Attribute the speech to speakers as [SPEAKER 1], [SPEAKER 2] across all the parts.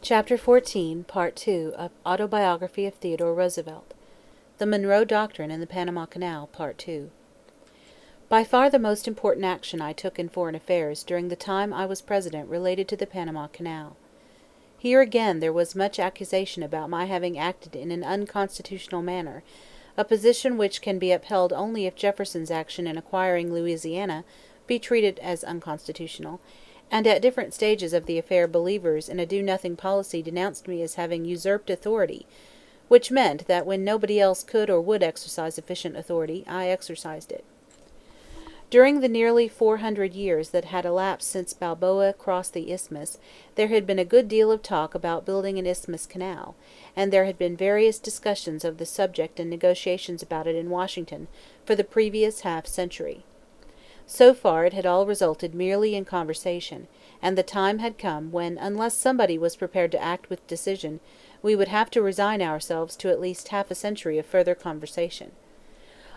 [SPEAKER 1] Chapter 14, Part 2 of Autobiography of Theodore Roosevelt. The Monroe Doctrine and the Panama Canal, Part 2. By far the most important action I took in foreign affairs during the time I was President related to the Panama Canal. Here again there was much accusation about my having acted in an unconstitutional manner, a position which can be upheld only if Jefferson's action in acquiring Louisiana be treated as unconstitutional, and at different stages of the affair believers in a do-nothing policy denounced me as having usurped authority, which meant that when nobody else could or would exercise efficient authority, I exercised it. During the nearly 400 years that had elapsed since Balboa crossed the isthmus, there had been a good deal of talk about building an isthmus canal, and there had been various discussions of the subject and negotiations about it in Washington for the previous half-century. So far it had all resulted merely in conversation, and the time had come when, unless somebody was prepared to act with decision, we would have to resign ourselves to at least half a century of further conversation.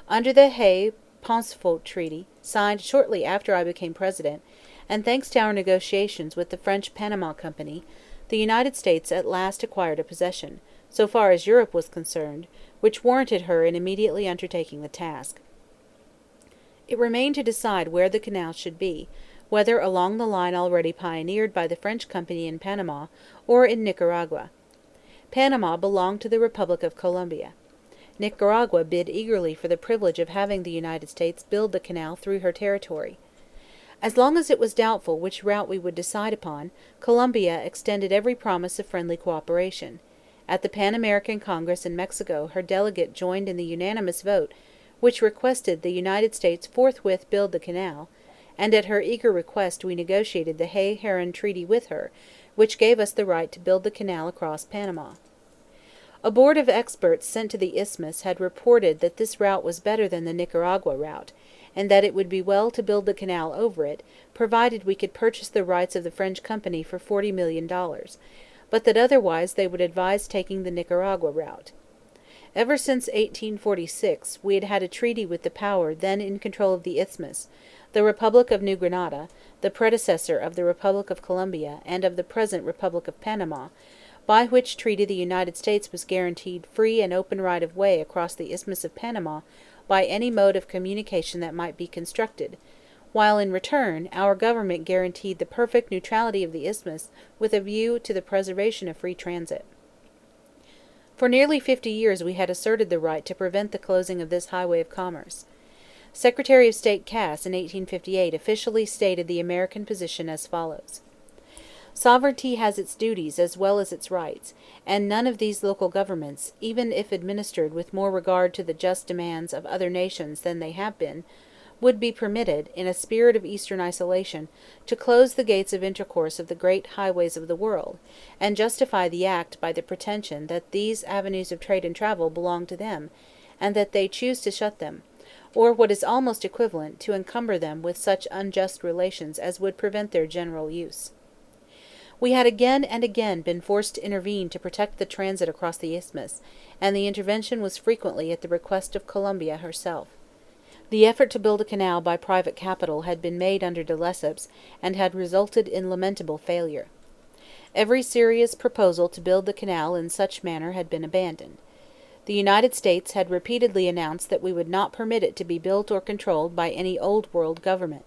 [SPEAKER 1] Under the Hay-Pauncefote Treaty, signed shortly after I became President, and thanks to our negotiations with the French Panama Company, the United States at last acquired a possession, so far as Europe was concerned, which warranted her in immediately undertaking the task. It remained to decide where the canal should be, whether along the line already pioneered by the French Company in Panama or in Nicaragua. Panama belonged to the Republic of Colombia. Nicaragua bid eagerly for the privilege of having the United States build the canal through her territory. As long as it was doubtful which route we would decide upon, Colombia extended every promise of friendly cooperation. At the Pan American Congress in Mexico her delegate joined in the unanimous vote which requested the United States forthwith build the canal, and at her eager request we negotiated the Hay-Herran Treaty with her, which gave us the right to build the canal across Panama. A board of experts sent to the isthmus had reported that this route was better than the Nicaragua route, and that it would be well to build the canal over it, provided we could purchase the rights of the French Company for $40 million, but that otherwise they would advise taking the Nicaragua route. Ever since 1846 we had had a treaty with the power then in control of the isthmus, the Republic of New Granada, the predecessor of the Republic of Colombia and of the present Republic of Panama, by which treaty the United States was guaranteed free and open right of way across the Isthmus of Panama by any mode of communication that might be constructed, while in return our government guaranteed the perfect neutrality of the isthmus with a view to the preservation of free transit. For nearly 50 years we had asserted the right to prevent the closing of this highway of commerce. Secretary of State Cass in 1858 officially stated the American position as follows: "Sovereignty has its duties as well as its rights, and none of these local governments, even if administered with more regard to the just demands of other nations than they have been, would be permitted, in a spirit of Eastern isolation, to close the gates of intercourse of the great highways of the world, and justify the act by the pretension that these avenues of trade and travel belong to them, and that they choose to shut them, or, what is almost equivalent, to encumber them with such unjust relations as would prevent their general use." We had again and again been forced to intervene to protect the transit across the isthmus, and the intervention was frequently at the request of Colombia herself. The effort to build a canal by private capital had been made under de Lesseps, and had resulted in lamentable failure. Every serious proposal to build the canal in such manner had been abandoned. The United States had repeatedly announced that we would not permit it to be built or controlled by any Old World government.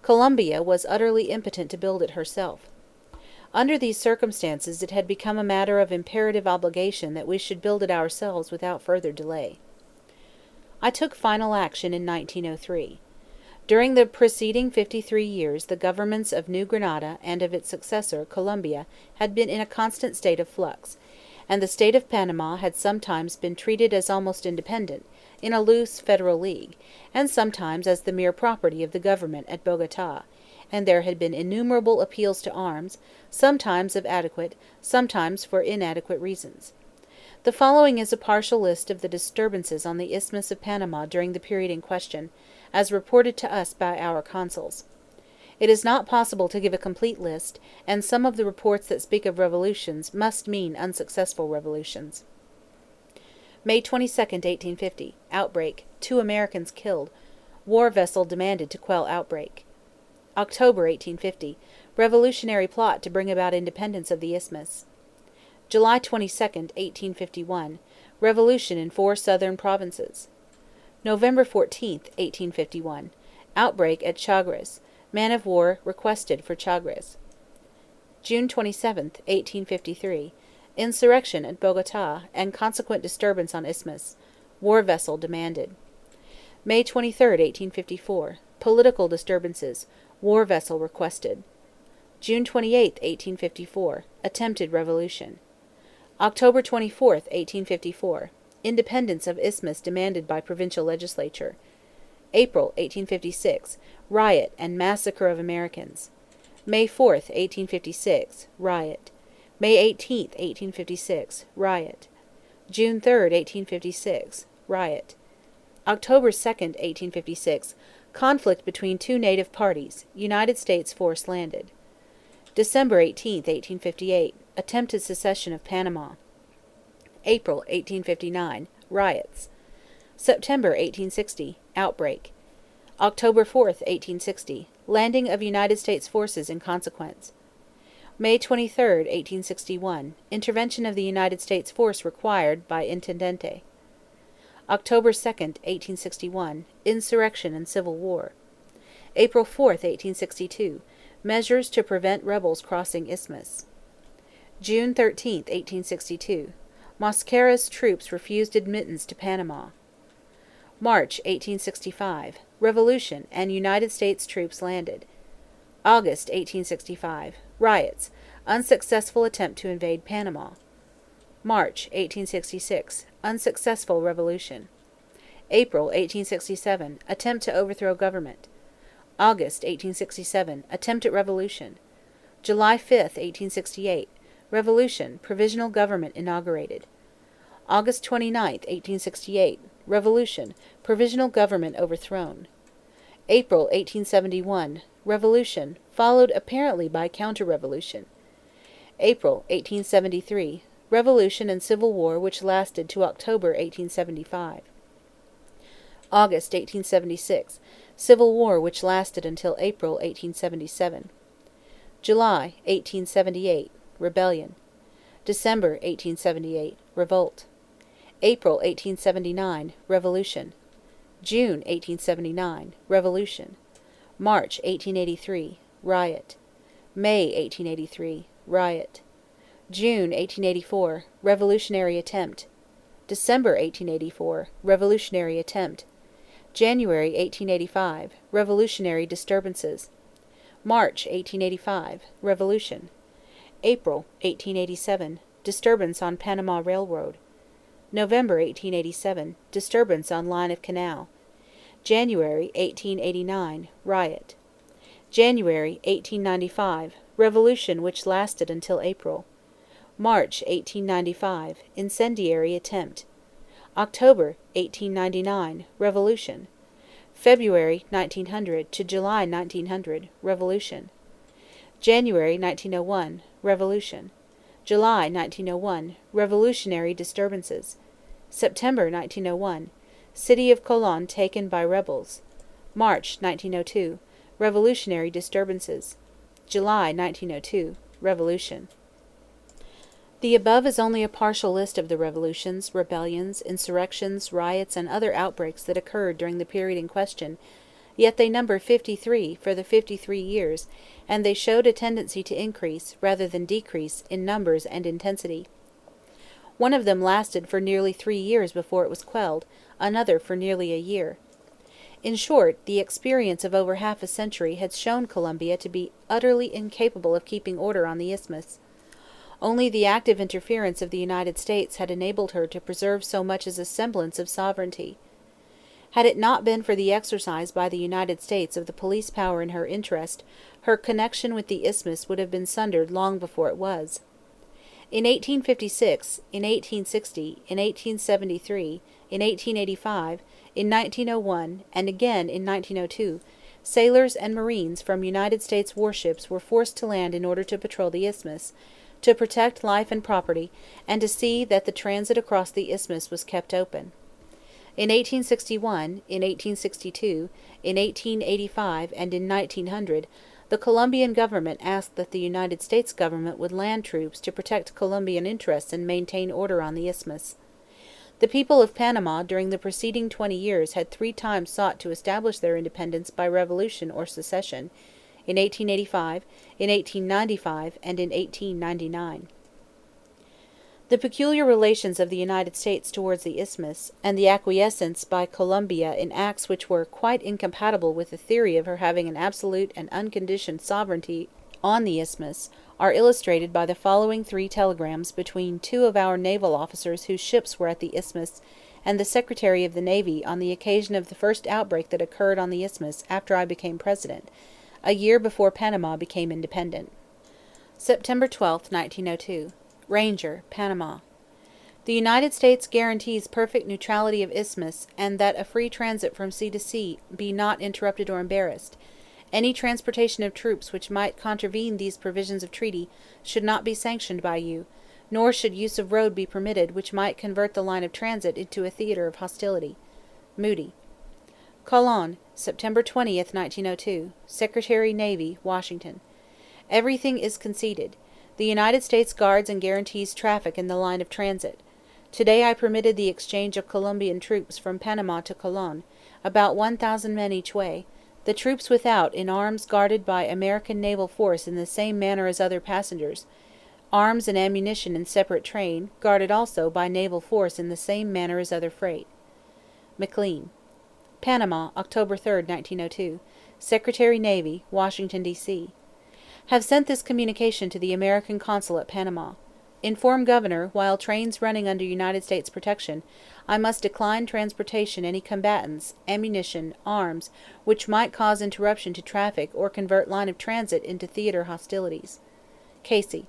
[SPEAKER 1] Colombia was utterly impotent to build it herself. Under these circumstances it had become a matter of imperative obligation that we should build it ourselves without further delay. I took final action in 1903. During the preceding 53 years the governments of New Granada and of its successor, Colombia, had been in a constant state of flux, and the state of Panama had sometimes been treated as almost independent, in a loose federal league, and sometimes as the mere property of the government at Bogota, and there had been innumerable appeals to arms, sometimes of adequate, sometimes for inadequate reasons. The following is a partial list of the disturbances on the Isthmus of Panama during the period in question, as reported to us by our consuls. It is not possible to give a complete list, and some of the reports that speak of revolutions must mean unsuccessful revolutions. May 22, 1850. Outbreak. 2 Americans killed. War vessel demanded to quell outbreak. October 1850. Revolutionary plot to bring about independence of the Isthmus. July 22, 1851. Revolution in 4 southern provinces. November 14, 1851. Outbreak at Chagres. Man of war requested for Chagres. June 27, 1853. Insurrection at Bogota and consequent disturbance on Isthmus. War vessel demanded. May 23, 1854. Political disturbances. War vessel requested. June 28, 1854. Attempted revolution. October 24, 1854. Independence of Isthmus demanded by provincial legislature. April 1856. Riot and massacre of Americans. May 4, 1856. Riot. May 18, 1856. Riot. June 3, 1856. Riot. October 2, 1856. Conflict between 2 native parties. United States force landed. December 18, 1858. Attempted secession of Panama. April 1859. Riots. September 1860. Outbreak. October 4, 1860. Landing of United States forces in consequence. May 23, 1861. Intervention of the United States force required by Intendente. October 2, 1861. Insurrection and Civil War. April 4, 1862. Measures to prevent rebels crossing Isthmus. June 13, 1862. Mosquera's troops refused admittance to Panama. March 1865. Revolution and United States troops landed. August 1865. Riots. Unsuccessful attempt to invade Panama. March 1866. Unsuccessful revolution. April 1867. Attempt to overthrow government. August 1867. Attempt at revolution. July 5, 1868. Revolution. Provisional government inaugurated. August 29, 1868. Revolution. Provisional government overthrown. April 1871. Revolution, followed apparently by counter-revolution. April 1873. Revolution and Civil War which lasted to October 1875. August 1876. Civil War which lasted until April 1877. July 1878. Rebellion. December 1878. Revolt. April 1879. Revolution. June 1879. Revolution. March 1883. Riot. May 1883. Riot. June 1884. Revolutionary attempt. December 1884. Revolutionary attempt. January 1885. Revolutionary disturbances. March 1885. Revolution. April 1887. Disturbance on Panama Railroad. November 1887. Disturbance on line of Canal. January 1889. Riot. January 1895. Revolution which lasted until April. March 1895. Incendiary attempt. October 1899. Revolution. February 1900 to July 1900. Revolution. January 1901. Revolution. July 1901. Revolutionary disturbances. September 1901. City of Colon taken by rebels. March 1902. Revolutionary disturbances. July 1902. Revolution. The above is only a partial list of the revolutions, rebellions, insurrections, riots, and other outbreaks that occurred during the period in question, yet they number 53 for the 53 years, and they showed a tendency to increase, rather than decrease, in numbers and intensity. One of them lasted for nearly 3 years before it was quelled, another for nearly a year. In short, the experience of over half a century had shown Columbia to be utterly incapable of keeping order on the Isthmus. Only the active interference of the United States had enabled her to preserve so much as a semblance of sovereignty. Had it not been for the exercise by the United States of the police power in her interest, her connection with the Isthmus would have been sundered long before it was. In 1856, in 1860, in 1873, in 1885, in 1901, and again in 1902, sailors and marines from United States warships were forced to land in order to patrol the Isthmus, to protect life and property, and to see that the transit across the Isthmus was kept open. In 1861, in 1862, in 1885, and in 1900, the Colombian government asked that the United States government would land troops to protect Colombian interests and maintain order on the isthmus. The people of Panama during the preceding 20 years had 3 times sought to establish their independence by revolution or secession, in 1885, in 1895, and in 1899. The peculiar relations of the United States towards the isthmus, and the acquiescence by Colombia in acts which were quite incompatible with the theory of her having an absolute and unconditioned sovereignty on the isthmus, are illustrated by the following 3 telegrams between 2 of our naval officers whose ships were at the isthmus and the Secretary of the Navy on the occasion of the first outbreak that occurred on the isthmus after I became President, a year before Panama became independent. September 12, 1902. Ranger, Panama. The United States guarantees perfect neutrality of isthmus and that a free transit from sea to sea be not interrupted or embarrassed. Any transportation of troops which might contravene these provisions of treaty should not be sanctioned by you, nor should use of road be permitted which might convert the line of transit into a theater of hostility. Moody. Colon, September 20, 1902. Secretary, Navy, Washington. Everything is conceded. The United States guards and guarantees traffic in the line of transit. Today I permitted the exchange of Colombian troops from Panama to Colon, about 1,000 men each way, the troops without in arms guarded by American naval force in the same manner as other passengers, arms and ammunition in separate train, guarded also by naval force in the same manner as other freight. McLean. Panama, October 3, 1902. Secretary, Navy, Washington, D.C. Have sent this communication to the American Consul at Panama. Inform Governor, while trains running under United States protection, I must decline transportation any combatants, ammunition, arms, which might cause interruption to traffic or convert line of transit into theater hostilities. Casey.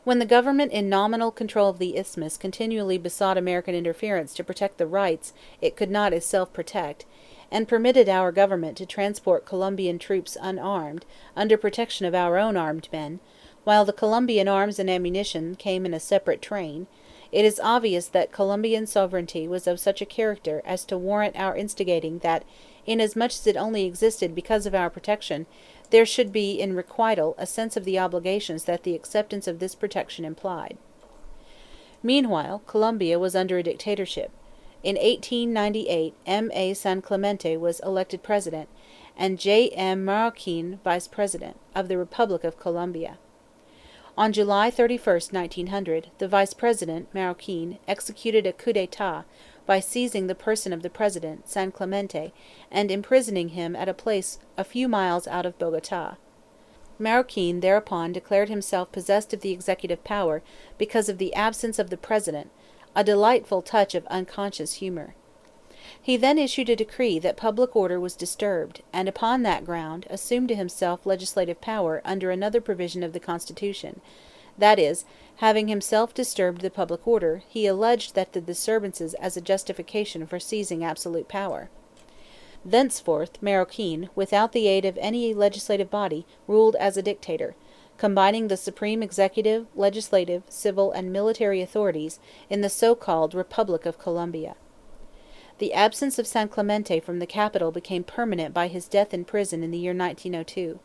[SPEAKER 1] When the government in nominal control of the isthmus continually besought American interference to protect the rights it could not itself protect, and permitted our government to transport Colombian troops unarmed, under protection of our own armed men, while the Colombian arms and ammunition came in a separate train, it is obvious that Colombian sovereignty was of such a character as to warrant our instigating that, inasmuch as it only existed because of our protection, there should be in requital a sense of the obligations that the acceptance of this protection implied. Meanwhile, Colombia was under a dictatorship. In 1898, M. A. San Clemente was elected president, and J. M. Marroquin vice president, of the Republic of Colombia. On July 31, 1900, the vice president, Marroquin, executed a coup d'état by seizing the person of the president, San Clemente, and imprisoning him at a place a few miles out of Bogotá. Marroquin thereupon declared himself possessed of the executive power because of the absence of the president, a delightful touch of unconscious humor. He then issued a decree that public order was disturbed, and upon that ground assumed to himself legislative power under another provision of the Constitution. That is, having himself disturbed the public order, he alleged that the disturbances as a justification for seizing absolute power. Thenceforth Marroquin, without the aid of any legislative body, ruled as a dictator, combining the supreme executive, legislative, civil, and military authorities in the so-called Republic of Colombia. The absence of San Clemente from the capital became permanent by his death in prison in the year 1902.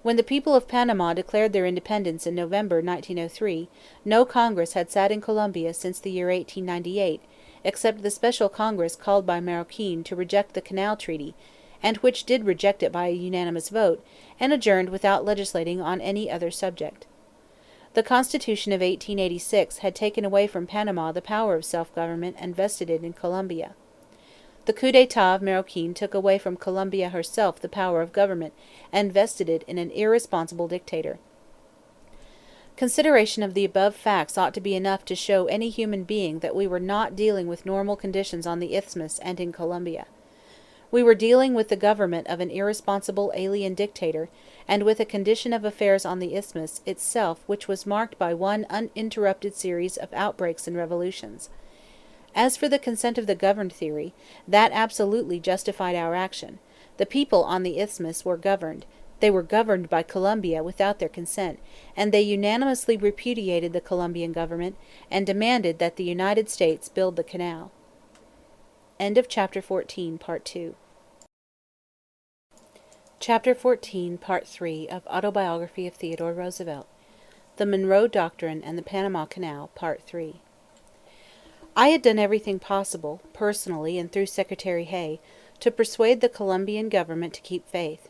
[SPEAKER 1] When the people of Panama declared their independence in November 1903, no Congress had sat in Colombia since the year 1898, except the special Congress called by Marroquin to reject the Canal Treaty, and which did reject it by a unanimous vote, and adjourned without legislating on any other subject. The Constitution of 1886 had taken away from Panama the power of self-government and vested it in Colombia. The coup d'état of Marroquin took away from Colombia herself the power of government and vested it in an irresponsible dictator. Consideration of the above facts ought to be enough to show any human being that we were not dealing with normal conditions on the Isthmus and in Colombia. We were dealing with the government of an irresponsible alien dictator, and with a condition of affairs on the Isthmus itself which was marked by one uninterrupted series of outbreaks and revolutions. As for the consent of the governed theory, that absolutely justified our action. The people on the Isthmus were governed. They were governed by Colombia without their consent, and they unanimously repudiated the Colombian government and demanded that the United States build the canal. End of chapter 14, part 2. Chapter 14, Part 3 of Autobiography of Theodore Roosevelt. The Monroe Doctrine and the Panama Canal, Part 3. I had done everything possible, personally and through Secretary Hay, to persuade the Colombian government to keep faith.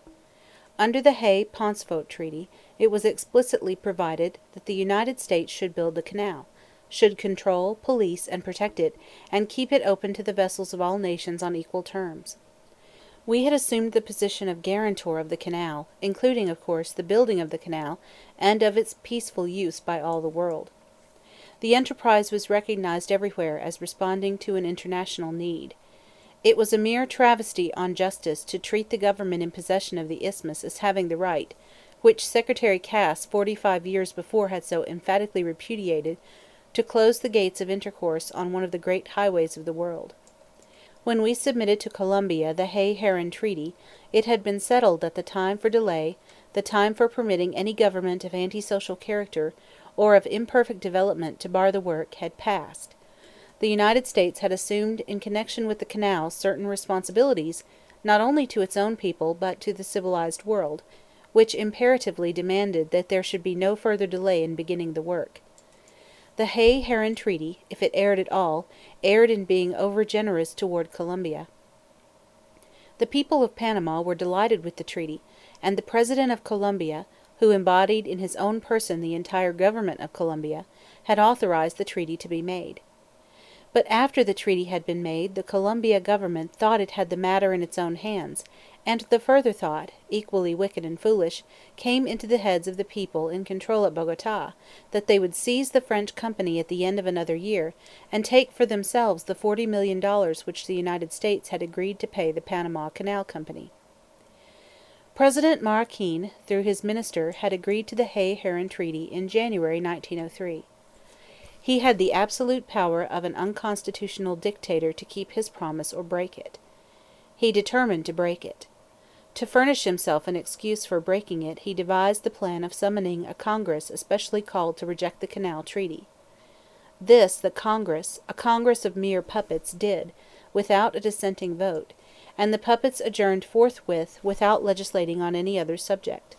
[SPEAKER 1] Under the Hay-Pauncefote Treaty, it was explicitly provided that the United States should build the canal, should control, police, and protect it, and keep it open to the vessels of all nations on equal terms. We had assumed the position of guarantor of the canal, including, of course, the building of the canal, and of its peaceful use by all the world. The enterprise was recognized everywhere as responding to an international need. It was a mere travesty on justice to treat the government in possession of the isthmus as having the right, which Secretary Cass 45 years before had so emphatically repudiated, to close the gates of intercourse on one of the great highways of the world. When we submitted to Columbia the Hay-Herran Treaty, it had been settled that the time for delay, the time for permitting any government of antisocial character or of imperfect development to bar the work, had passed. The United States had assumed in connection with the canal certain responsibilities, not only to its own people but to the civilized world, which imperatively demanded that there should be no further delay in beginning the work. The Hay-Herran Treaty, if it erred at all, erred in being over-generous toward Colombia. The people of Panama were delighted with the treaty, and the President of Colombia, who embodied in his own person the entire government of Colombia, had authorized the treaty to be made. But after the treaty had been made, the Colombia government thought it had the matter in its own hands, and the further thought, equally wicked and foolish, came into the heads of the people in control at Bogota, that they would seize the French company at the end of another year, and take for themselves the $40 million which the United States had agreed to pay the Panama Canal Company. President Maroquin, through his minister, had agreed to the Hay-Herran Treaty in January 1903. He had the absolute power of an unconstitutional dictator to keep his promise or break it. He determined to break it. To furnish himself an excuse for breaking it, he devised the plan of summoning a Congress especially called to reject the Canal Treaty. This the Congress, a Congress of mere puppets, did, without a dissenting vote, and the puppets adjourned forthwith without legislating on any other subject.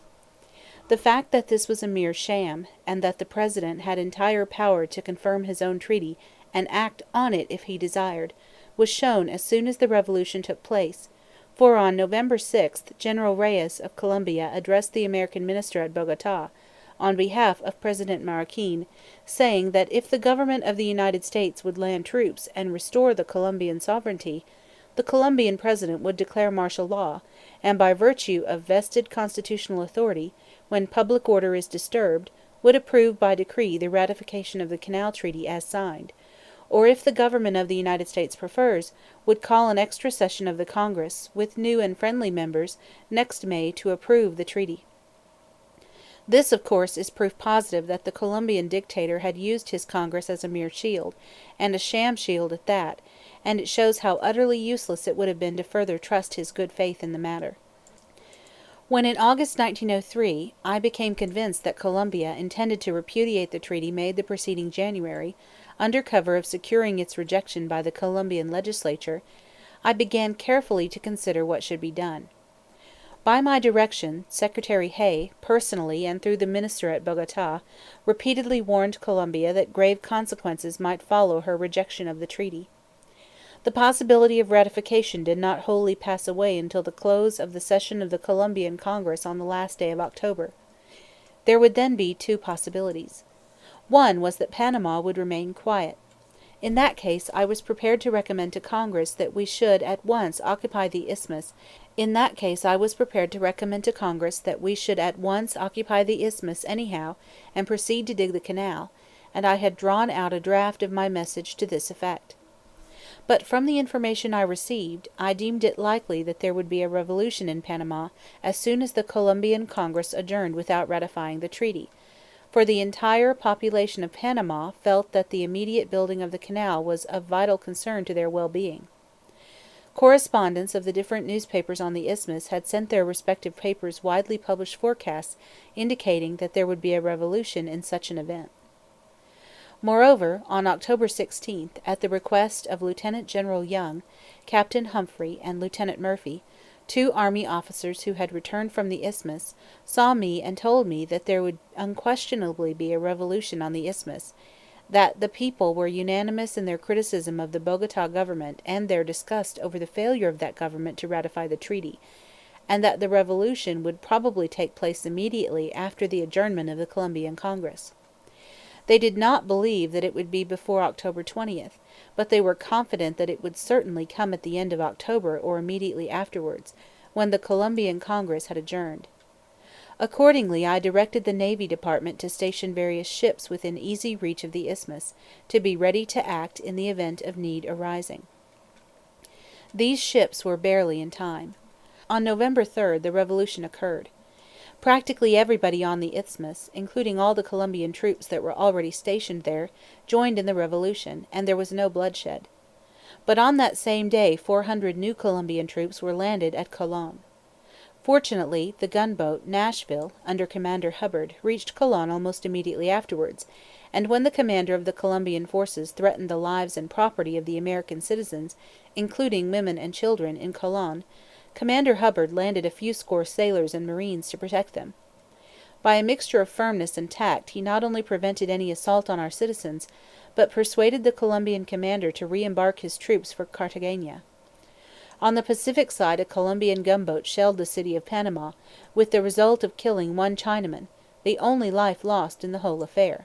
[SPEAKER 1] The fact that this was a mere sham, and that the President had entire power to confirm his own treaty and act on it if he desired, was shown as soon as the revolution took place, for on November 6 General Reyes of Colombia addressed the American minister at Bogota, on behalf of President Maroquin, saying that if the government of the United States would land troops and restore the Colombian sovereignty, the Colombian President would declare martial law, and by virtue of vested constitutional authority, when public order is disturbed, would approve by decree the ratification of the Canal Treaty as signed, or if the government of the United States prefers, would call an extra session of the Congress, with new and friendly members, next May to approve the treaty. This, of course, is proof positive that the Colombian dictator had used his Congress as a mere shield, and a sham shield at that, and it shows how utterly useless it would have been to further trust his good faith in the matter. When in August 1903 I became convinced that Colombia intended to repudiate the treaty made the preceding January, under cover of securing its rejection by the Colombian legislature, I began carefully to consider what should be done. By my direction, Secretary Hay, personally and through the minister at Bogota, repeatedly warned Colombia that grave consequences might follow her rejection of the treaty. The possibility of ratification did not wholly pass away until the close of the session of the Colombian Congress on the last day of October. There would then be two possibilities. One was that Panama would remain quiet. In that case I was prepared to recommend to Congress that we should at once occupy the isthmus anyhow, and proceed to dig the canal, and I had drawn out a draft of my message to this effect. But from the information I received, I deemed it likely that there would be a revolution in Panama as soon as the Colombian Congress adjourned without ratifying the treaty, for the entire population of Panama felt that the immediate building of the canal was of vital concern to their well-being. Correspondents of the different newspapers on the isthmus had sent their respective papers widely published forecasts indicating that there would be a revolution in such an event. Moreover, on October 16th, at the request of Lieutenant General Young, Captain Humphrey, and Lieutenant Murphy, 2 army officers who had returned from the Isthmus, saw me and told me that there would unquestionably be a revolution on the Isthmus, that the people were unanimous in their criticism of the Bogota government and their disgust over the failure of that government to ratify the treaty, and that the revolution would probably take place immediately after the adjournment of the Colombian Congress. They did not believe that it would be before October 20th, but they were confident that it would certainly come at the end of October or immediately afterwards, when the Colombian Congress had adjourned. Accordingly, I directed the Navy Department to station various ships within easy reach of the Isthmus, to be ready to act in the event of need arising. These ships were barely in time. On November 3rd the revolution occurred. Practically everybody on the Isthmus, including all the Colombian troops that were already stationed there, joined in the revolution, and there was no bloodshed. But on that same day 400 new Colombian troops were landed at Colon. Fortunately, the gunboat Nashville, under Commander Hubbard, reached Colon almost immediately afterwards, and when the commander of the Colombian forces threatened the lives and property of the American citizens, including women and children, in Colon, Commander Hubbard landed a few score sailors and marines to protect them. By a mixture of firmness and tact he not only prevented any assault on our citizens, but persuaded the Colombian commander to re-embark his troops for Cartagena. On the Pacific side a Colombian gunboat shelled the city of Panama, with the result of killing 1 Chinaman, the only life lost in the whole affair.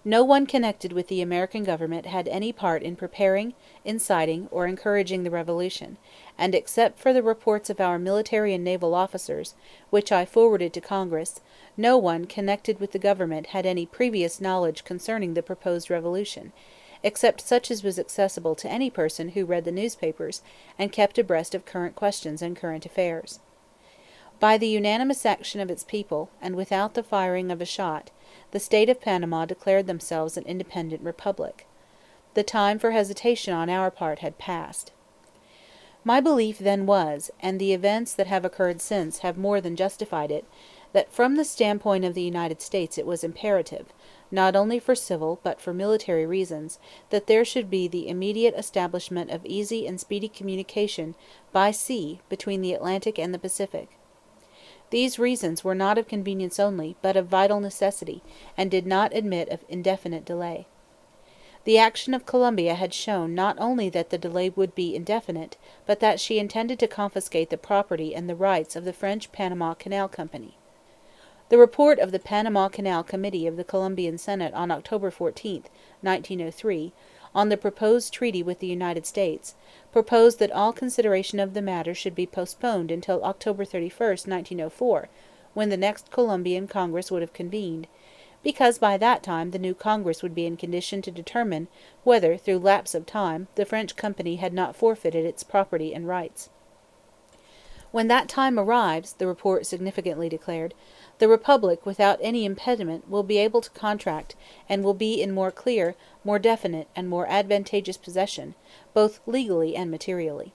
[SPEAKER 1] No one connected with the American government had any part in preparing, inciting, or encouraging the revolution, and except for the reports of our military and naval officers, which I forwarded to Congress, no one connected with the government had any previous knowledge concerning the proposed revolution, except such as was accessible to any person who read the newspapers and kept abreast of current questions and current affairs. By the unanimous action of its people, and without the firing of a shot, the state of Panama declared themselves an independent republic. The time for hesitation on our part had passed. My belief then was, and the events that have occurred since have more than justified it, that from the standpoint of the United States it was imperative, not only for civil but for military reasons, that there should be the immediate establishment of easy and speedy communication by sea between the Atlantic and the Pacific. These reasons were not of convenience only, but of vital necessity, and did not admit of indefinite delay. The action of Colombia had shown not only that the delay would be indefinite, but that she intended to confiscate the property and the rights of the French Panama Canal Company. The report of the Panama Canal Committee of the Colombian Senate on October 14, 1903, on the proposed treaty with the United States, proposed that all consideration of the matter should be postponed until October 31, 1904, when the next Colombian Congress would have convened, because by that time the new Congress would be in condition to determine whether, through lapse of time, the French company had not forfeited its property and rights. When that time arrives, the report significantly declared, the Republic, without any impediment, will be able to contract, and will be in more clear, more definite, and more advantageous possession, both legally and materially.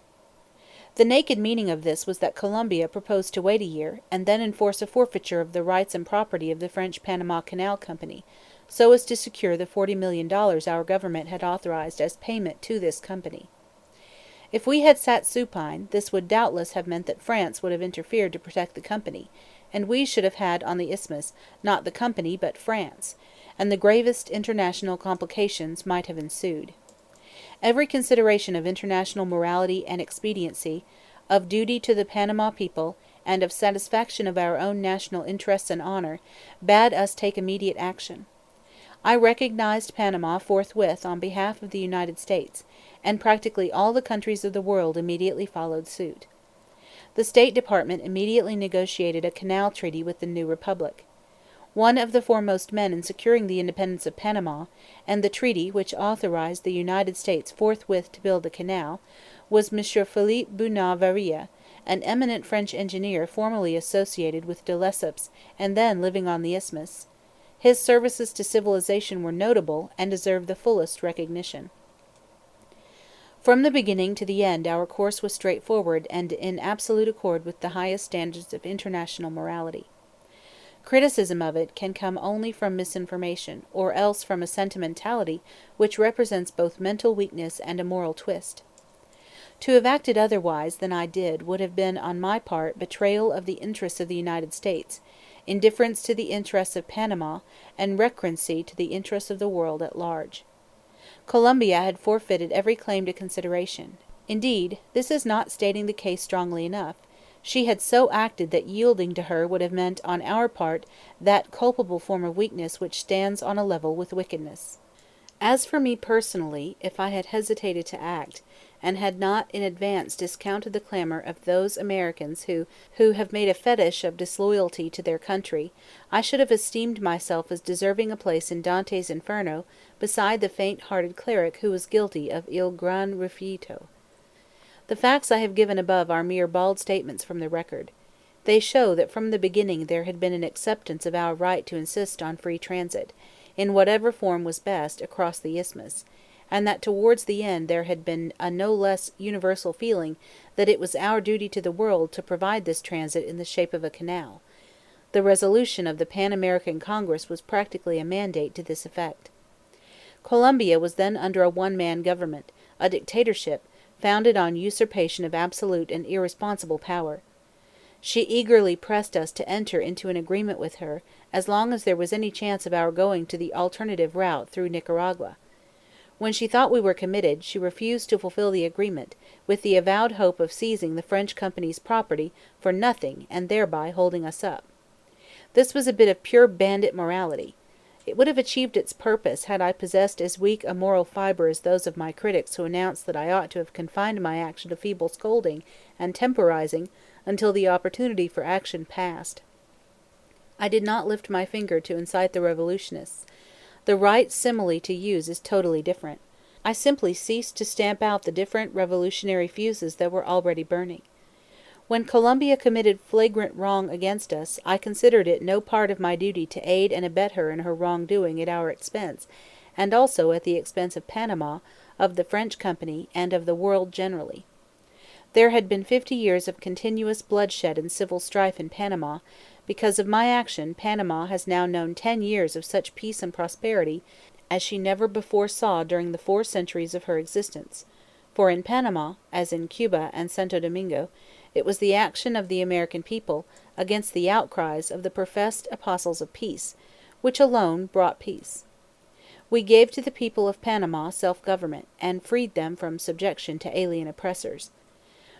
[SPEAKER 1] The naked meaning of this was that Colombia proposed to wait a year, and then enforce a forfeiture of the rights and property of the French Panama Canal Company, so as to secure the $40 million our government had authorized as payment to this company. If we had sat supine, this would doubtless have meant that France would have interfered to protect the company, and we should have had on the Isthmus not the company but France, and the gravest international complications might have ensued. Every consideration of international morality and expediency, of duty to the Panama people, and of satisfaction of our own national interests and honor, bade us take immediate action. I recognized Panama forthwith on behalf of the United States, and practically all the countries of the world immediately followed suit. The State Department immediately negotiated a canal treaty with the new republic. One of the foremost men in securing the independence of Panama, and the treaty which authorized the United States forthwith to build the canal, was M. Philippe Bunau Varilla, an eminent French engineer formerly associated with de Lesseps and then living on the Isthmus. His services to civilization were notable, and deserve the fullest recognition. From the beginning to the end our course was straightforward and in absolute accord with the highest standards of international morality. Criticism of it can come only from misinformation, or else from a sentimentality which represents both mental weakness and a moral twist. To have acted otherwise than I did would have been on my part betrayal of the interests of the United States, indifference to the interests of Panama, and recreancy to the interests of the world at large. Columbia had forfeited every claim to consideration. Indeed, this is not stating the case strongly enough. She had so acted that yielding to her would have meant on our part that culpable form of weakness which stands on a level with wickedness. As for me personally, if I had hesitated to act, and had not in advance discounted the clamor of those Americans who have made a fetish of disloyalty to their country, I should have esteemed myself as deserving a place in Dante's Inferno beside the faint-hearted cleric who was guilty of il gran rifiuto. The facts I have given above are mere bald statements from the record. They show that from the beginning there had been an acceptance of our right to insist on free transit, in whatever form was best, across the isthmus, and that towards the end there had been a no less universal feeling that it was our duty to the world to provide this transit in the shape of a canal. The resolution of the Pan-American Congress was practically a mandate to this effect. Columbia was then under a one-man government, a dictatorship, founded on usurpation of absolute and irresponsible power. She eagerly pressed us to enter into an agreement with her as long as there was any chance of our going to the alternative route through Nicaragua. When she thought we were committed, she refused to fulfill the agreement, with the avowed hope of seizing the French company's property for nothing and thereby holding us up. This was a bit of pure bandit morality. It would have achieved its purpose had I possessed as weak a moral fibre as those of my critics who announced that I ought to have confined my action to feeble scolding and temporizing until the opportunity for action passed. I did not lift my finger to incite the revolutionists. The right simile to use is totally different. I simply ceased to stamp out the different revolutionary fuses that were already burning. When Columbia committed flagrant wrong against us, I considered it no part of my duty to aid and abet her in her wrongdoing at our expense, and also at the expense of Panama, of the French company, and of the world generally. There had been 50 years of continuous bloodshed and civil strife in Panama. Because of my action, Panama has now known 10 years of such peace and prosperity as she never before saw during the 4 centuries of her existence. For in Panama, as in Cuba and Santo Domingo, it was the action of the American people, against the outcries of the professed apostles of peace, which alone brought peace. We gave to the people of Panama self-government, and freed them from subjection to alien oppressors.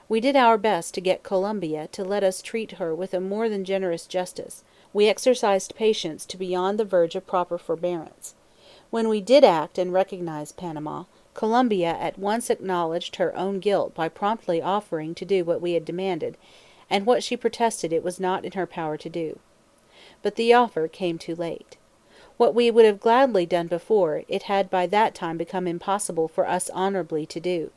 [SPEAKER 1] We did our best to get Columbia to let us treat her with a more than generous justice. We exercised patience to beyond the verge of proper forbearance. When we did act and recognize Panama, Columbia at once acknowledged her own guilt by promptly offering to do what we had demanded, and what she protested it was not in her power to do. But the offer came too late. What we would have gladly done before, it had by that time become impossible for us honorably to do,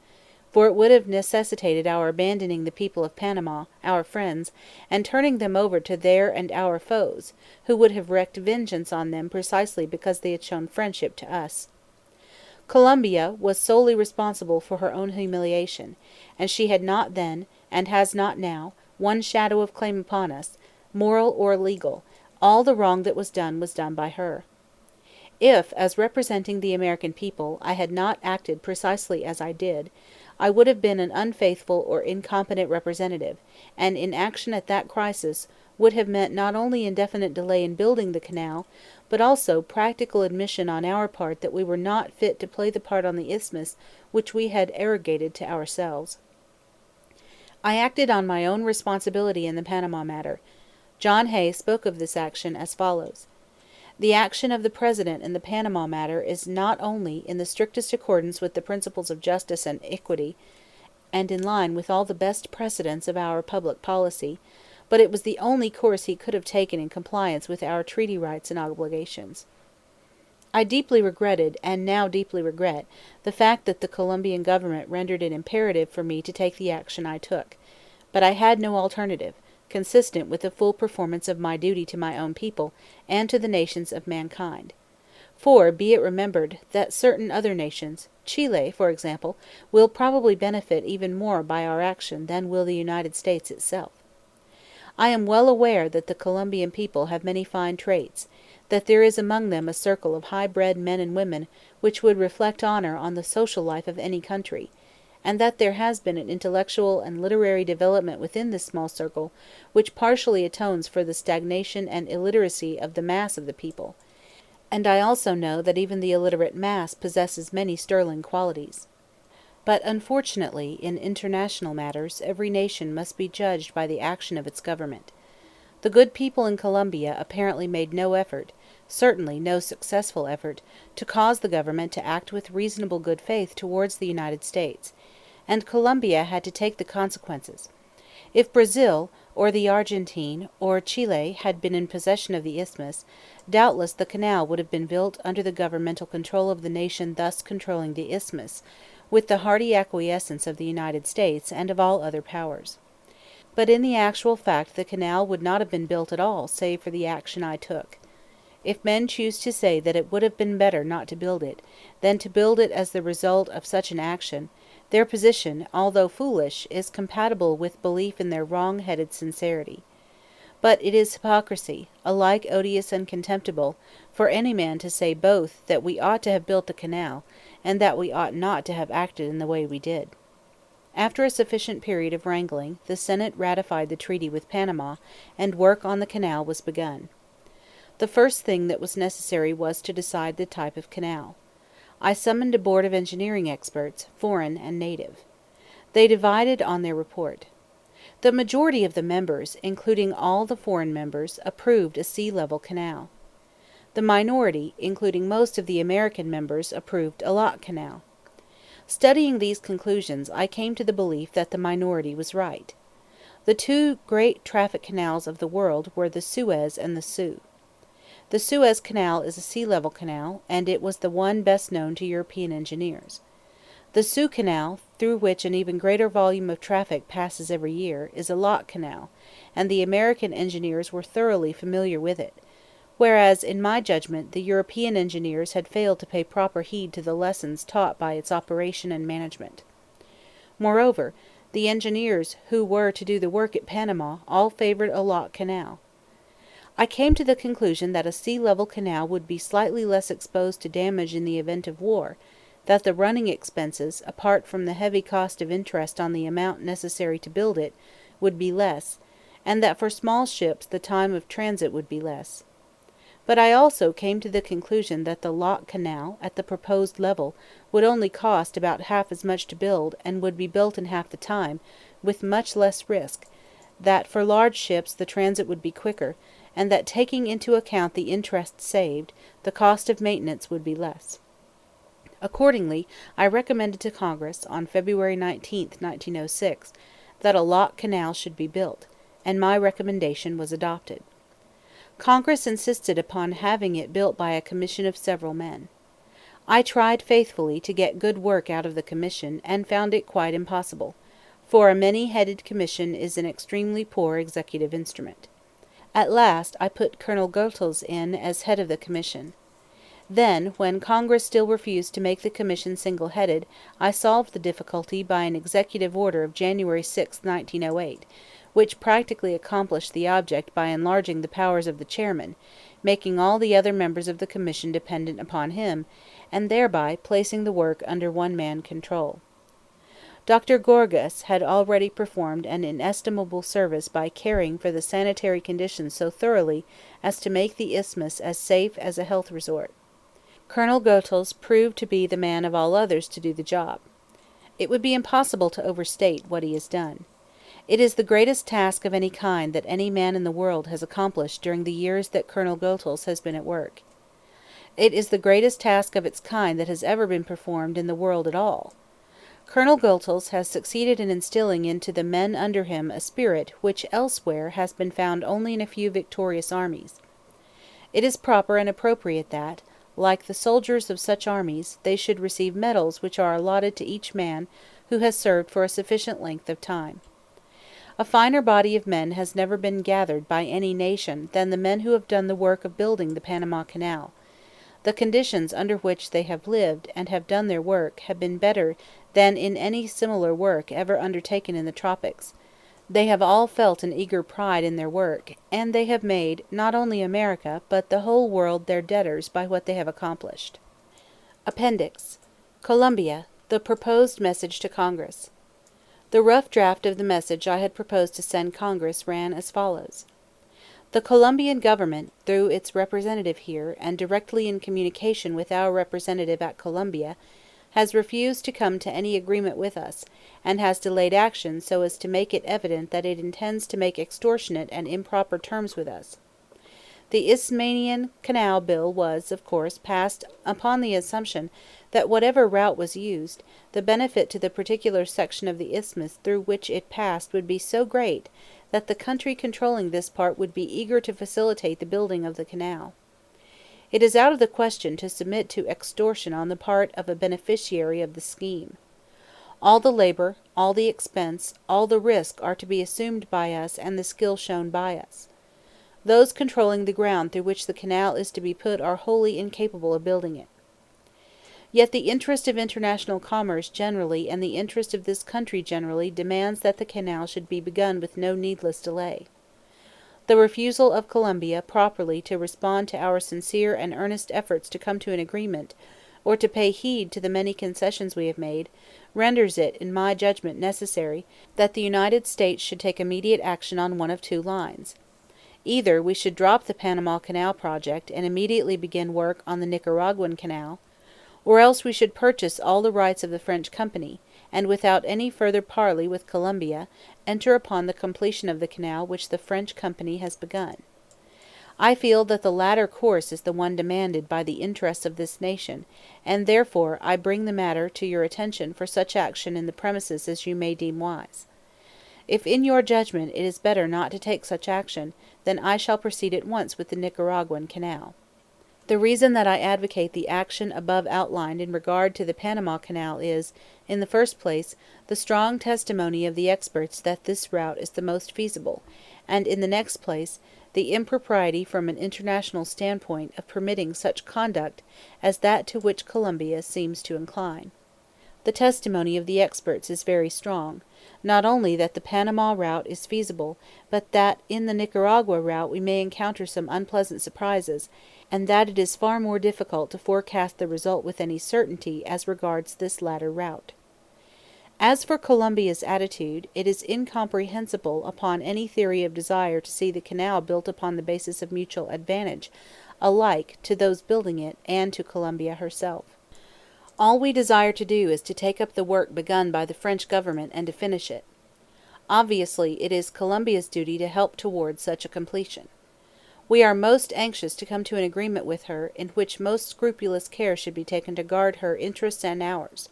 [SPEAKER 1] for it would have necessitated our abandoning the people of Panama, our friends, and turning them over to their and our foes, who would have wreaked vengeance on them precisely because they had shown friendship to us. Columbia was solely responsible for her own humiliation, and she had not then, and has not now, one shadow of claim upon us, moral or legal. All the wrong that was done by her. If, as representing the American people, I had not acted precisely as I did, I would have been an unfaithful or incompetent representative, and inaction at that crisis would have meant not only indefinite delay in building the canal, but also practical admission on our part that we were not fit to play the part on the isthmus which we had arrogated to ourselves. I acted on my own responsibility in the Panama matter. John Hay spoke of this action as follows: "The action of the President in the Panama matter is not only in the strictest accordance with the principles of justice and equity, and in line with all the best precedents of our public policy, but it was the only course he could have taken in compliance with our treaty rights and obligations." I deeply regretted, and now deeply regret, the fact that the Colombian government rendered it imperative for me to take the action I took, but I had no alternative, consistent with the full performance of my duty to my own people and to the nations of mankind. For, be it remembered, that certain other nations, Chile, for example, will probably benefit even more by our action than will the United States itself. I am well aware that the Colombian people have many fine traits, that there is among them a circle of high-bred men and women which would reflect honor on the social life of any country, and that there has been an intellectual and literary development within this small circle which partially atones for the stagnation and illiteracy of the mass of the people. And I also know that even the illiterate mass possesses many sterling qualities. But unfortunately, in international matters, every nation must be judged by the action of its government. The good people in Colombia apparently made no effort, certainly no successful effort, to cause the government to act with reasonable good faith towards the United States, and Colombia had to take the consequences. If Brazil, or the Argentine, or Chile had been in possession of the isthmus, doubtless the canal would have been built under the governmental control of the nation thus controlling the isthmus, with the hearty acquiescence of the United States and of all other powers. But in the actual fact the canal would not have been built at all save for the action I took. If men choose to say that it would have been better not to build it, than to build it as the result of such an action, their position, although foolish, is compatible with belief in their wrong-headed sincerity. But it is hypocrisy, alike odious and contemptible, for any man to say both that we ought to have built the canal, and that we ought not to have acted in the way we did. After a sufficient period of wrangling, the Senate ratified the treaty with Panama, and work on the canal was begun. The first thing that was necessary was to decide the type of canal. I summoned a board of engineering experts, foreign and native. They divided on their report. The majority of the members, including all the foreign members, approved a sea-level canal. The minority, including most of the American members, approved a lock canal. Studying these conclusions, I came to the belief that the minority was right. The two great traffic canals of the world were the Suez and the Soo. The Suez Canal is a sea-level canal, and it was the one best known to European engineers. The Soo Canal, through which an even greater volume of traffic passes every year, is a lock canal, and the American engineers were thoroughly familiar with it, whereas, in my judgment, the European engineers had failed to pay proper heed to the lessons taught by its operation and management. Moreover, the engineers who were to do the work at Panama all favored a lock canal. I came to the conclusion that a sea-level canal would be slightly less exposed to damage in the event of war, that the running expenses, apart from the heavy cost of interest on the amount necessary to build it, would be less, and that for small ships the time of transit would be less. But I also came to the conclusion that the lock canal, at the proposed level, would only cost about half as much to build and would be built in half the time, with much less risk, that for large ships the transit would be quicker, and that taking into account the interest saved, the cost of maintenance would be less. Accordingly, I recommended to Congress, on February 19, 1906, that a lock canal should be built, and my recommendation was adopted. Congress insisted upon having it built by a commission of several men. I tried faithfully to get good work out of the commission, and found it quite impossible, for a many-headed commission is an extremely poor executive instrument. At last I put Colonel Goethals in as head of the commission. Then, when Congress still refused to make the commission single-headed, I solved the difficulty by an executive order of January 6, 1908, which practically accomplished the object by enlarging the powers of the chairman, making all the other members of the commission dependent upon him, and thereby placing the work under one-man control. Dr. Gorgas had already performed an inestimable service by caring for the sanitary conditions so thoroughly as to make the isthmus as safe as a health resort. Colonel Goethals proved to be the man of all others to do the job. It would be impossible to overstate what he has done. It is the greatest task of any kind that any man in the world has accomplished during the years that Colonel Goethals has been at work. It is the greatest task of its kind that has ever been performed in the world at all. Colonel Goethals has succeeded in instilling into the men under him a spirit which elsewhere has been found only in a few victorious armies. It is proper and appropriate that, like the soldiers of such armies, they should receive medals which are allotted to each man who has served for a sufficient length of time. A finer body of men has never been gathered by any nation than the men who have done the work of building the Panama Canal. The conditions under which they have lived and have done their work have been better than in any similar work ever undertaken in the tropics. They have all felt an eager pride in their work, and they have made, not only America, but the whole world their debtors by what they have accomplished. Appendix. Colombia, The proposed message to Congress. The rough draft of the message I had proposed to send Congress ran as follows: The Colombian government, through its representative here, and directly in communication with our representative at Colombia, has refused to come to any agreement with us, and has delayed action so as to make it evident that it intends to make extortionate and improper terms with us. The Isthmian Canal Bill was, of course, passed upon the assumption that whatever route was used, the benefit to the particular section of the isthmus through which it passed would be so great that the country controlling this part would be eager to facilitate the building of the canal. It is out of the question to submit to extortion on the part of a beneficiary of the scheme. All the labor, all the expense, all the risk are to be assumed by us and the skill shown by us. Those controlling the ground through which the canal is to be put are wholly incapable of building it. Yet the interest of international commerce generally and the interest of this country generally demands that the canal should be begun with no needless delay. The refusal of Colombia properly to respond to our sincere and earnest efforts to come to an agreement, or to pay heed to the many concessions we have made, renders it, in my judgment, necessary that the United States should take immediate action on one of two lines. Either we should drop the Panama Canal project and immediately begin work on the Nicaraguan Canal, or else we should purchase all the rights of the French company, and without any further parley with Colombia, enter upon the completion of the canal which the French company has begun. I feel that the latter course is the one demanded by the interests of this nation, and therefore I bring the matter to your attention for such action in the premises as you may deem wise. If in your judgment it is better not to take such action, then I shall proceed at once with the Nicaraguan Canal. The reason that I advocate the action above outlined in regard to the Panama Canal is, in the first place, the strong testimony of the experts that this route is the most feasible, and in the next place, the impropriety from an international standpoint of permitting such conduct as that to which Colombia seems to incline. The testimony of the experts is very strong, not only that the Panama route is feasible, but that in the Nicaragua route we may encounter some unpleasant surprises, and that it is far more difficult to forecast the result with any certainty as regards this latter route. As for Colombia's attitude, it is incomprehensible upon any theory of desire to see the canal built upon the basis of mutual advantage, alike to those building it and to Colombia herself. All we desire to do is to take up the work begun by the French government and to finish it. Obviously, it is Colombia's duty to help towards such a completion. We are most anxious to come to an agreement with her, in which most scrupulous care should be taken to guard her interests and ours.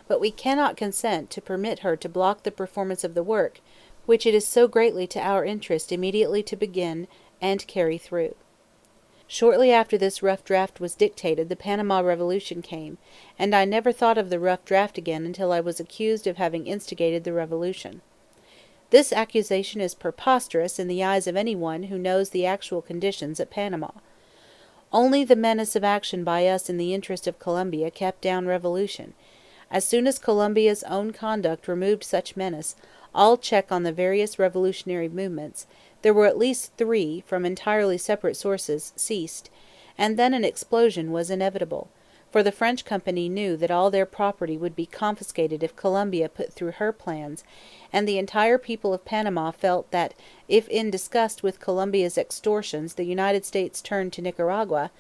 [SPEAKER 1] But we cannot consent to permit her to block the performance of the work, which it is so greatly to our interest immediately to begin and carry through. Shortly after this rough draft was dictated, the Panama Revolution came, and I never thought of the rough draft again until I was accused of having instigated the revolution. This accusation is preposterous in the eyes of any one who knows the actual conditions at Panama. Only the menace of action by us in the interest of Colombia kept down revolution. As soon as Colombia's own conduct removed such menace, all check on the various revolutionary movements, there were at least three, from entirely separate sources, ceased, and then an explosion was inevitable, for the French company knew that all their property would be confiscated if Colombia put through her plans, and the entire people of Panama felt that if in disgust with Colombia's extortions the United States turned to Nicaragua,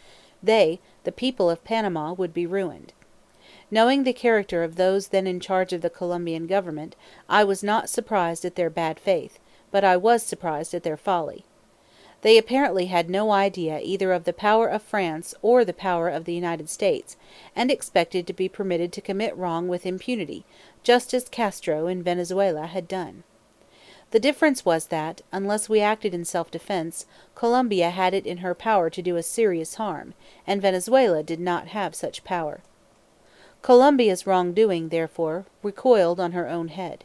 [SPEAKER 1] they, the people of Panama, would be ruined. Knowing the character of those then in charge of the Colombian government, I was not surprised at their bad faith, but I was surprised at their folly. They apparently had no idea either of the power of France or the power of the United States, and expected to be permitted to commit wrong with impunity, just as Castro in Venezuela had done. The difference was that, unless we acted in self-defense, Colombia had it in her power to do us serious harm, and Venezuela did not have such power. Colombia's wrongdoing, therefore, recoiled on her own head.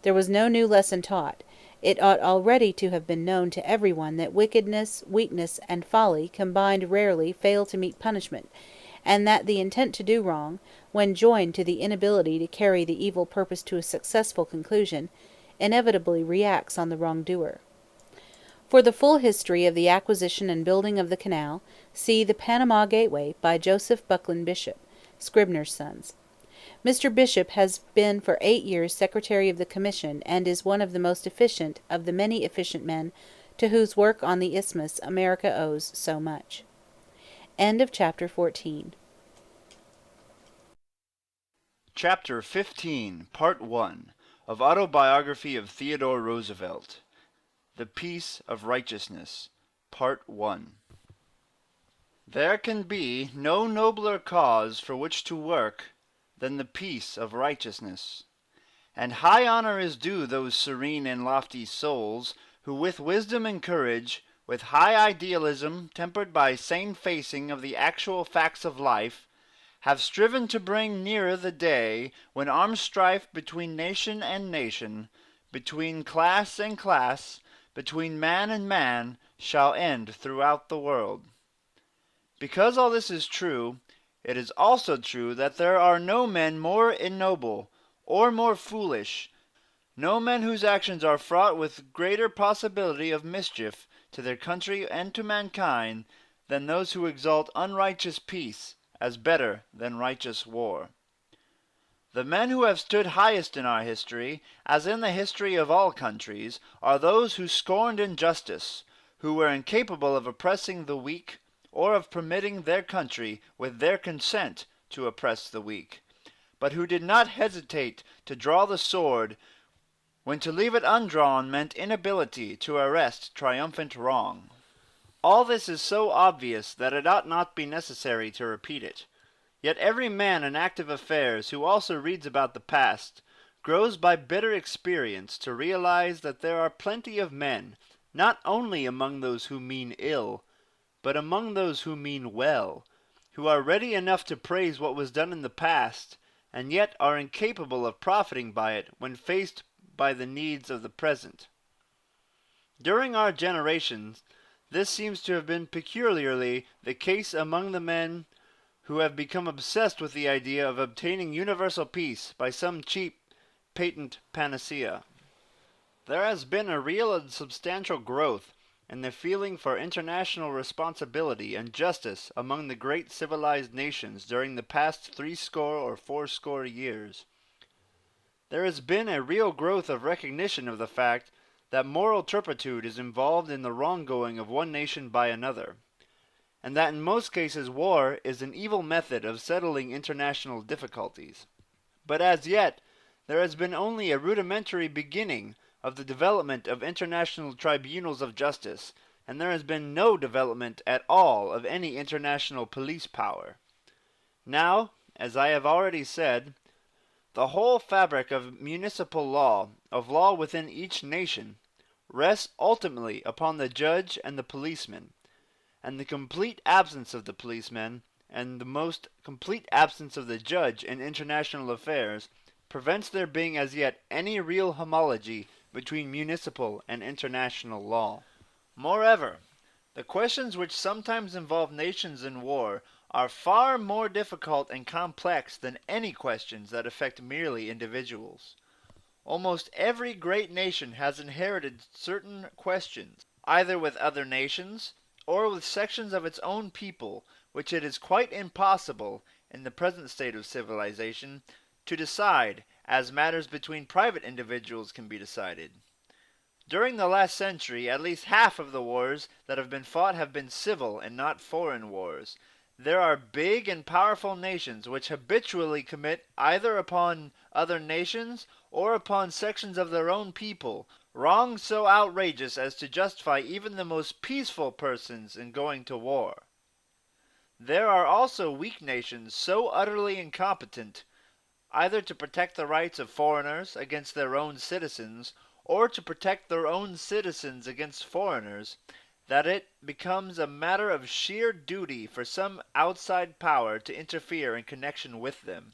[SPEAKER 1] There was no new lesson taught. It ought already to have been known to every one that wickedness, weakness, and folly combined rarely fail to meet punishment, and that the intent to do wrong, when joined to the inability to carry the evil purpose to a successful conclusion, inevitably reacts on the wrongdoer. For the full history of the acquisition and building of the canal, see The Panama Gateway by Joseph Buckland Bishop, Scribner's Sons. Mr. Bishop has been for 8 years Secretary of the Commission and is one of the most efficient of the many efficient men to whose work on the Isthmus America owes so much. End of chapter 14.
[SPEAKER 2] Chapter 15, Part 1 of Autobiography of Theodore Roosevelt. The Peace of Righteousness, Part 1. There can be no nobler cause for which to work than the peace of righteousness, and high honor is due those serene and lofty souls who with wisdom and courage, with high idealism tempered by sane facing of the actual facts of life, have striven to bring nearer the day when armed strife between nation and nation, between class and class, between man and man, shall end throughout the world. Because all this is true, it is also true that there are no men more ignoble or more foolish, no men whose actions are fraught with greater possibility of mischief to their country and to mankind than those who exalt unrighteous peace as better than righteous war. The men who have stood highest in our history, as in the history of all countries, are those who scorned injustice, who were incapable of oppressing the weak, or of permitting their country, with their consent, to oppress the weak, but who did not hesitate to draw the sword when to leave it undrawn meant inability to arrest triumphant wrong. All this is so obvious that it ought not be necessary to repeat it. Yet every man in active affairs who also reads about the past grows by bitter experience to realize that there are plenty of men, not only among those who mean ill, but among those who mean well, who are ready enough to praise what was done in the past, and yet are incapable of profiting by it when faced by the needs of the present. During our generations, this seems to have been peculiarly the case among the men who have become obsessed with the idea of obtaining universal peace by some cheap, patent panacea. There has been a real and substantial growth in the feeling for international responsibility and justice among the great civilized nations during the past 60 or 80 years. There has been a real growth of recognition of the fact that moral turpitude is involved in the wrongdoing of one nation by another, and that in most cases war is an evil method of settling international difficulties. But as yet, there has been only a rudimentary beginning of the development of international tribunals of justice, and there has been no development at all of any international police power. Now, as I have already said, the whole fabric of municipal law, of law within each nation, rests ultimately upon the judge and the policeman, and the complete absence of the policeman, and the most complete absence of the judge in international affairs, prevents there being as yet any real homology between municipal and international law. Moreover, the questions which sometimes involve nations in war are far more difficult and complex than any questions that affect merely individuals. Almost every great nation has inherited certain questions, either with other nations or with sections of its own people, which it is quite impossible, in the present state of civilization, to decide, as matters between private individuals can be decided. During the last century, at least half of the wars that have been fought have been civil and not foreign wars. There are big and powerful nations which habitually commit either upon other nations or upon sections of their own people wrongs so outrageous as to justify even the most peaceful persons in going to war. There are also weak nations so utterly incompetent either to protect the rights of foreigners against their own citizens or to protect their own citizens against foreigners, that it becomes a matter of sheer duty for some outside power to interfere in connection with them.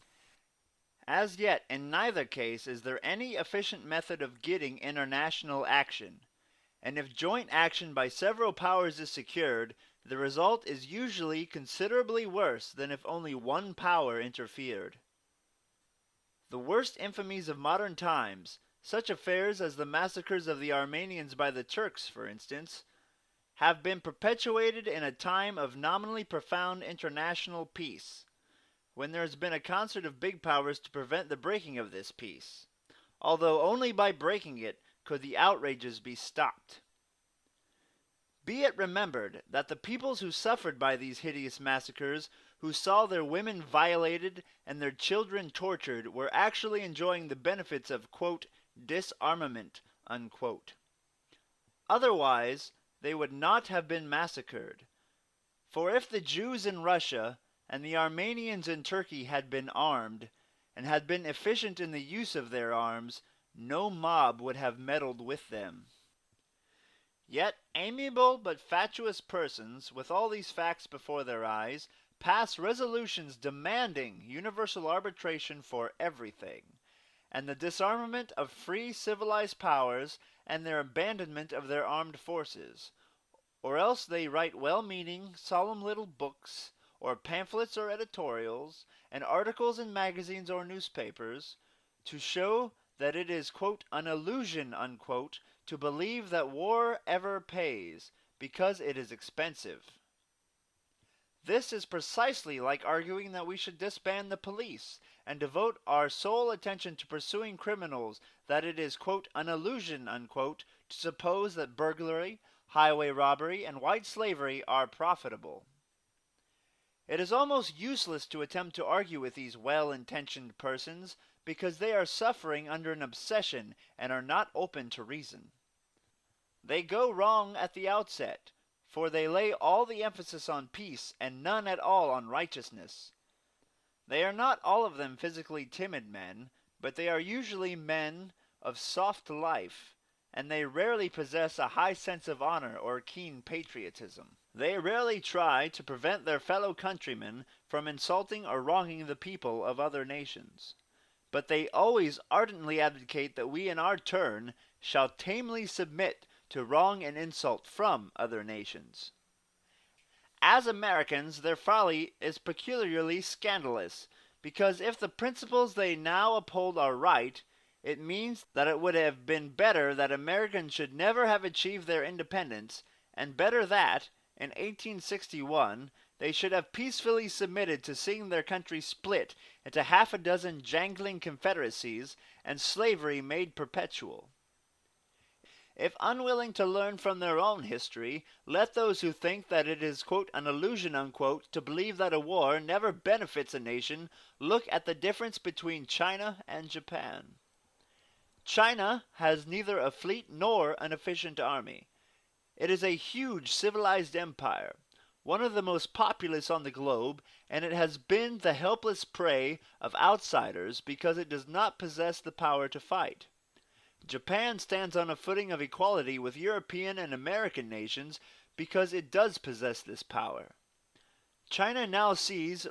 [SPEAKER 2] As yet, in neither case is there any efficient method of getting international action, and if joint action by several powers is secured, the result is usually considerably worse than if only one power interfered. The worst infamies of modern times, such affairs as the massacres of the Armenians by the Turks, for instance, have been perpetuated in a time of nominally profound international peace. when there has been a concert of big powers to prevent the breaking of this peace, although only by breaking it could the outrages be stopped. Be it remembered that the peoples who suffered by these hideous massacres, who saw their women violated and their children tortured, were actually enjoying the benefits of, quote, disarmament, unquote. Otherwise, they would not have been massacred. For if the Jews in Russia and the Armenians in Turkey had been armed, and had been efficient in the use of their arms, no mob would have meddled with them. Yet amiable but fatuous persons, with all these facts before their eyes, pass resolutions demanding universal arbitration for everything, and the disarmament of free civilized powers and their abandonment of their armed forces, or else they write well-meaning, solemn little books, or pamphlets or editorials, and articles in magazines or newspapers, to show that it is, quote, an illusion, unquote, to believe that war ever pays, because it is expensive. This is precisely like arguing that we should disband the police and devote our sole attention to pursuing criminals, that it is, quote, an illusion, unquote, to suppose that burglary, highway robbery, and white slavery are profitable. It is almost useless to attempt to argue with these well-intentioned persons, because they are suffering under an obsession and are not open to reason. They go wrong at the outset, for they lay all the emphasis on peace and none at all on righteousness. They are not all of them physically timid men, but they are usually men of soft life, and they rarely possess a high sense of honor or keen patriotism. They rarely try to prevent their fellow countrymen from insulting or wronging the people of other nations, but they always ardently advocate that we in our turn shall tamely submit to wrong and insult from other nations. As Americans, their folly is peculiarly scandalous, because if the principles they now uphold are right, it means that it would have been better that Americans should never have achieved their independence, and better that, in 1861, they should have peacefully submitted to seeing their country split into half a dozen jangling confederacies and slavery made perpetual. If unwilling to learn from their own history, let those who think that it is, quote, an illusion, unquote, to believe that a war never benefits a nation, look at the difference between China and Japan. China has neither a fleet nor an efficient army. It is a huge civilized empire, one of the most populous on the globe, and it has been the helpless prey of outsiders because it does not possess the power to fight. Japan stands on a footing of equality with European and American nations because it does possess this power. China now sees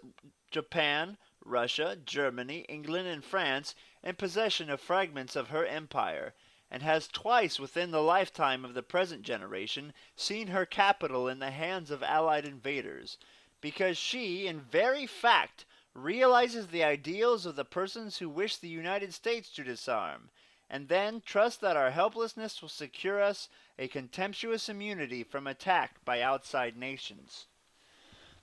[SPEAKER 2] Japan, Russia, Germany, England, and France in possession of fragments of her empire, and has twice within the lifetime of the present generation seen her capital in the hands of allied invaders, because she, in very fact, realizes the ideals of the persons who wish the United States to disarm, and then trust that our helplessness will secure us a contemptuous immunity from attack by outside nations.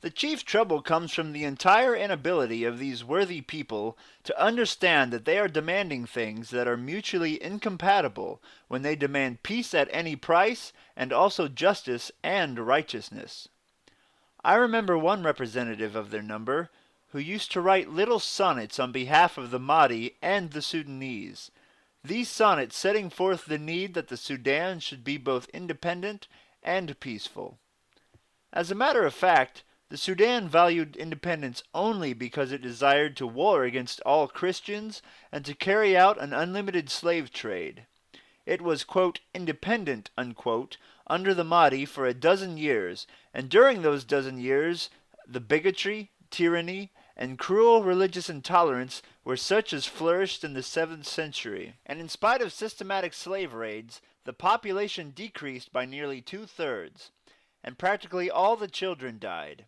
[SPEAKER 2] The chief trouble comes from the entire inability of these worthy people to understand that they are demanding things that are mutually incompatible when they demand peace at any price and also justice and righteousness. I remember one representative of their number who used to write little sonnets on behalf of the Mahdi and the Sudanese, these sonnets setting forth the need that the Sudan should be both independent and peaceful. As a matter of fact, the Sudan valued independence only because it desired to war against all Christians and to carry out an unlimited slave trade. It was, quote, independent, unquote, under the Mahdi for a dozen years, and during those dozen years the bigotry, tyranny, and cruel religious intolerance were such as flourished in the 7th century. And in spite of systematic slave raids, the population decreased by nearly 2/3, and practically all the children died.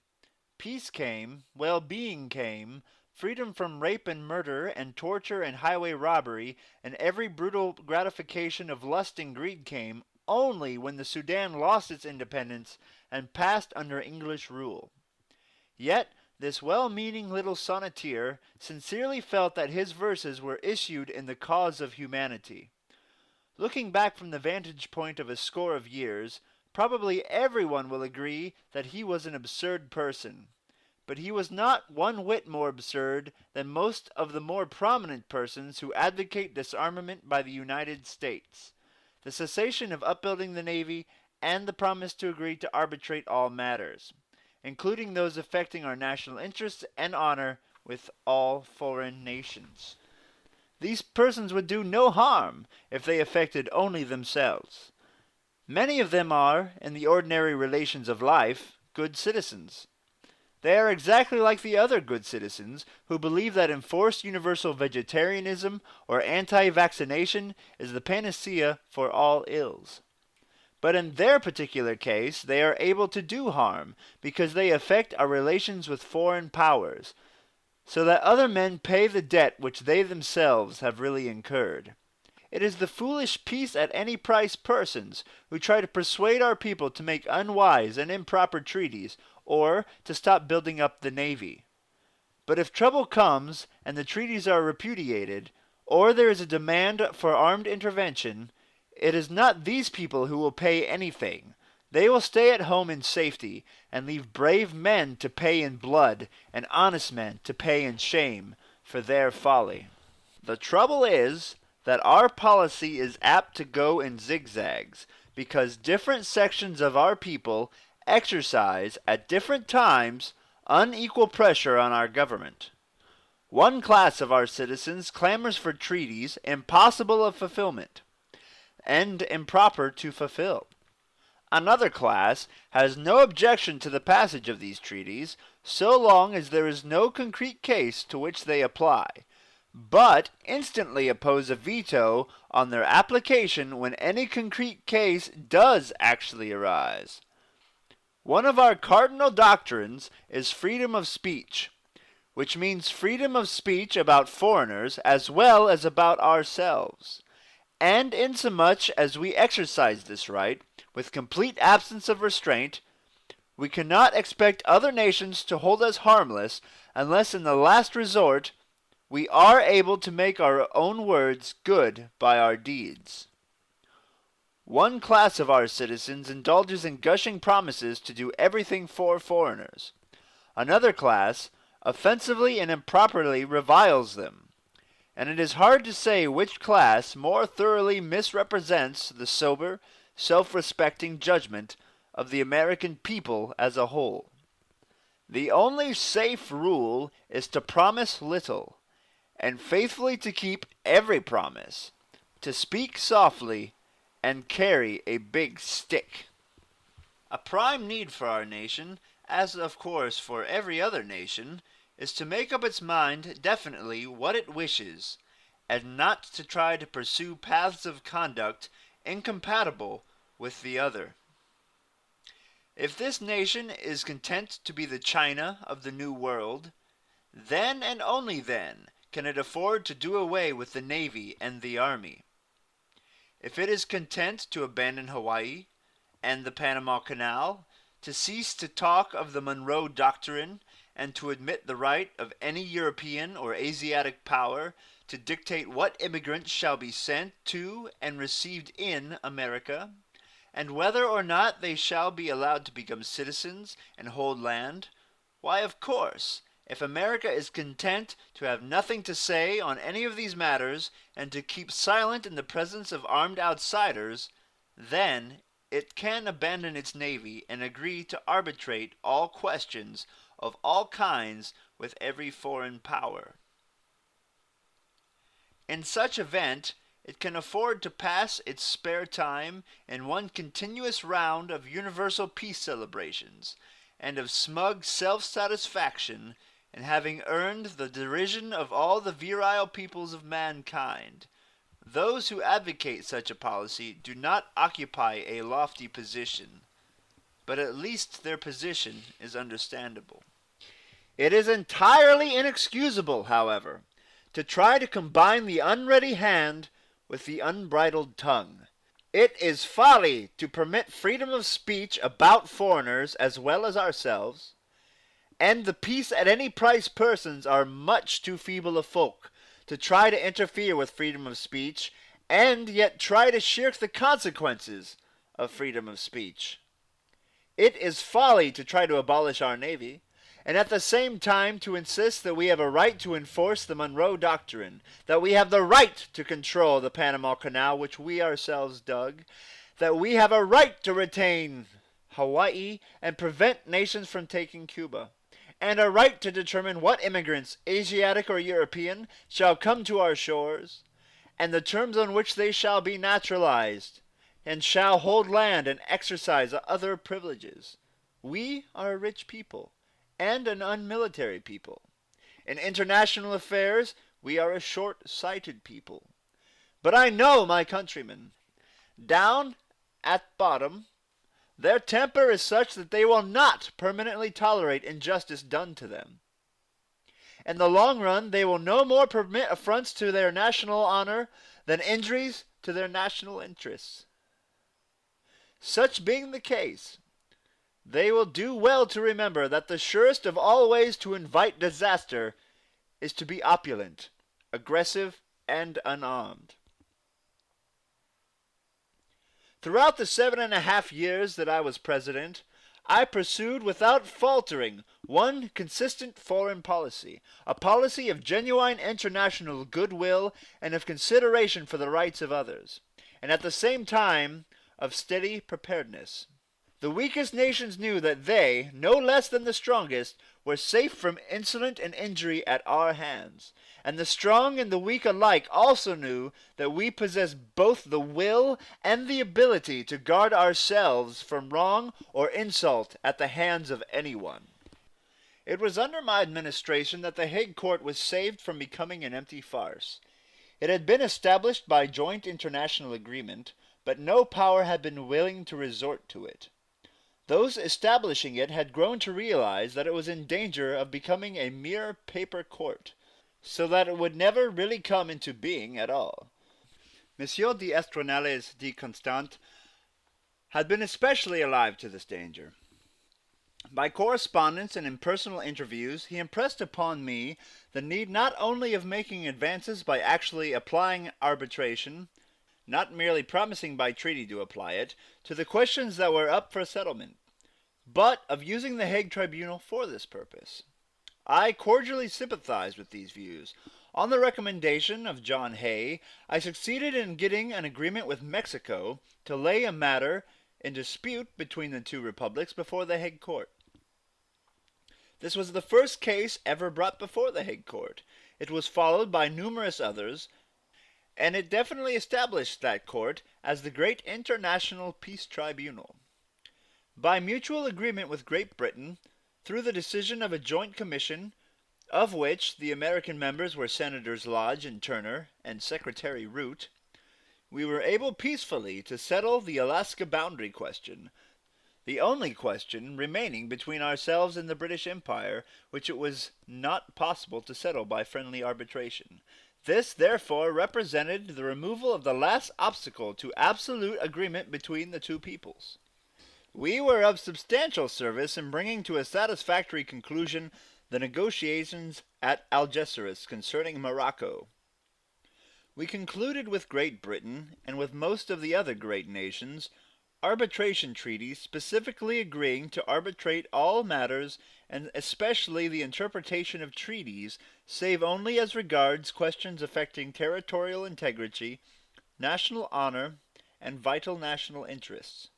[SPEAKER 2] Peace came, well-being came, freedom from rape and murder and torture and highway robbery, and every brutal gratification of lust and greed came only when the Sudan lost its independence and passed under English rule. Yet this well-meaning little sonneteer sincerely felt that his verses were issued in the cause of humanity. Looking back from the vantage point of a score of years, probably everyone will agree that he was an absurd person. But he was not one whit more absurd than most of the more prominent persons who advocate disarmament by the United States, the cessation of upbuilding the Navy, and the promise to agree to arbitrate all matters, including those affecting our national interests and honor, with all foreign nations. These persons would do no harm if they affected only themselves. Many of them are, in the ordinary relations of life, good citizens. They are exactly like the other good citizens who believe that enforced universal vegetarianism or anti-vaccination is the panacea for all ills. But in their particular case, they are able to do harm because they affect our relations with foreign powers, so that other men pay the debt which they themselves have really incurred. It is the foolish peace at any price persons who try to persuade our people to make unwise and improper treaties, or to stop building up the Navy. But if trouble comes, and the treaties are repudiated, or there is a demand for armed intervention, it is not these people who will pay anything. They will stay at home in safety, and leave brave men to pay in blood, and honest men to pay in shame, for their folly. The trouble is that our policy is apt to go in zigzags, because different sections of our people exercise, at different times, unequal pressure on our government. One class of our citizens clamors for treaties impossible of fulfillment, and improper to fulfill. Another class has no objection to the passage of these treaties, so long as there is no concrete case to which they apply, but instantly oppose a veto on their application when any concrete case does actually arise. One of our cardinal doctrines is freedom of speech, which means freedom of speech about foreigners as well as about ourselves. And insomuch as we exercise this right, with complete absence of restraint, we cannot expect other nations to hold us harmless unless in the last resort we are able to make our own words good by our deeds. One class of our citizens indulges in gushing promises to do everything for foreigners. Another class offensively and improperly reviles them. And it is hard to say which class more thoroughly misrepresents the sober, self-respecting judgment of the American people as a whole. The only safe rule is to promise little, and faithfully to keep every promise, to speak softly, and carry a big stick. A prime need for our nation, as of course for every other nation, is to make up its mind definitely what it wishes, and not to try to pursue paths of conduct incompatible with the other. If this nation is content to be the China of the New World, then and only then can it afford to do away with the Navy and the Army. If it is content to abandon Hawaii and the Panama Canal, to cease to talk of the Monroe Doctrine, and to admit the right of any European or Asiatic power to dictate what immigrants shall be sent to and received in America, and whether or not they shall be allowed to become citizens and hold land, why, of course, if America is content to have nothing to say on any of these matters and to keep silent in the presence of armed outsiders, then it can abandon its navy and agree to arbitrate all questions of all kinds with every foreign power. In such event, it can afford to pass its spare time in one continuous round of universal peace celebrations, and of smug self-satisfaction in having earned the derision of all the virile peoples of mankind. Those who advocate such a policy do not occupy a lofty position, but at least their position is understandable. It is entirely inexcusable, however, to try to combine the unready hand with the unbridled tongue. It is folly to permit freedom of speech about foreigners as well as ourselves, and the peace at any price persons are much too feeble a folk to try to interfere with freedom of speech, and yet try to shirk the consequences of freedom of speech. It is folly to try to abolish our Navy, and at the same time to insist that we have a right to enforce the Monroe Doctrine, that we have the right to control the Panama Canal which we ourselves dug, that we have a right to retain Hawaii and prevent nations from taking Cuba, and a right to determine what immigrants, Asiatic or European, shall come to our shores, and the terms on which they shall be naturalized, and shall hold land and exercise other privileges. We are a rich people, and an unmilitary people. In international affairs, we are a short-sighted people. But I know my countrymen. Down at bottom, their temper is such that they will not permanently tolerate injustice done to them. In the long run, they will no more permit affronts to their national honor than injuries to their national interests. Such being the case, they will do well to remember that the surest of all ways to invite disaster is to be opulent, aggressive, and unarmed. Throughout the 7.5 years that I was president, I pursued without faltering one consistent foreign policy, a policy of genuine international goodwill and of consideration for the rights of others, and at the same time of steady preparedness. The weakest nations knew that they, no less than the strongest, were safe from insolence and injury at our hands, and the strong and the weak alike also knew that we possessed both the will and the ability to guard ourselves from wrong or insult at the hands of anyone. It was under my administration that the Hague Court was saved from becoming an empty farce. It had been established by joint international agreement, but no power had been willing to resort to it. Those establishing it had grown to realize that it was in danger of becoming a mere paper court, so that it would never really come into being at all. Monsieur d'Estournelles de Constant had been especially alive to this danger. By correspondence and in personal interviews, he impressed upon me the need not only of making advances by actually applying arbitration, not merely promising by treaty to apply it, to the questions that were up for settlement, but of using the Hague Tribunal for this purpose. I cordially sympathized with these views. On the recommendation of John Hay, I succeeded in getting an agreement with Mexico to lay a matter in dispute between the two republics before the Hague Court. This was the first case ever brought before the Hague Court. It was followed by numerous others, and it definitely established that court as the great international peace tribunal. By mutual agreement with Great Britain, through the decision of a joint commission, of which the American members were Senators Lodge and Turner and Secretary Root, we were able peacefully to settle the Alaska boundary question, the only question remaining between ourselves and the British Empire, which it was not possible to settle by friendly arbitration. This, therefore, represented the removal of the last obstacle to absolute agreement between the two peoples. We were of substantial service in bringing to a satisfactory conclusion the negotiations at Algeciras concerning Morocco. We concluded with Great Britain, and with most of the other great nations, arbitration treaties specifically agreeing to arbitrate all matters, and especially the interpretation of treaties, save only as regards questions affecting territorial integrity, national honor, and vital national interests.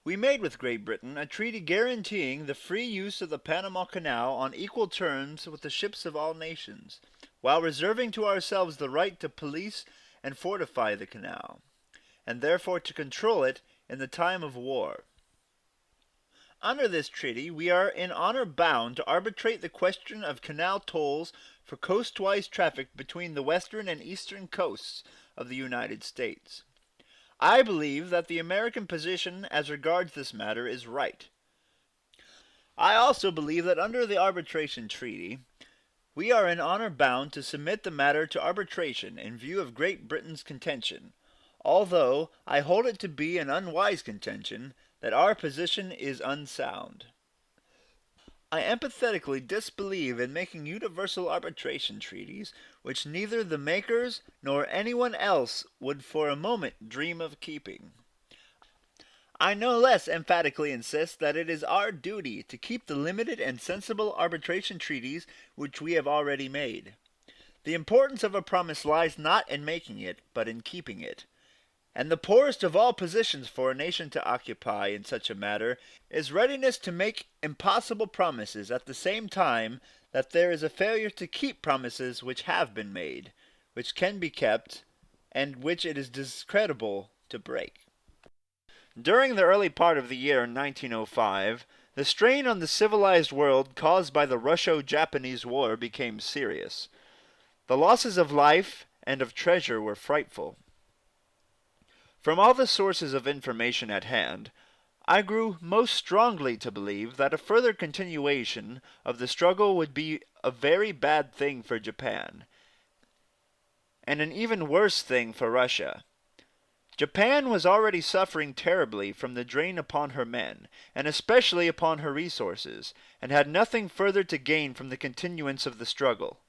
[SPEAKER 2] We made with Great Britain a treaty guaranteeing the free use of the Panama Canal on equal terms with the ships of all nations, while reserving to ourselves the right to police and fortify the canal, and therefore to control it in the time of war. Under this treaty, we are in honor bound to arbitrate the question of canal tolls for coastwise traffic between the western and eastern coasts of the United States. I believe that the American position as regards this matter is right. I also believe that under the arbitration treaty, we are in honor bound to submit the matter to arbitration in view of Great Britain's contention, although I hold it to be an unwise contention that our position is unsound. I empathetically disbelieve in making universal arbitration treaties which neither the makers nor anyone else would for a moment dream of keeping. I no less emphatically insist that it is our duty to keep the limited and sensible arbitration treaties which we have already made. The importance of a promise lies not in making it, but in keeping it. And the poorest of all positions for a nation to occupy in such a matter is readiness to make impossible promises at the same time that there is a failure to keep promises which have been made, which can be kept, and which it is discreditable to break. During the early part of the year 1905, the strain on the civilized world caused by the Russo-Japanese War became serious. The losses of life and of treasure were frightful. From all the sources of information at hand, I grew most strongly to believe that a further continuation of the struggle would be a very bad thing for Japan, and an even worse thing for Russia. Japan was already suffering terribly from the drain upon her men, and especially upon her resources, and had nothing further to gain from the continuance of the struggle.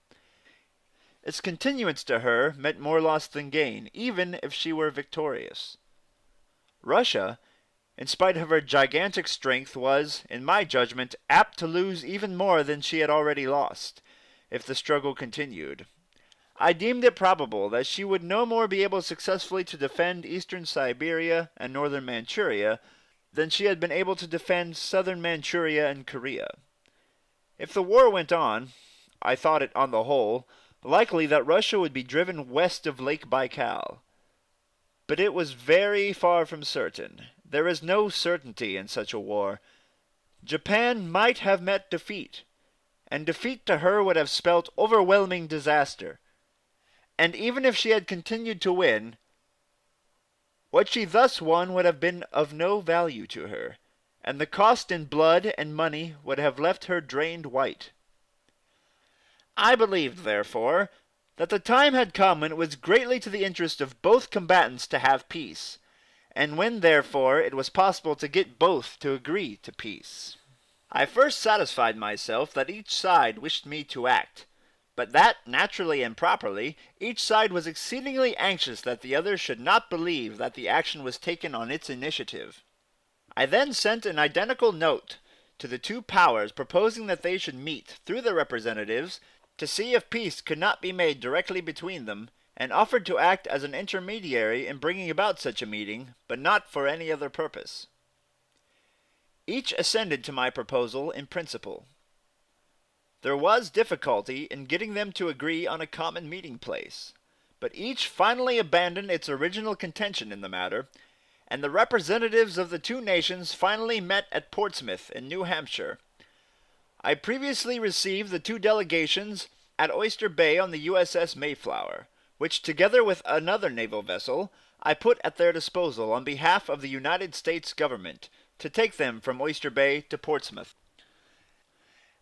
[SPEAKER 2] Its continuance to her meant more loss than gain, even if she were victorious. Russia, in spite of her gigantic strength, was, in my judgment, apt to lose even more than she had already lost, if the struggle continued. I deemed it probable that she would no more be able successfully to defend eastern Siberia and northern Manchuria than she had been able to defend southern Manchuria and Korea. If the war went on, I thought it, on the whole, likely that Russia would be driven west of Lake Baikal. But it was very far from certain. There is no certainty in such a war. Japan might have met defeat, and defeat to her would have spelt overwhelming disaster. And even if she had continued to win, what she thus won would have been of no value to her, and the cost in blood and money would have left her drained white. I believed, therefore, that the time had come when it was greatly to the interest of both combatants to have peace, and when, therefore, it was possible to get both to agree to peace. I first satisfied myself that each side wished me to act, but that, naturally and properly, each side was exceedingly anxious that the other should not believe that the action was taken on its initiative. I then sent an identical note to the two powers proposing that they should meet, through their representatives, to see if peace could not be made directly between them, and offered to act as an intermediary in bringing about such a meeting, but not for any other purpose. Each assented to my proposal in principle. There was difficulty in getting them to agree on a common meeting place, but each finally abandoned its original contention in the matter, and the representatives of the two nations finally met at Portsmouth in New Hampshire. I previously received the two delegations at Oyster Bay on the USS Mayflower, which, together with another naval vessel, I put at their disposal on behalf of the United States government, to take them from Oyster Bay to Portsmouth.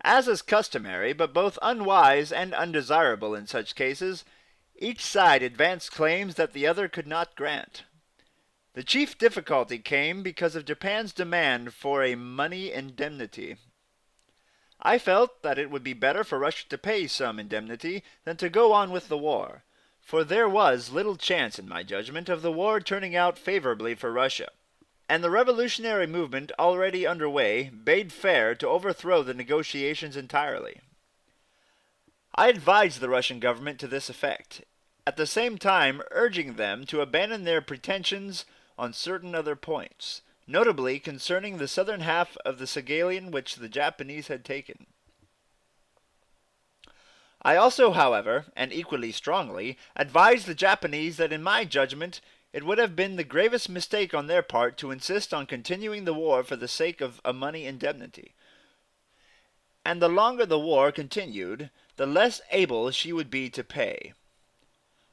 [SPEAKER 2] As is customary, but both unwise and undesirable in such cases, each side advanced claims that the other could not grant. The chief difficulty came because of Japan's demand for a money indemnity. I felt that it would be better for Russia to pay some indemnity than to go on with the war, for there was little chance, in my judgment, of the war turning out favorably for Russia, and the revolutionary movement already under way bade fair to overthrow the negotiations entirely. I advised the Russian government to this effect, at the same time urging them to abandon their pretensions on certain other points, notably concerning the southern half of the Saghalien which the Japanese had taken. I also, however, and equally strongly, advised the Japanese that in my judgment it would have been the gravest mistake on their part to insist on continuing the war for the sake of a money indemnity, and the longer the war continued, the less able she would be to pay.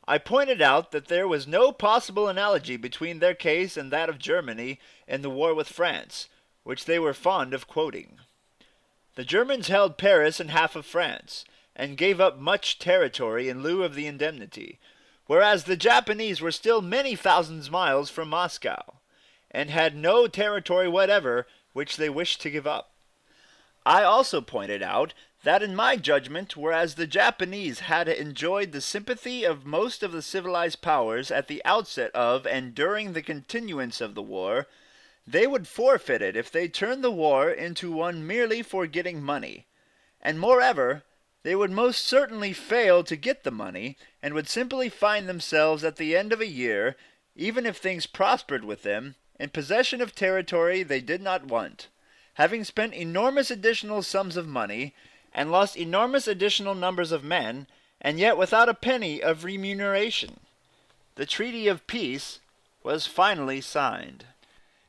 [SPEAKER 2] I pointed out that there was no possible analogy between their case and that of Germany in the war with France, which they were fond of quoting. The Germans held Paris and half of France, and gave up much territory in lieu of the indemnity, whereas the Japanese were still many thousands miles from Moscow, and had no territory whatever which they wished to give up. I also pointed out that in my judgment, whereas the Japanese had enjoyed the sympathy of most of the civilized powers at the outset of and during the continuance of the war, they would forfeit it if they turned the war into one merely for getting money. And moreover, they would most certainly fail to get the money, and would simply find themselves at the end of a year, even if things prospered with them, in possession of territory they did not want, having spent enormous additional sums of money, and lost enormous additional numbers of men, and yet without a penny of remuneration. The Treaty of Peace was finally signed.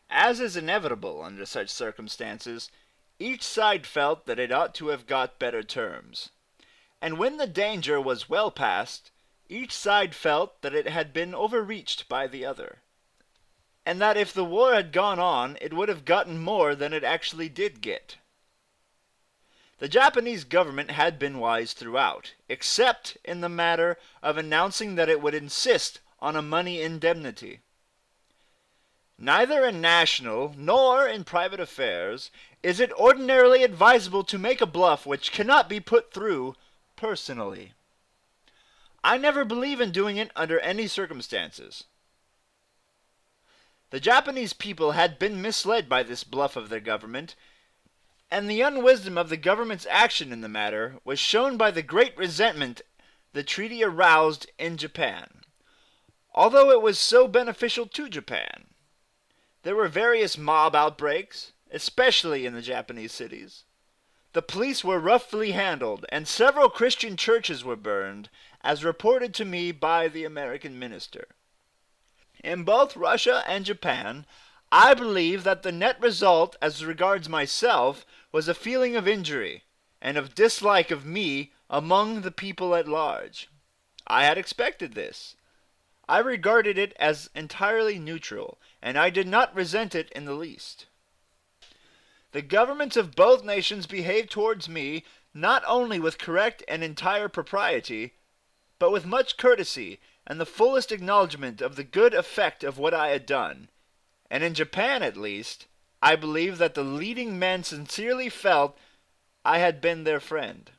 [SPEAKER 2] As is inevitable under such circumstances, each side felt that it ought to have got better terms. And when the danger was well past, each side felt that it had been overreached by the other, and that if the war had gone on, it would have gotten more than it actually did get. The Japanese government had been wise throughout, except in the matter of announcing that it would insist on a money indemnity. Neither in national nor in private affairs is it ordinarily advisable to make a bluff which cannot be put through personally. I never believe in doing it under any circumstances. The Japanese people had been misled by this bluff of their government, and the unwisdom of the government's action in the matter was shown by the great resentment the treaty aroused in Japan, although it was so beneficial to Japan. There were various mob outbreaks, especially in the Japanese cities. The police were roughly handled, and several Christian churches were burned, as reported to me by the American minister. In both Russia and Japan, I believe that the net result as regards myself was a feeling of injury and of dislike of me among the people at large. I had expected this. I regarded it as entirely neutral, and I did not resent it in the least. The governments of both nations behaved towards me not only with correct and entire propriety, but with much courtesy and the fullest acknowledgment of the good effect of what I had done, and in Japan at least, I believe that the leading men sincerely felt I had been their friend.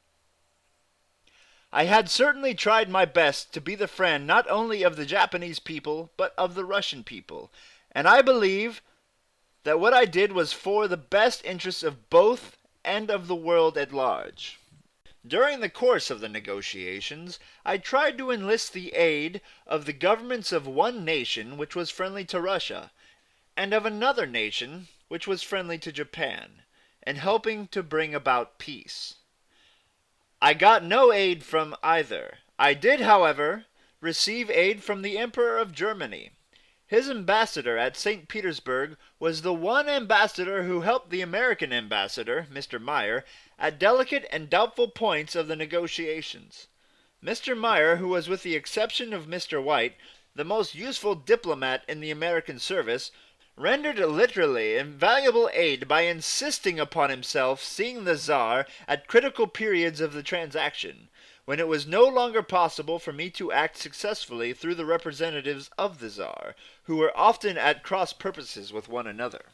[SPEAKER 2] I had certainly tried my best to be the friend not only of the Japanese people, but of the Russian people, and I believe that what I did was for the best interests of both and of the world at large. During the course of the negotiations, I tried to enlist the aid of the governments of one nation which was friendly to Russia, and of another nation which was friendly to Japan, in helping to bring about peace. I got no aid from either. I did, however, receive aid from the Emperor of Germany. His ambassador at St. Petersburg was the one ambassador who helped the American ambassador, Mr. Meyer, at delicate and doubtful points of the negotiations. Mr. Meyer, who was with the exception of Mr. White, the most useful diplomat in the American service, rendered literally invaluable aid by insisting upon himself seeing the Tsar at critical periods of the transaction, when it was no longer possible for me to act successfully through the representatives of the Tsar, who were often at cross purposes with one another.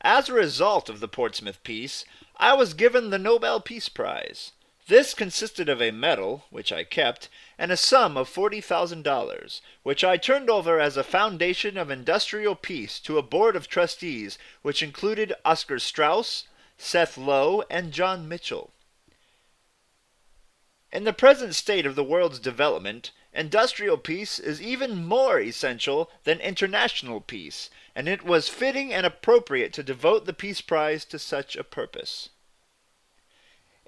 [SPEAKER 2] As a result of the Portsmouth peace, I was given the Nobel Peace Prize. This consisted of a medal, which I kept, and a sum of $40,000, which I turned over as a foundation of industrial peace to a board of trustees, which included Oscar Strauss, Seth Low, and John Mitchell. In the present state of the world's development, industrial peace is even more essential than international peace, and it was fitting and appropriate to devote the Peace Prize to such a purpose.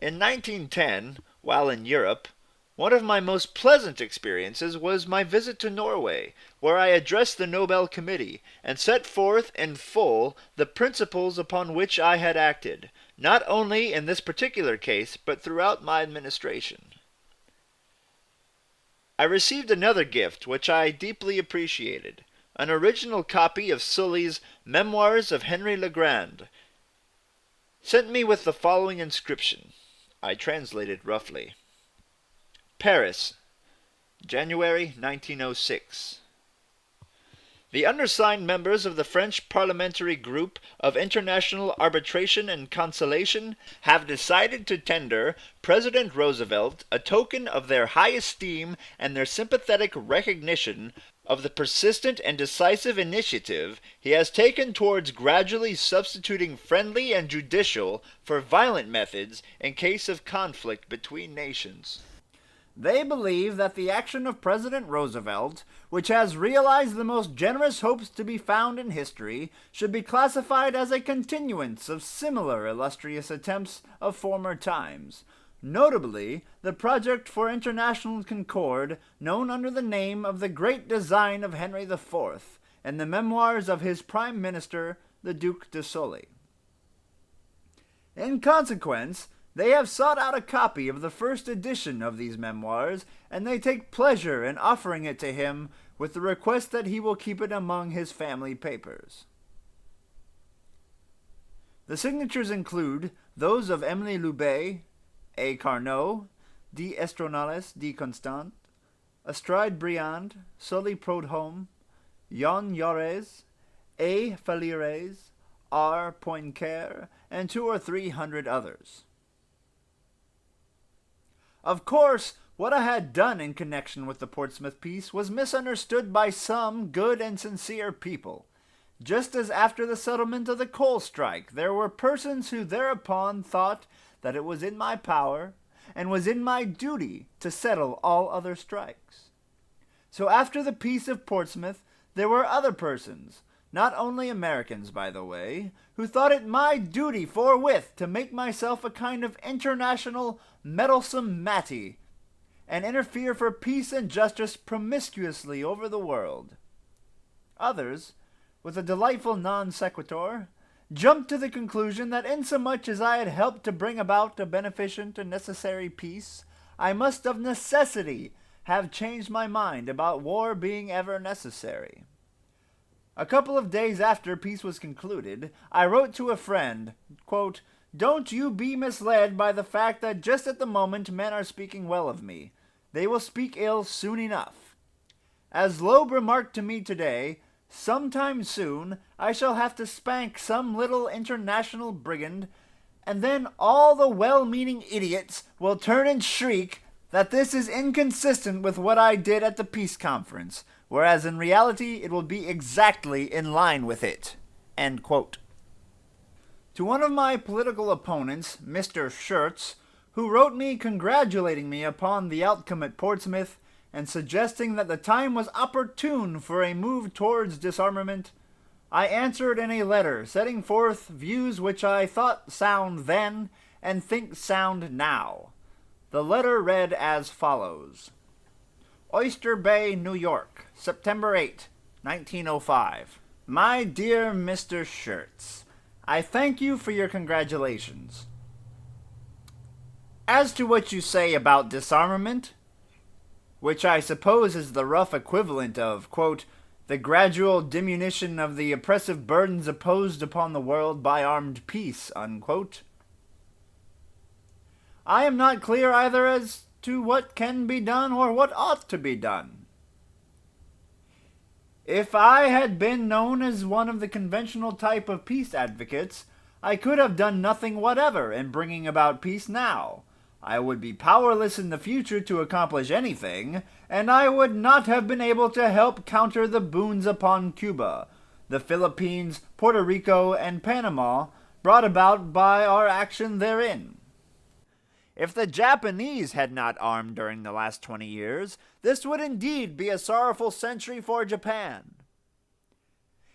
[SPEAKER 2] In 1910, while in Europe, one of my most pleasant experiences was my visit to Norway, where I addressed the Nobel Committee, and set forth in full the principles upon which I had acted, not only in this particular case, but throughout my administration. I received another gift which I deeply appreciated, an original copy of Sully's Memoirs of Henry Legrand, sent me with the following inscription. I translate it roughly. Paris, January 1906. The undersigned members of the French Parliamentary Group of International Arbitration and Conciliation have decided to tender President Roosevelt a token of their high esteem and their sympathetic recognition of the persistent and decisive initiative he has taken towards gradually substituting friendly and judicial for violent methods in case of conflict between nations. They believe that the action of President Roosevelt, which has realized the most generous hopes to be found in history, should be classified as a continuance of similar illustrious attempts of former times. Notably, the project for international concord, known under the name of the Great Design of Henry IV, and the memoirs of his Prime Minister, the Duc de Sully. In consequence, they have sought out a copy of the first edition of these memoirs, and they take pleasure in offering it to him with the request that he will keep it among his family papers. The signatures include those of Emily Loubet, A. Carnot, D. Estronales D. Constant, Astride Briand, Sully Prodhomme, Jan Jaurès, A. Falires, R. Poincaré, and 200 or 300 others. Of course, what I had done in connection with the Portsmouth peace was misunderstood by some good and sincere people, just as after the settlement of the coal strike there were persons who thereupon thought that it was in my power and was in my duty to settle all other strikes. So after the peace of Portsmouth there were other persons, not only Americans by the way, who thought it my duty forthwith to make myself a kind of international meddlesome matty, and interfere for peace and justice promiscuously over the world. Others, with a delightful non sequitur, jumped to the conclusion that insomuch as I had helped to bring about a beneficent and necessary peace, I must of necessity have changed my mind about war being ever necessary. A couple of days after peace was concluded, I wrote to a friend, quote, "Don't you be misled by the fact that just at the moment men are speaking well of me. They will speak ill soon enough. As Loeb remarked to me today, sometime soon I shall have to spank some little international brigand, and then all the well-meaning idiots will turn and shriek that this is inconsistent with what I did at the peace conference, whereas in reality it will be exactly in line with it." End quote. To one of my political opponents, Mr. Schurz, who wrote me congratulating me upon the outcome at Portsmouth and suggesting that the time was opportune for a move towards disarmament, I answered in a letter setting forth views which I thought sound then and think sound now. The letter read as follows. Oyster Bay, New York, September 8, 1905. My dear Mr. Schurz, I thank you for your congratulations. As to what you say about disarmament, which I suppose is the rough equivalent of, quote, the gradual diminution of the oppressive burdens imposed upon the world by armed peace, unquote, I am not clear either as to what can be done or what ought to be done. If I had been known as one of the conventional type of peace advocates, I could have done nothing whatever in bringing about peace now. I would be powerless in the future to accomplish anything, and I would not have been able to help counter the boons upon Cuba, the Philippines, Puerto Rico, and Panama brought about by our action therein. If the Japanese had not armed during the last 20 years, this would indeed be a sorrowful century for Japan.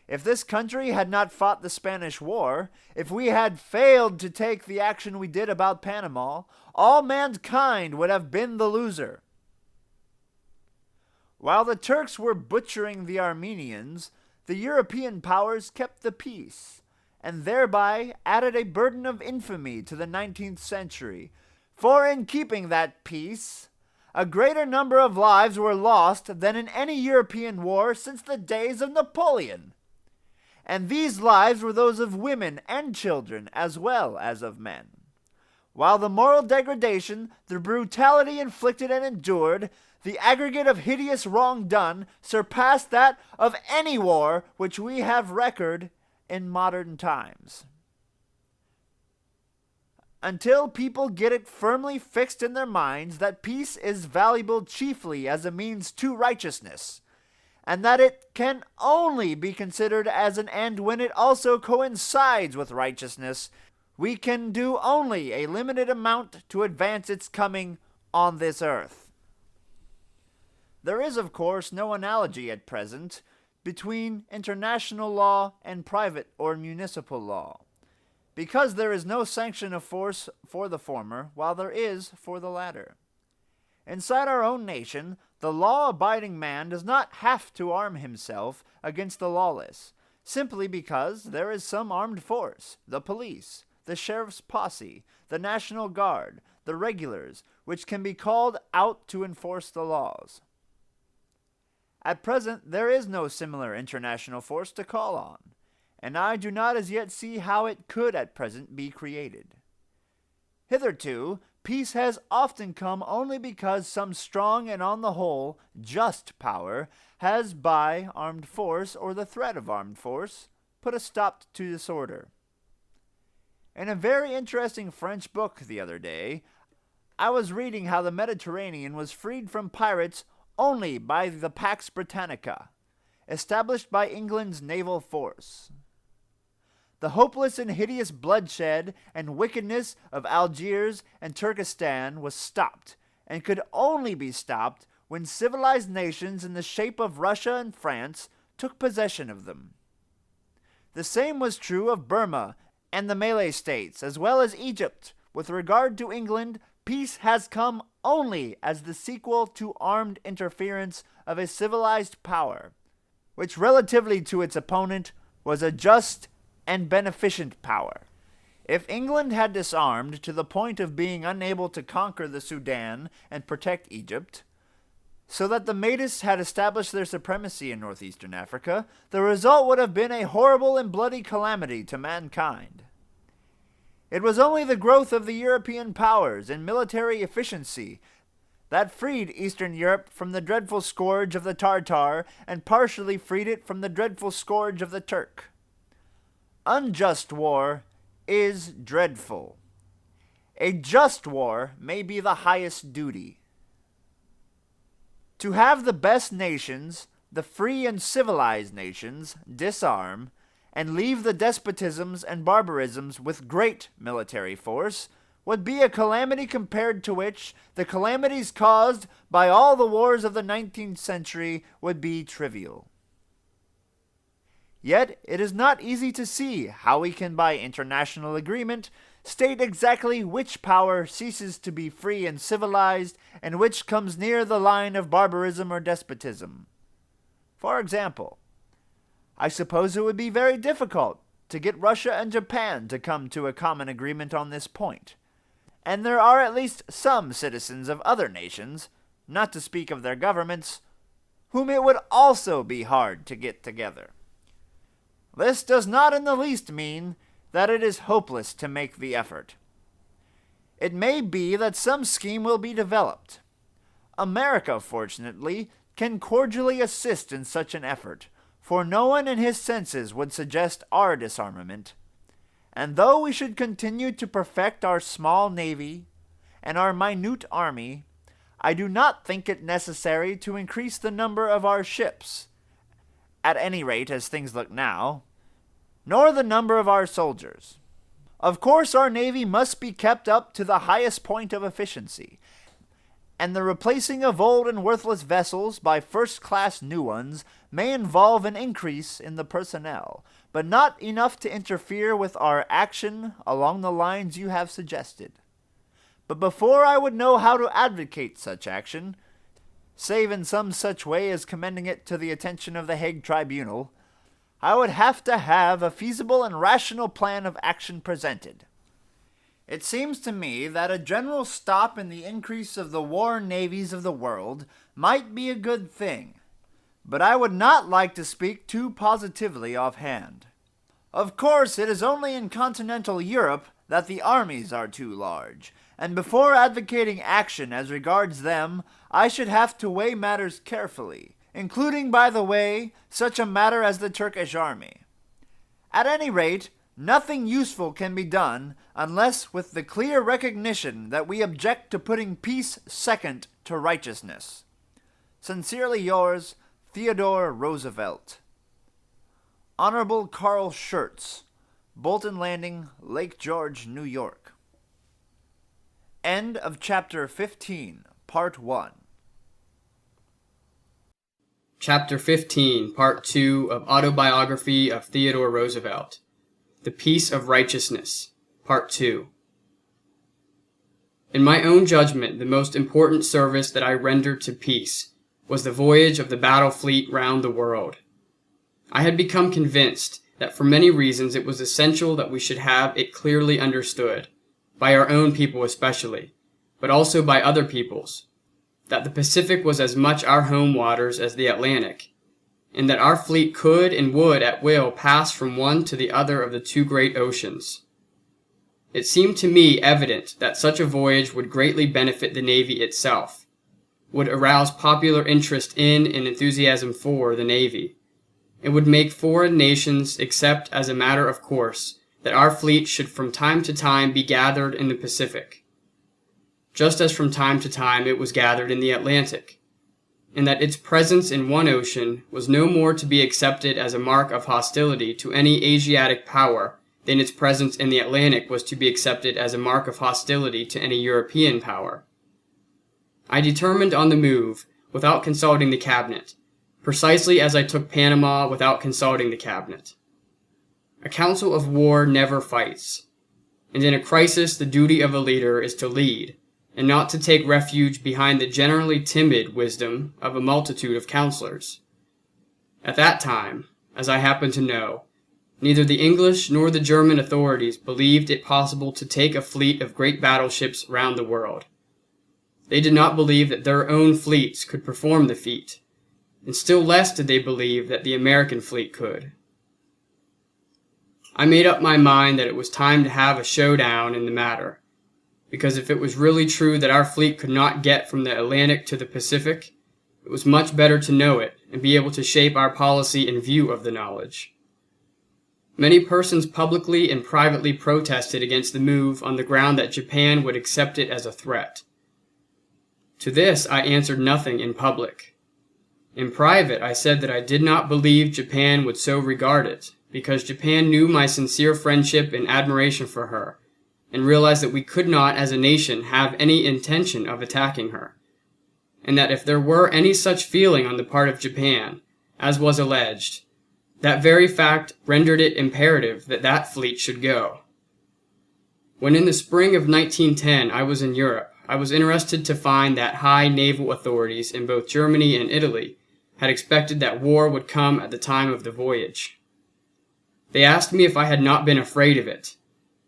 [SPEAKER 2] If this country had not fought the Spanish War, if we had failed to take the action we did about Panama, all mankind would have been the loser. While the Turks were butchering the Armenians, the European powers kept the peace, and thereby added a burden of infamy to the 19th century, for in keeping that peace, a greater number of lives were lost than in any European war since the days of Napoleon. And these lives were those of women and children as well as of men.
[SPEAKER 3] while the moral degradation, the brutality inflicted and endured, the aggregate of hideous wrong done, surpass that of any war which we have record in modern times. Until people get it firmly fixed in their minds that peace is valuable chiefly as a means to righteousness, and that it can only be considered as an end when it also coincides with righteousness, we can do only a limited amount to advance its coming on this earth. There is, of course, no analogy at present between international law and private or municipal law, because there is no sanction of force for the former, while there is for the latter. Inside our own nation, the law-abiding man does not have to arm himself against the lawless, simply because there is some armed force, the police, the sheriff's posse, the National Guard, the regulars, which can be called out to enforce the laws. At present, there is no similar international force to call on, and I do not as yet see how it could at present be created. Hitherto, peace has often come only because some strong and on the whole just power has by armed force or the threat of armed force put a stop to disorder. In a very interesting French book the other day, I was reading how the Mediterranean was freed from pirates only by the Pax Britannica, established by England's naval force. The hopeless and hideous bloodshed and wickedness of Algiers and Turkestan was stopped, and could only be stopped when civilized nations in the shape of Russia and France took possession of them. The same was true of Burma and the Malay states, as well as Egypt. With regard to England, peace has come only as the sequel to armed interference of a civilized power, which relatively to its opponent was a just and beneficent power. If England had disarmed to the point of being unable to conquer the Sudan and protect Egypt, so that the Mahdists had established their supremacy in northeastern Africa, the result would have been a horrible and bloody calamity to mankind. It was only the growth of the European powers and military efficiency that freed Eastern Europe from the dreadful scourge of the Tartar and partially freed it from the dreadful scourge of the Turk. Unjust war is dreadful. A just war may be the highest duty. To have the best nations, the free and civilized nations, disarm, and leave the despotisms and barbarisms with great military force, would be a calamity compared to which the calamities caused by all the wars of the 19th century would be trivial. Yet it is not easy to see how we can by international agreement state exactly which power ceases to be free and civilized and which comes near the line of barbarism or despotism. For example, I suppose it would be very difficult to get Russia and Japan to come to a common agreement on this point, and there are at least some citizens of other nations, not to speak of their governments, whom it would also be hard to get together. This does not in the least mean that it is hopeless to make the effort. It may be that some scheme will be developed. America, fortunately, can cordially assist in such an effort, for no one in his senses would suggest our disarmament. And though we should continue to perfect our small navy and our minute army, I do not think it necessary to increase the number of our ships, at any rate as things look now, nor the number of our soldiers. Of course, our navy must be kept up to the highest point of efficiency, and the replacing of old and worthless vessels by first-class new ones may involve an increase in the personnel, but not enough to interfere with our action along the lines you have suggested. But before I would know how to advocate such action, save in some such way as commending it to the attention of the Hague Tribunal, I would have to have a feasible and rational plan of action presented. It seems to me that a general stop in the increase of the war navies of the world might be a good thing, but I would not like to speak too positively offhand. Of course, it is only in continental Europe that the armies are too large, and before advocating action as regards them, I should have to weigh matters carefully, including, by the way, such a matter as the Turkish army. At any rate, nothing useful can be done unless with the clear recognition that we object to putting peace second to righteousness. Sincerely yours, Theodore Roosevelt. Honorable Carl Schurz, Bolton Landing, Lake George, New York. End of Chapter 15, Part 1.
[SPEAKER 4] Chapter 15, Part 2 of Autobiography of Theodore Roosevelt. The Peace of Righteousness, Part 2. In my own judgment, the most important service that I rendered to peace was the voyage of the battle fleet round the world. I had become convinced that for many reasons it was essential that we should have it clearly understood, by our own people especially, but also by other peoples, that the Pacific was as much our home waters as the Atlantic, and that our fleet could and would at will pass from one to the other of the two great oceans. It seemed to me evident that such a voyage would greatly benefit the Navy itself, would arouse popular interest in and enthusiasm for the Navy. It would make foreign nations accept as a matter of course that our fleet should from time to time be gathered in the Pacific, just as from time to time it was gathered in the Atlantic, and that its presence in one ocean was no more to be accepted as a mark of hostility to any Asiatic power than its presence in the Atlantic was to be accepted as a mark of hostility to any European power. I determined on the move, without consulting the cabinet, precisely as I took Panama without consulting the cabinet. A council of war never fights, and in a crisis the duty of a leader is to lead, and not to take refuge behind the generally timid wisdom of a multitude of counselors. At that time, as I happen to know, neither the English nor the German authorities believed it possible to take a fleet of great battleships round the world. They did not believe that their own fleets could perform the feat, and still less did they believe that the American fleet could. I made up my mind that it was time to have a showdown in the matter, because if it was really true that our fleet could not get from the Atlantic to the Pacific, it was much better to know it and be able to shape our policy in view of the knowledge. Many persons publicly and privately protested against the move on the ground that Japan would accept it as a threat. To this I answered nothing in public. In private I said that I did not believe Japan would so regard it, because Japan knew my sincere friendship and admiration for her, and realized that we could not as a nation have any intention of attacking her, and that if there were any such feeling on the part of Japan, as was alleged, that very fact rendered it imperative that that fleet should go. When in the spring of 1910 I was in Europe, I was interested to find that high naval authorities in both Germany and Italy had expected that war would come at the time of the voyage. They asked me if I had not been afraid of it,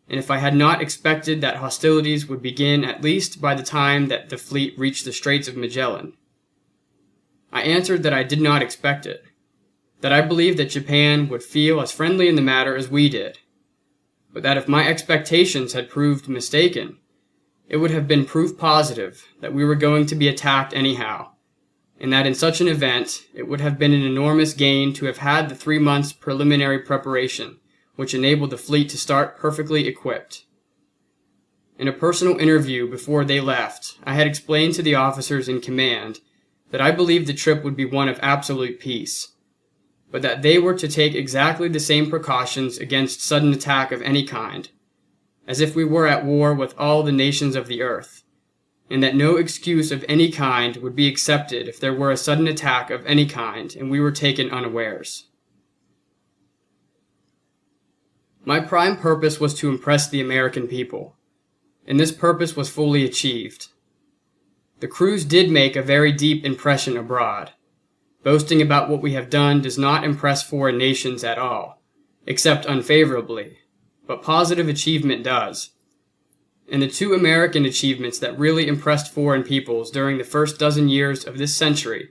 [SPEAKER 4] and if I had not expected that hostilities would begin at least by the time that the fleet reached the Straits of Magellan. I answered that I did not expect it, that I believed that Japan would feel as friendly in the matter as we did, but that if my expectations had proved mistaken, it would have been proof positive that we were going to be attacked anyhow, and that in such an event it would have been an enormous gain to have had the 3 months preliminary preparation, which enabled the fleet to start perfectly equipped. In a personal interview before they left, I had explained to the officers in command that I believed the trip would be one of absolute peace, but that they were to take exactly the same precautions against sudden attack of any kind, as if we were at war with all the nations of the earth, and that no excuse of any kind would be accepted if there were a sudden attack of any kind and we were taken unawares. My prime purpose was to impress the American people, and this purpose was fully achieved. The cruise did make a very deep impression abroad. Boasting about what we have done does not impress foreign nations at all, except unfavorably, but positive achievement does. And the two American achievements that really impressed foreign peoples during the first dozen years of this century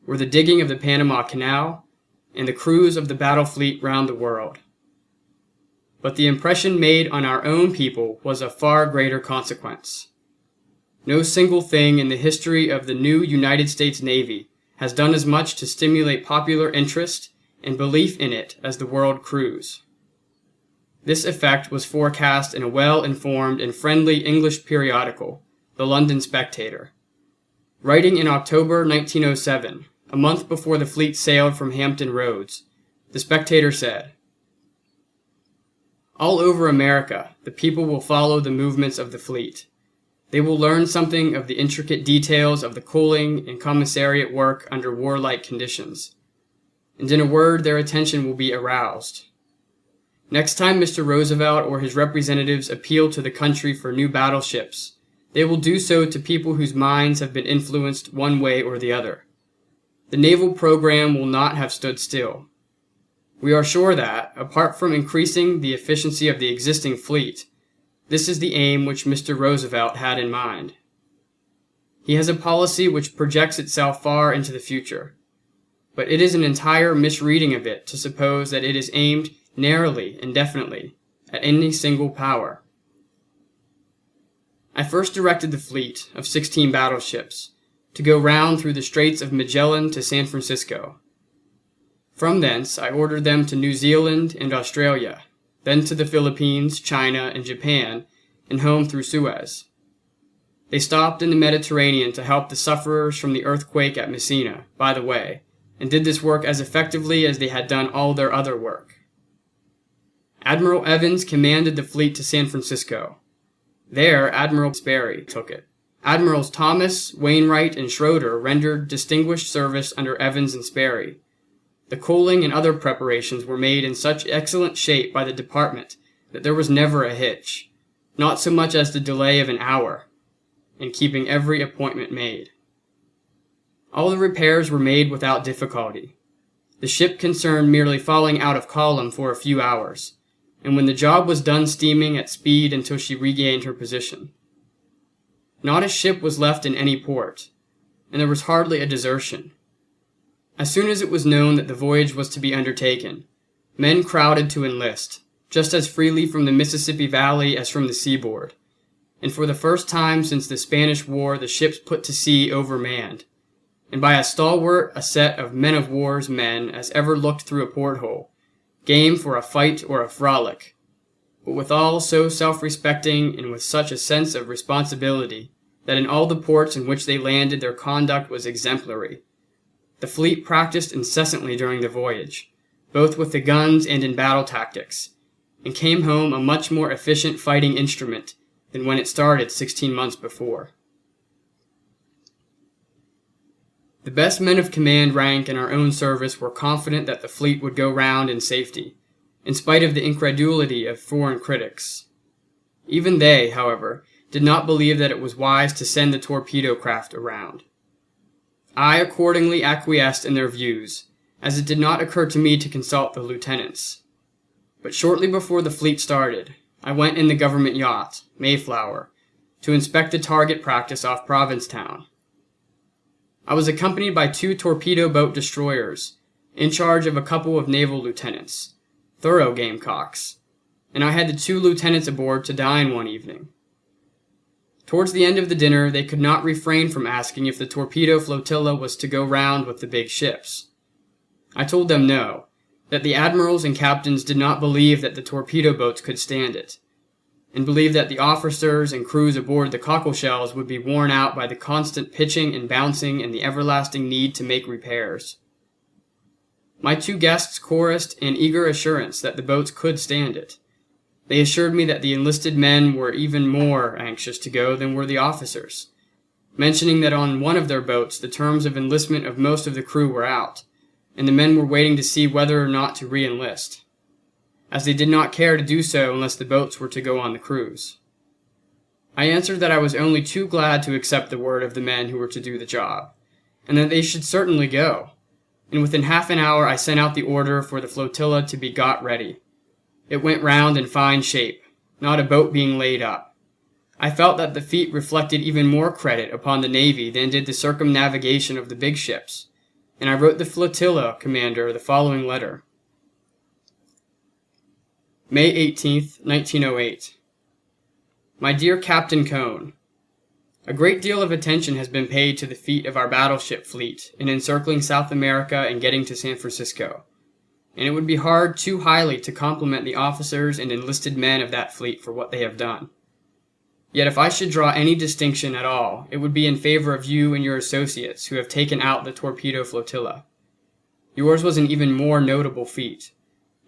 [SPEAKER 4] were the digging of the Panama Canal and the cruise of the battle fleet round the world. but the impression made on our own people was of far greater consequence. No single thing in the history of the new United States Navy has done as much to stimulate popular interest and belief in it as the World Cruise. This effect was forecast in a well-informed and friendly English periodical, the London Spectator. Writing in October 1907, a month before the fleet sailed from Hampton Roads, the Spectator said, "All over America, the people will follow the movements of the fleet. They will learn something of the intricate details of the coaling and commissariat work under warlike conditions. And in a word, their attention will be aroused. Next time Mr. Roosevelt or his representatives appeal to the country for new battleships, they will do so to people whose minds have been influenced one way or the other. The naval program will not have stood still. We are sure that, apart from increasing the efficiency of the existing fleet, this is the aim which Mr. Roosevelt had in mind. He has a policy which projects itself far into the future, but it is an entire misreading of it to suppose that it is aimed narrowly and definitely at any single power. I first directed the fleet of 16 battleships to go round through the Straits of Magellan to San Francisco. From thence I ordered them to New Zealand and Australia, then to the Philippines, China, and Japan, and home through Suez. They stopped in the Mediterranean to help the sufferers from the earthquake at Messina, by the way, and did this work as effectively as they had done all their other work. Admiral Evans commanded the fleet to San Francisco. There Admiral Sperry took it. Admirals Thomas, Wainwright, and Schroeder rendered distinguished service under Evans and Sperry. The coaling and other preparations were made in such excellent shape by the department that there was never a hitch, not so much as the delay of an hour, in keeping every appointment made. All the repairs were made without difficulty. The ship concerned merely falling out of column for a few hours, and when the job was done steaming at speed until she regained her position. Not a ship was left in any port, and there was hardly a desertion. As soon as it was known that the voyage was to be undertaken, men crowded to enlist, just as freely from the Mississippi Valley as from the seaboard, and for the first time since the Spanish War the ships put to sea overmanned, and by as stalwart a set of men-of-war's men as ever looked through a porthole, game for a fight or a frolic, but withal so self-respecting and with such a sense of responsibility that in all the ports in which they landed their conduct was exemplary. The fleet practiced incessantly during the voyage, both with the guns and in battle tactics, and came home a much more efficient fighting instrument than when it started 16 months before. The best men of command rank in our own service were confident that the fleet would go round in safety, in spite of the incredulity of foreign critics. Even they, however, did not believe that it was wise to send the torpedo craft around. I accordingly acquiesced in their views, as it did not occur to me to consult the lieutenants. But shortly before the fleet started, I went in the government yacht, Mayflower, to inspect the target practice off Provincetown. I was accompanied by 2 torpedo boat destroyers, in charge of a couple of naval lieutenants, thorough gamecocks, and I had the 2 lieutenants aboard to dine one evening. Towards the end of the dinner, they could not refrain from asking if the torpedo flotilla was to go round with the big ships. I told them no, that the admirals and captains did not believe that the torpedo boats could stand it, and believed that the officers and crews aboard the cockleshells would be worn out by the constant pitching and bouncing and the everlasting need to make repairs. My 2 guests chorused an eager assurance that the boats could stand it. They assured me that the enlisted men were even more anxious to go than were the officers, mentioning that on one of their boats the terms of enlistment of most of the crew were out, and the men were waiting to see whether or not to re-enlist, as they did not care to do so unless the boats were to go on the cruise. I answered that I was only too glad to accept the word of the men who were to do the job, and that they should certainly go, and within half an hour I sent out the order for the flotilla to be got ready. It went round in fine shape, not a boat being laid up. I felt that the feat reflected even more credit upon the Navy than did the circumnavigation of the big ships, and I wrote the flotilla commander the following letter. May 18th, 1908. My dear Captain Cone, a great deal of attention has been paid to the feat of our battleship fleet in encircling South America and getting to San Francisco, and it would be hard too highly to compliment the officers and enlisted men of that fleet for what they have done. Yet if I should draw any distinction at all, it would be in favor of you and your associates who have taken out the torpedo flotilla. Yours was an even more notable feat,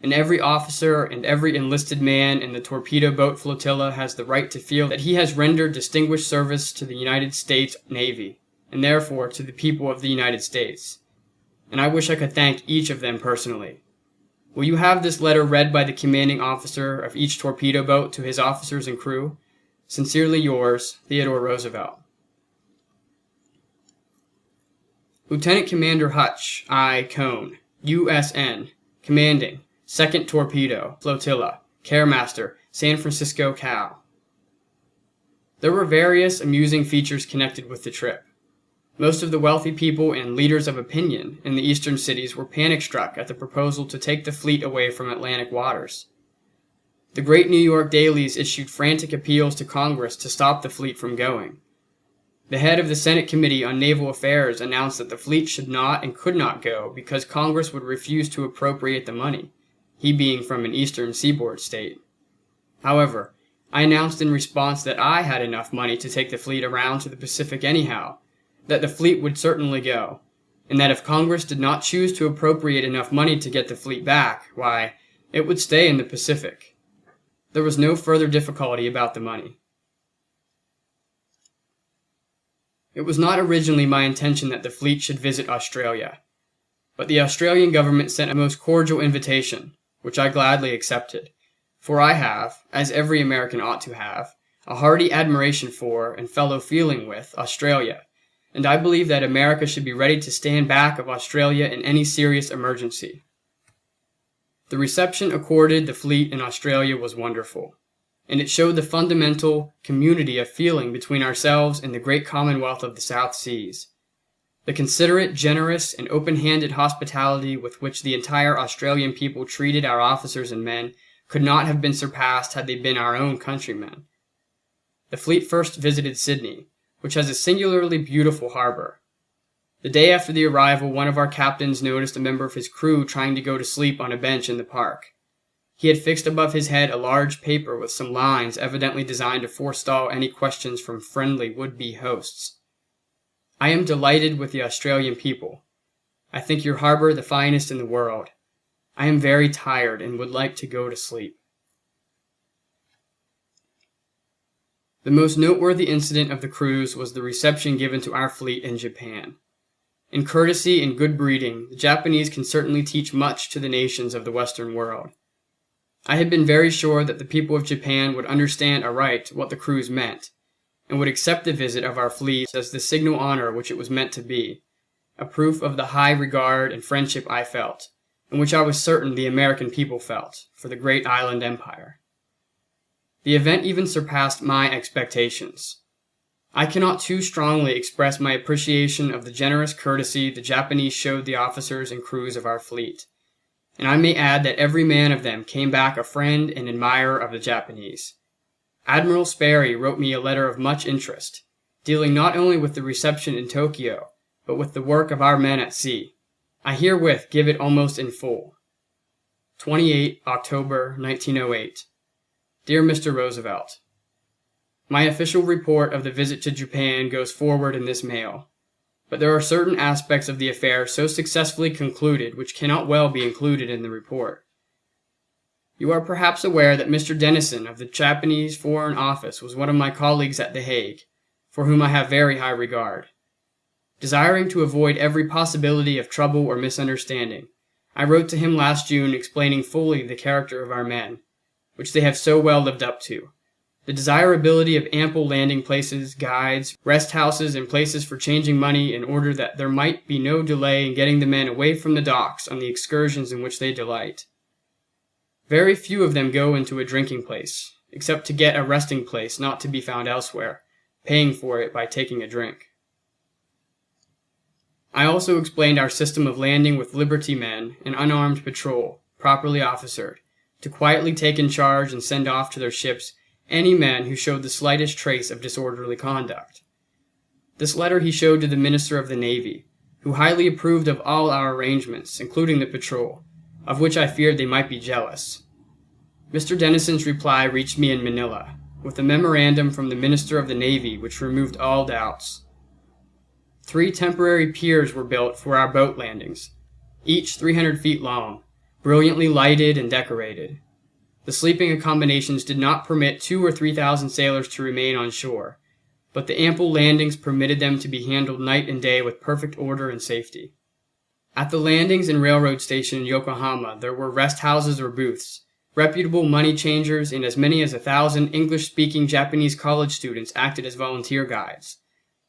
[SPEAKER 4] and every officer and every enlisted man in the torpedo boat flotilla has the right to feel that he has rendered distinguished service to the United States Navy, and therefore to the people of the United States. And I wish I could thank each of them personally. Will you have this letter read by the commanding officer of each torpedo boat to his officers and crew? Sincerely yours, Theodore Roosevelt. Lieutenant Commander Hutch, I. Cone, USN, commanding, 2nd Torpedo, Flotilla, Caremaster, San Francisco, Cal. There were various amusing features connected with the trip. Most of the wealthy people and leaders of opinion in the eastern cities were panic-struck at the proposal to take the fleet away from Atlantic waters. The great New York dailies issued frantic appeals to Congress to stop the fleet from going. The head of the Senate Committee on Naval Affairs announced that the fleet should not and could not go because Congress would refuse to appropriate the money, he being from an eastern seaboard state. However, I announced in response that I had enough money to take the fleet around to the Pacific anyhow, that the fleet would certainly go, and that if Congress did not choose to appropriate enough money to get the fleet back, why, it would stay in the Pacific. There was no further difficulty about the money. It was not originally my intention that the fleet should visit Australia, but the Australian government sent a most cordial invitation, which I gladly accepted, for I have, as every American ought to have, a hearty admiration for and fellow feeling with Australia, and I believe that America should be ready to stand back of Australia in any serious emergency. The reception accorded the fleet in Australia was wonderful, and it showed the fundamental community of feeling between ourselves and the great commonwealth of the South Seas. The considerate, generous, and open-handed hospitality with which the entire Australian people treated our officers and men could not have been surpassed had they been our own countrymen. The fleet first visited Sydney, which has a singularly beautiful harbor. The day after the arrival, one of our captains noticed a member of his crew trying to go to sleep on a bench in the park. He had fixed above his head a large paper with some lines evidently designed to forestall any questions from friendly would-be hosts. I am delighted with the Australian people. I think your harbor the finest in the world. I am very tired and would like to go to sleep. The most noteworthy incident of the cruise was the reception given to our fleet in Japan. In courtesy and good breeding, the Japanese can certainly teach much to the nations of the Western world. I had been very sure that the people of Japan would understand aright what the cruise meant, and would accept the visit of our fleet as the signal honor which it was meant to be, a proof of the high regard and friendship I felt, and which I was certain the American people felt, for the great island empire. The event even surpassed my expectations. I cannot too strongly express my appreciation of the generous courtesy the Japanese showed the officers and crews of our fleet, and I may add that every man of them came back a friend and admirer of the Japanese. Admiral Sperry wrote me a letter of much interest, dealing not only with the reception in Tokyo, but with the work of our men at sea. I herewith give it almost in full. 28 October 1908. Dear Mr. Roosevelt, my official report of the visit to Japan goes forward in this mail, but there are certain aspects of the affair so successfully concluded which cannot well be included in the report. You are perhaps aware that Mr. Dennison of the Japanese Foreign Office was one of my colleagues at The Hague, for whom I have very high regard. Desiring to avoid every possibility of trouble or misunderstanding, I wrote to him last June explaining fully the character of our men, which they have so well lived up to, the desirability of ample landing places, guides, rest houses, and places for changing money in order that there might be no delay in getting the men away from the docks on the excursions in which they delight. Very few of them go into a drinking place, except to get a resting place not to be found elsewhere, paying for it by taking a drink. I also explained our system of landing with liberty men and unarmed patrol, properly officered, to quietly take in charge and send off to their ships any men who showed the slightest trace of disorderly conduct. This letter he showed to the Minister of the Navy, who highly approved of all our arrangements, including the patrol, of which I feared they might be jealous. Mr. Dennison's reply reached me in Manila, with a memorandum from the Minister of the Navy which removed all doubts. 3 temporary piers were built for our boat landings, each 300 feet long, brilliantly lighted and decorated. The sleeping accommodations did not permit 2,000 or 3,000 sailors to remain on shore, but the ample landings permitted them to be handled night and day with perfect order and safety. At the landings and railroad station in Yokohama there were rest houses or booths, reputable money changers, and as many as 1,000 English-speaking Japanese college students acted as volunteer guides,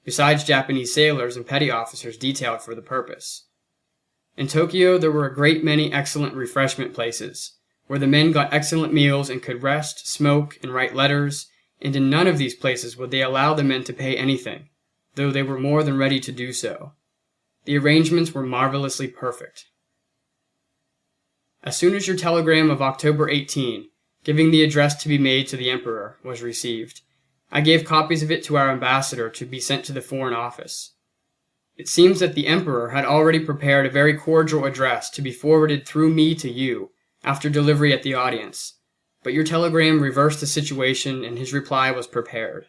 [SPEAKER 4] besides Japanese sailors and petty officers detailed for the purpose. In Tokyo there were a great many excellent refreshment places, where the men got excellent meals and could rest, smoke, and write letters, and in none of these places would they allow the men to pay anything, though they were more than ready to do so. The arrangements were marvelously perfect. As soon as your telegram of October 18, giving the address to be made to the Emperor, was received, I gave copies of it to our ambassador to be sent to the Foreign Office. It seems that the Emperor had already prepared a very cordial address to be forwarded through me to you, after delivery at the audience, but your telegram reversed the situation and his reply was prepared.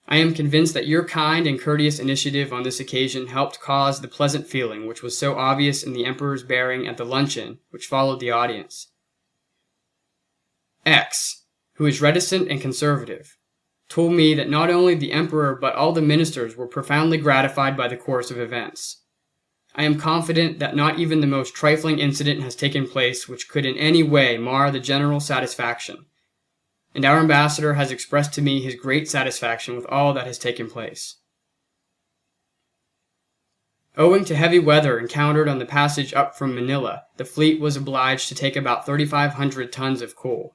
[SPEAKER 4] I am convinced that your kind and courteous initiative on this occasion helped cause the pleasant feeling which was so obvious in the Emperor's bearing at the luncheon which followed the audience. X, who is reticent and conservative, told me that not only the Emperor but all the ministers were profoundly gratified by the course of events. I am confident that not even the most trifling incident has taken place which could in any way mar the general satisfaction, and our ambassador has expressed to me his great satisfaction with all that has taken place. Owing to heavy weather encountered on the passage up from Manila, the fleet was obliged to take about 3,500 tons of coal.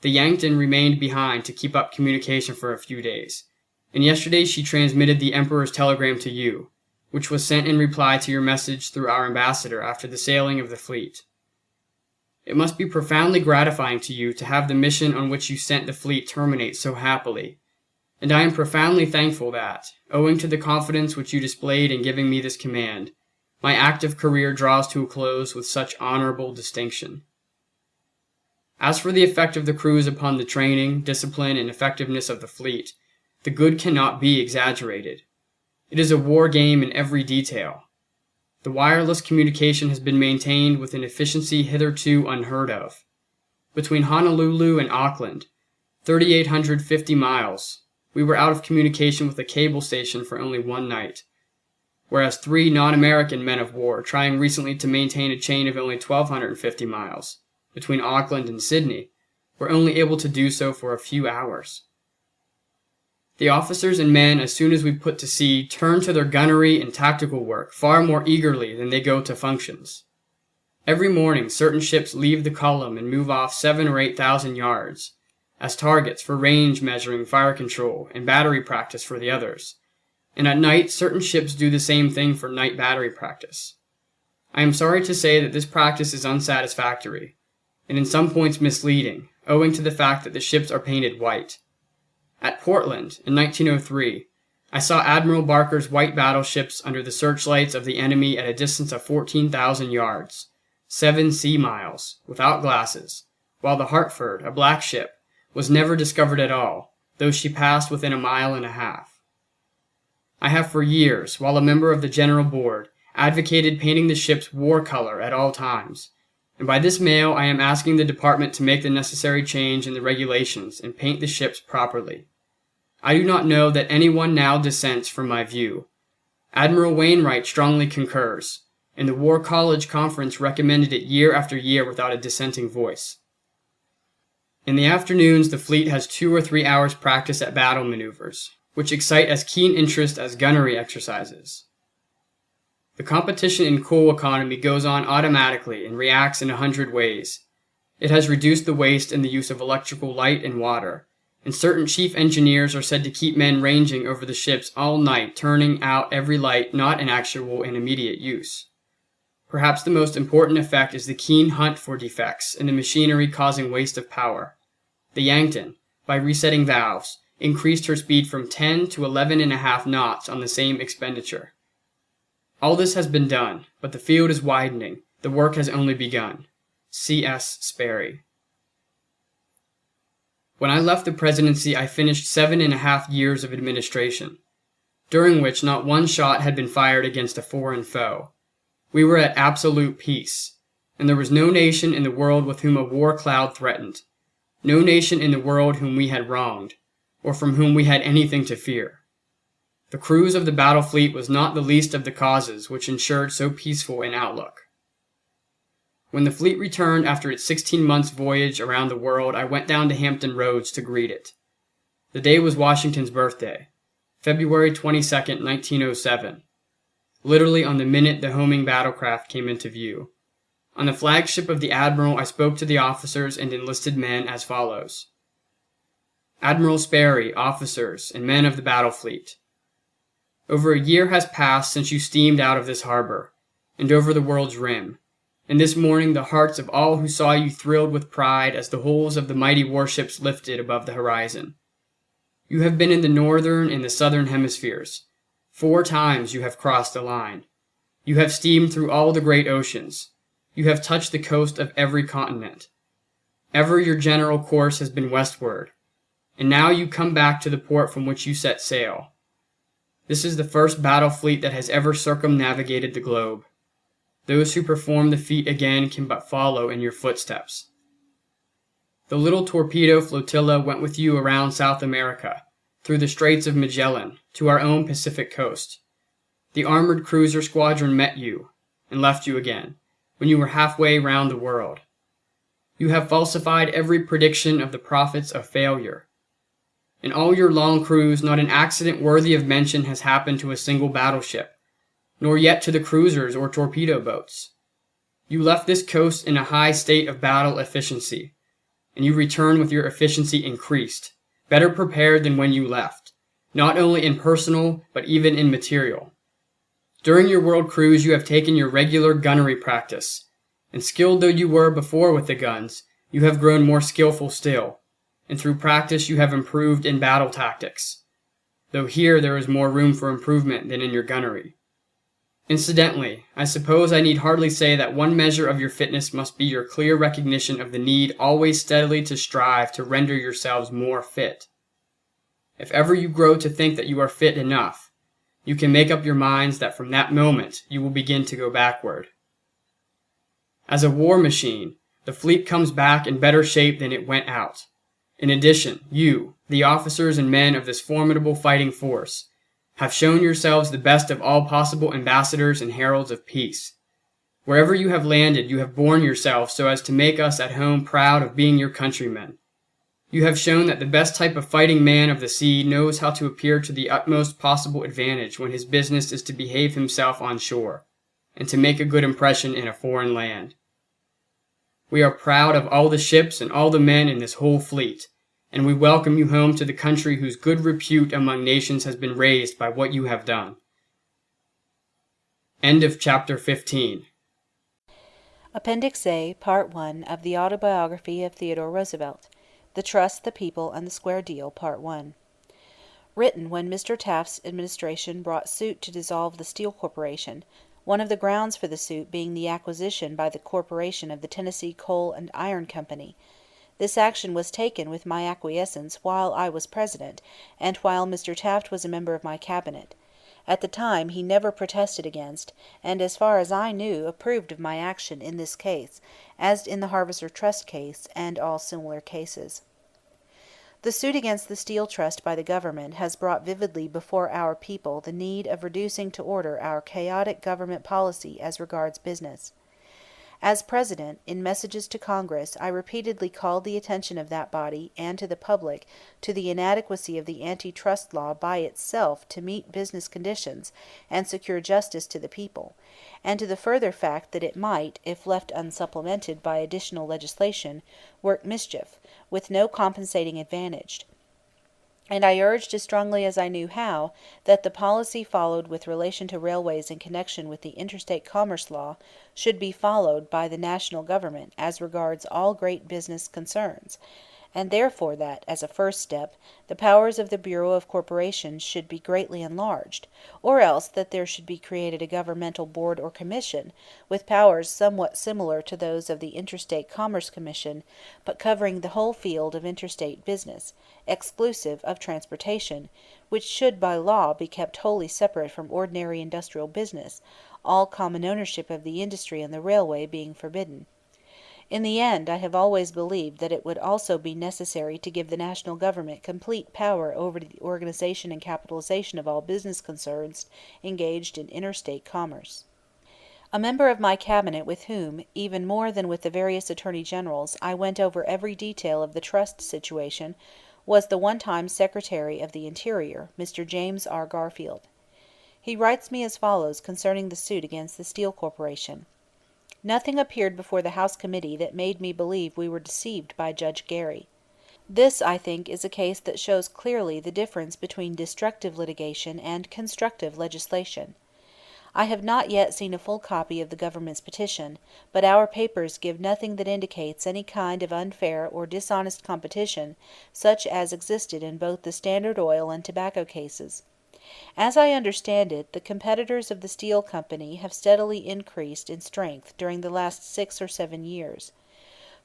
[SPEAKER 4] The Yankton remained behind to keep up communication for a few days, and yesterday she transmitted the Emperor's telegram to you, which was sent in reply to your message through our ambassador after the sailing of the fleet. It must be profoundly gratifying to you to have the mission on which you sent the fleet terminate so happily, and I am profoundly thankful that, owing to the confidence which you displayed in giving me this command, my active career draws to a close with such honorable distinction. As for the effect of the cruise upon the training, discipline, and effectiveness of the fleet, the good cannot be exaggerated. It is a war game in every detail. The wireless communication has been maintained with an efficiency hitherto unheard of. Between Honolulu and Auckland, 3,850 miles, we were out of communication with a cable station for only one night, whereas 3 non-American men of war trying recently to maintain a chain of only 1,250 miles between Auckland and Sydney were only able to do so for a few hours. The officers and men, as soon as we put to sea, turn to their gunnery and tactical work far more eagerly than they go to functions. Every morning, certain ships leave the column and move off 7,000 or 8,000 yards, as targets for range measuring, fire control, and battery practice for the others, and at night, certain ships do the same thing for night battery practice. I am sorry to say that this practice is unsatisfactory, and in some points misleading, owing to the fact that the ships are painted white. At Portland, in 1903, I saw Admiral Barker's white battleships under the searchlights of the enemy at a distance of 14,000 yards, 7 sea miles, without glasses, while the Hartford, a black ship, was never discovered at all, though she passed within 1.5 miles. I have for years, while a member of the General Board, advocated painting the ship's war color at all times, and by this mail I am asking the department to make the necessary change in the regulations and paint the ships properly. I do not know that anyone now dissents from my view. Admiral Wainwright strongly concurs, and the War College Conference recommended it year after year without a dissenting voice. In the afternoons, the fleet has 2 or 3 hours practice at battle maneuvers, which excite as keen interest as gunnery exercises. The competition in coal economy goes on automatically and reacts in 100 ways. It has reduced the waste in the use of electrical light and water, and certain chief engineers are said to keep men ranging over the ships all night, turning out every light not in actual and immediate use. Perhaps the most important effect is the keen hunt for defects in the machinery causing waste of power. The Yankton, by resetting valves, increased her speed from 10 to 11.5 knots on the same expenditure. All this has been done, but the field is widening. The work has only begun. C.S. Sperry. When I left the presidency, I finished 7.5 years of administration, during which not one shot had been fired against a foreign foe. We were at absolute peace, and there was no nation in the world with whom a war cloud threatened, no nation in the world whom we had wronged, or from whom we had anything to fear. The cruise of the battle fleet was not the least of the causes which ensured so peaceful an outlook. When the fleet returned after its 16 months' voyage around the world, I went down to Hampton Roads to greet it. The day was Washington's birthday, February 22, 1907. Literally on the minute the homing battlecraft came into view. On the flagship of the Admiral, I spoke to the officers and enlisted men as follows. Admiral Sperry, officers, and men of the battle fleet. Over a year has passed since you steamed out of this harbor, and over the world's rim, and this morning the hearts of all who saw you thrilled with pride as the hulls of the mighty warships lifted above the horizon. You have been in the northern and the southern hemispheres. 4 times you have crossed the line. You have steamed through all the great oceans. You have touched the coast of every continent. Ever your general course has been westward, and now you come back to the port from which you set sail. This is the first battle fleet that has ever circumnavigated the globe. Those who perform the feat again can but follow in your footsteps. The little torpedo flotilla went with you around South America, through the Straits of Magellan, to our own Pacific coast. The armored cruiser squadron met you, and left you again, when you were halfway round the world. You have falsified every prediction of the prophets of failure. In all your long cruise, not an accident worthy of mention has happened to a single battleship, nor yet to the cruisers or torpedo boats. You left this coast in a high state of battle efficiency, and you return with your efficiency increased, better prepared than when you left, not only in personal, but even in material. During your world cruise, you have taken your regular gunnery practice, and skilled though you were before with the guns, you have grown more skillful still, and through practice you have improved in battle tactics, though here there is more room for improvement than in your gunnery. Incidentally, I suppose I need hardly say that one measure of your fitness must be your clear recognition of the need always steadily to strive to render yourselves more fit. If ever you grow to think that you are fit enough, you can make up your minds that from that moment you will begin to go backward. As a war machine, the fleet comes back in better shape than it went out. In addition, you, the officers and men of this formidable fighting force, have shown yourselves the best of all possible ambassadors and heralds of peace. Wherever you have landed, you have borne yourselves so as to make us at home proud of being your countrymen. You have shown that the best type of fighting man of the sea knows how to appear to the utmost possible advantage when his business is to behave himself on shore, and to make a good impression in a foreign land. We are proud of all the ships and all the men in this whole fleet, and we welcome you home to the country whose good repute among nations has been raised by what you have done. End of chapter 15.
[SPEAKER 1] Appendix A, Part 1 of the Autobiography of Theodore Roosevelt. The Trust, the People, and the Square Deal, Part 1. Written when Mr. Taft's administration brought suit to dissolve the Steel Corporation, one of the grounds for the suit being the acquisition by the corporation of the Tennessee Coal and Iron Company. This action was taken with my acquiescence while I was President, and while Mr. Taft was a member of my Cabinet. At the time he never protested against, and as far as I knew approved of my action in this case, as in the Harvester Trust case, and all similar cases. The suit against the Steel Trust by the government has brought vividly before our people the need of reducing to order our chaotic government policy as regards business. As President, in messages to Congress, I repeatedly called the attention of that body and to the public to the inadequacy of the antitrust law by itself to meet business conditions and secure justice to the people, and to the further fact that it might, if left unsupplemented by additional legislation, work mischief, with no compensating advantage. and I urged as strongly as I knew how that the policy followed with relation to railways in connection with the interstate commerce law should be followed by the national government as regards all great business concerns, and therefore that, as a first step, the powers of the Bureau of Corporations should be greatly enlarged, or else that there should be created a governmental board or commission, with powers somewhat similar to those of the Interstate Commerce Commission, but covering the whole field of interstate business, exclusive of transportation, which should by law be kept wholly separate from ordinary industrial business, all common ownership of the industry and the railway being forbidden. In the end, I have always believed that it would also be necessary to give the national government complete power over the organization and capitalization of all business concerns engaged in interstate commerce. A member of my cabinet with whom, even more than with the various attorney generals, I went over every detail of the trust situation was the one-time Secretary of the Interior, Mr. James R. Garfield. He writes me as follows concerning the suit against the Steel Corporation. Nothing appeared before the House Committee that made me believe we were deceived by Judge Gary. This, I think, is a case that shows clearly the difference between destructive litigation and constructive legislation. I have not yet seen a full copy of the government's petition, but our papers give nothing that indicates any kind of unfair or dishonest competition such as existed in both the Standard Oil and tobacco cases. As I understand it, the competitors of the Steel Company have steadily increased in strength during the last 6 or 7 years.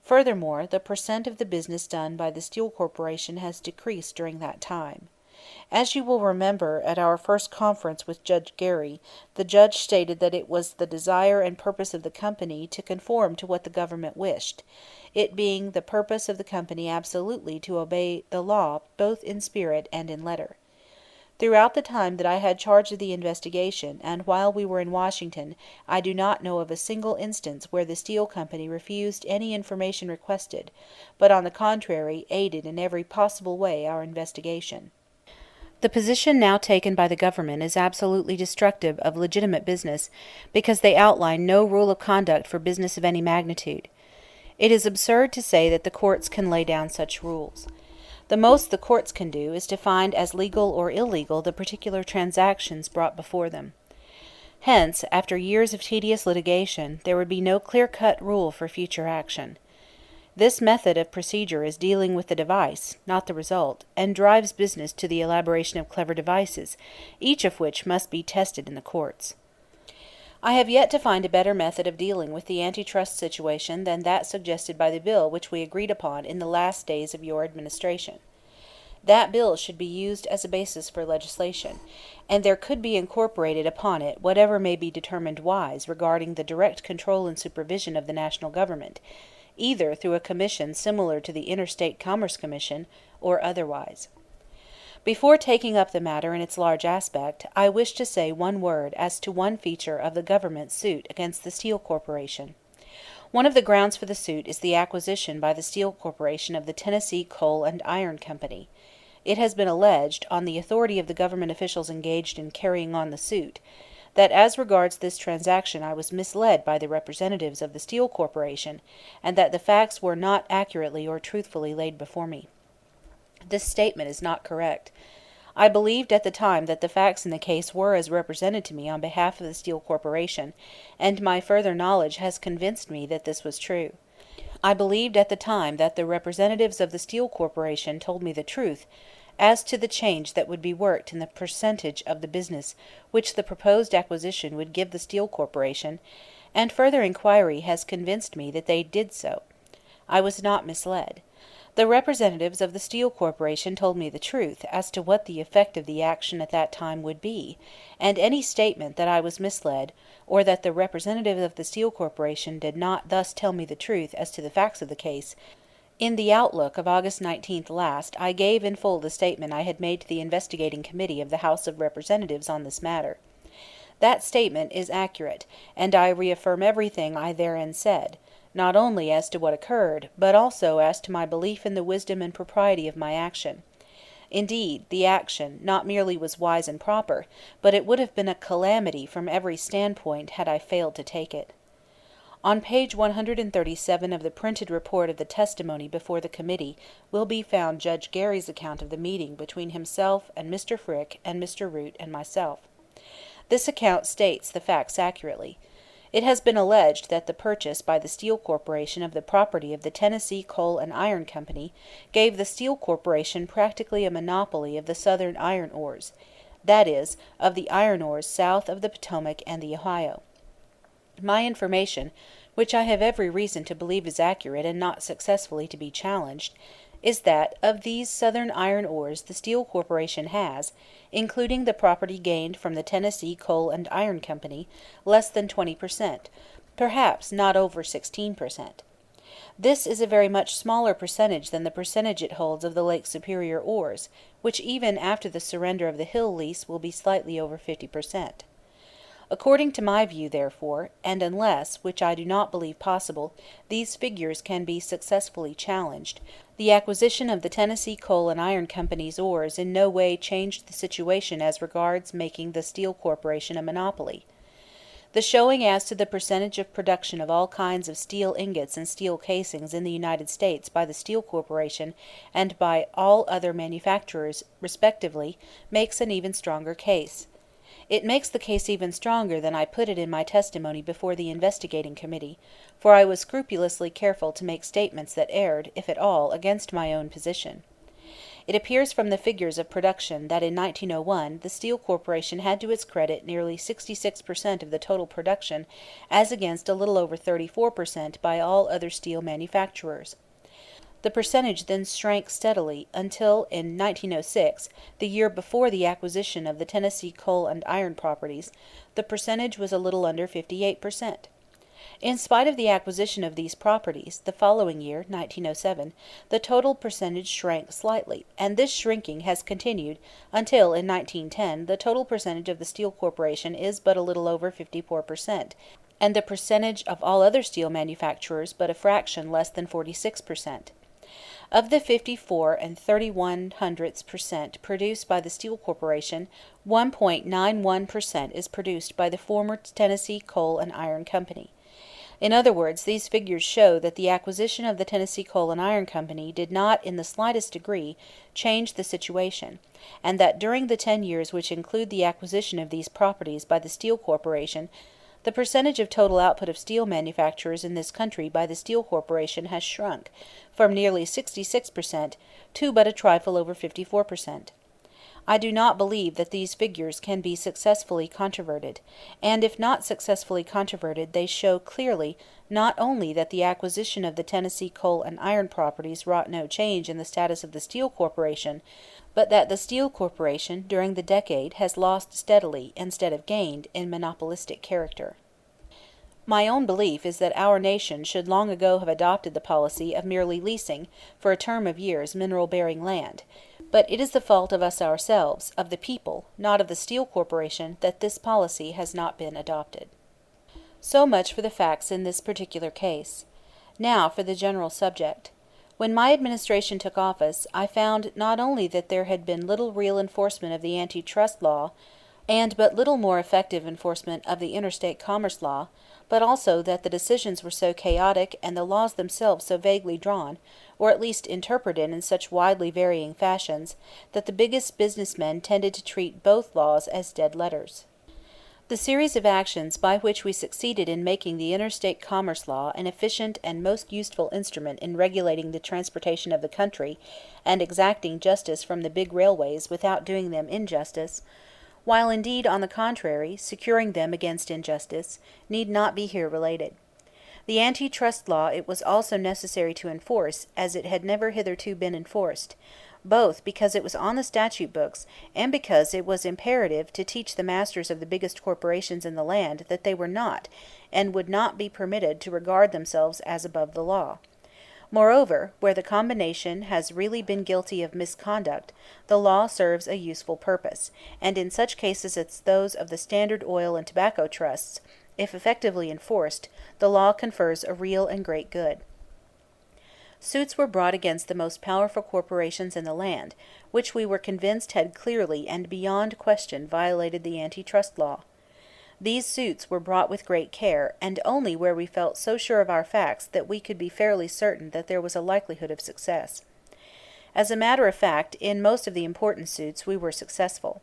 [SPEAKER 1] Furthermore, the per cent of the business done by the Steel Corporation has decreased during that time. As you will remember, at our first conference with Judge Gary, the judge stated that it was the desire and purpose of the company to conform to what the government wished, it being the purpose of the company absolutely to obey the law both in spirit and in letter. Throughout the time that I had charge of the investigation, and while we were in Washington, I do not know of a single instance where the Steel Company refused any information requested, but on the contrary aided in every possible way our investigation. The position now taken by the government is absolutely destructive of legitimate business, because they outline no rule of conduct for business of any magnitude. It is absurd to say that the courts can lay down such rules. The most the courts can do is to find as legal or illegal the particular transactions brought before them. Hence, after years of tedious litigation, there would be no clear-cut rule for future action. This method of procedure is dealing with the device, not the result, and drives business to the elaboration of clever devices, each of which must be tested in the courts. I have yet to find a better method of dealing with the antitrust situation than that suggested by the bill which we agreed upon in the last days of your administration. That bill should be used as a basis for legislation, and there could be incorporated upon it whatever may be determined wise regarding the direct control and supervision of the national government, either through a commission similar to the Interstate Commerce Commission or otherwise. Before taking up the matter in its large aspect, I wish to say one word as to one feature of the government's suit against the Steel Corporation. One of the grounds for the suit is the acquisition by the Steel Corporation of the Tennessee Coal and Iron Company. It has been alleged, on the authority of the government officials engaged in carrying on the suit, that as regards this transaction I was misled by the representatives of the Steel Corporation, and that the facts were not accurately or truthfully laid before me. This statement is not correct. I believed at the time that the facts in the case were as represented to me on behalf of the Steel Corporation, and my further knowledge has convinced me that this was true. I believed at the time that the representatives of the Steel Corporation told me the truth as to the change that would be worked in the percentage of the business which the proposed acquisition would give the Steel Corporation, and further inquiry has convinced me that they did so. I was not misled. The representatives of the Steel Corporation told me the truth as to what the effect of the action at that time would be, and any statement that I was misled, or that the representatives of the Steel Corporation did not thus tell me the truth as to the facts of the case. In the Outlook of August 19th last, I gave in full the statement I had made to the investigating committee of the House of Representatives on this matter. That statement is accurate, and I reaffirm everything I therein said, not only as to what occurred, but also as to my belief in the wisdom and propriety of my action. Indeed, the action not merely was wise and proper, but it would have been a calamity from every standpoint had I failed to take it. On page 137 of the printed report of the testimony before the committee will be found Judge Gary's account of the meeting between himself and Mr. Frick and Mr. Root and myself. This account states the facts accurately. It has been alleged that the purchase by the Steel Corporation of the property of the Tennessee Coal and Iron Company gave the Steel Corporation practically a monopoly of the Southern iron ores, that is, of the iron ores south of the Potomac and the Ohio. My information, which I have every reason to believe is accurate and not successfully to be challenged, is that of these Southern iron ores the Steel Corporation has, including the property gained from the Tennessee Coal and Iron Company, less than 20%, perhaps not over 16%. This is a very much smaller percentage than the percentage it holds of the Lake Superior ores, which even after the surrender of the Hill lease will be slightly over 50%. According to my view, therefore, and unless, which I do not believe possible, these figures can be successfully challenged, the acquisition of the Tennessee Coal and Iron Company's ores in no way changed the situation as regards making the Steel Corporation a monopoly. The showing as to the percentage of production of all kinds of steel ingots and steel casings in the United States by the Steel Corporation and by all other manufacturers, respectively, makes an even stronger case. It makes the case even stronger than I put it in my testimony before the investigating committee, for I was scrupulously careful to make statements that erred, if at all, against my own position. It appears from the figures of production that in 1901 the Steel Corporation had to its credit nearly 66% of the total production, as against a little over 34% by all other steel manufacturers. The percentage then shrank steadily until in 1906, the year before the acquisition of the Tennessee Coal and Iron properties, the percentage was a little under 58%. In spite of the acquisition of these properties, the following year, 1907, the total percentage shrank slightly, and this shrinking has continued until in 1910 the total percentage of the Steel Corporation is but a little over 54%, and the percentage of all other steel manufacturers but a fraction less than 46%. Of the 54 31% produced by the Steel Corporation, 1.91% is produced by the former Tennessee Coal and Iron Company. In other words, these figures show that the acquisition of the Tennessee Coal and Iron Company did not in the slightest degree change the situation, and that during the 10 years which include the acquisition of these properties by the Steel Corporation, the percentage of total output of steel manufacturers in this country by the Steel Corporation has shrunk from nearly 66% to but a trifle over 54%. I do not believe that these figures can be successfully controverted, and if not successfully controverted, they show clearly not only that the acquisition of the Tennessee Coal and Iron properties wrought no change in the status of the Steel Corporation, but that the Steel Corporation during the decade has lost steadily instead of gained in monopolistic character. My own belief is that our nation should long ago have adopted the policy of merely leasing, for a term of years, mineral-bearing land, but it is the fault of us ourselves, of the people, not of the Steel Corporation, that this policy has not been adopted. So much for the facts in this particular case. Now for the general subject. When my administration took office, I found not only that there had been little real enforcement of the antitrust law, and but little more effective enforcement of the interstate commerce law, but also that the decisions were so chaotic and the laws themselves so vaguely drawn, or at least interpreted in such widely varying fashions, that the biggest businessmen tended to treat both laws as dead letters. The series of actions by which we succeeded in making the interstate commerce law an efficient and most useful instrument in regulating the transportation of the country and exacting justice from the big railways without doing them injustice, while indeed, on the contrary, securing them against injustice, need not be here related. The antitrust law it was also necessary to enforce, as it had never hitherto been enforced, both because it was on the statute books and because it was imperative to teach the masters of the biggest corporations in the land that they were not, and would not be permitted to regard themselves as above the law. Moreover, where the combination has really been guilty of misconduct, the law serves a useful purpose, and in such cases as those of the Standard Oil and Tobacco Trusts, if effectively enforced, the law confers a real and great good. Suits were brought against the most powerful corporations in the land, which we were convinced had clearly and beyond question violated the antitrust law. These suits were brought with great care, and only where we felt so sure of our facts that we could be fairly certain that there was a likelihood of success. As a matter of fact, in most of the important suits we were successful.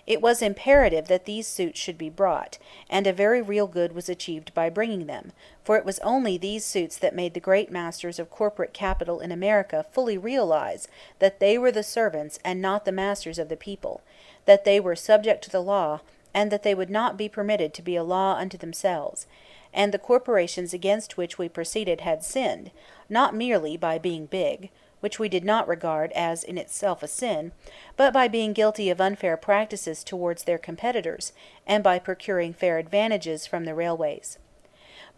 [SPEAKER 1] It was imperative that these suits should be brought, and a very real good was achieved by bringing them, for it was only these suits that made the great masters of corporate capital in America fully realize that they were the servants and not the masters of the people, that they were subject to the law, and that they would not be permitted to be a law unto themselves. And the corporations against which we proceeded had sinned, not merely by being big, which we did not regard as in itself a sin, but by being guilty of unfair practices towards their competitors, and by procuring fair advantages from the railways.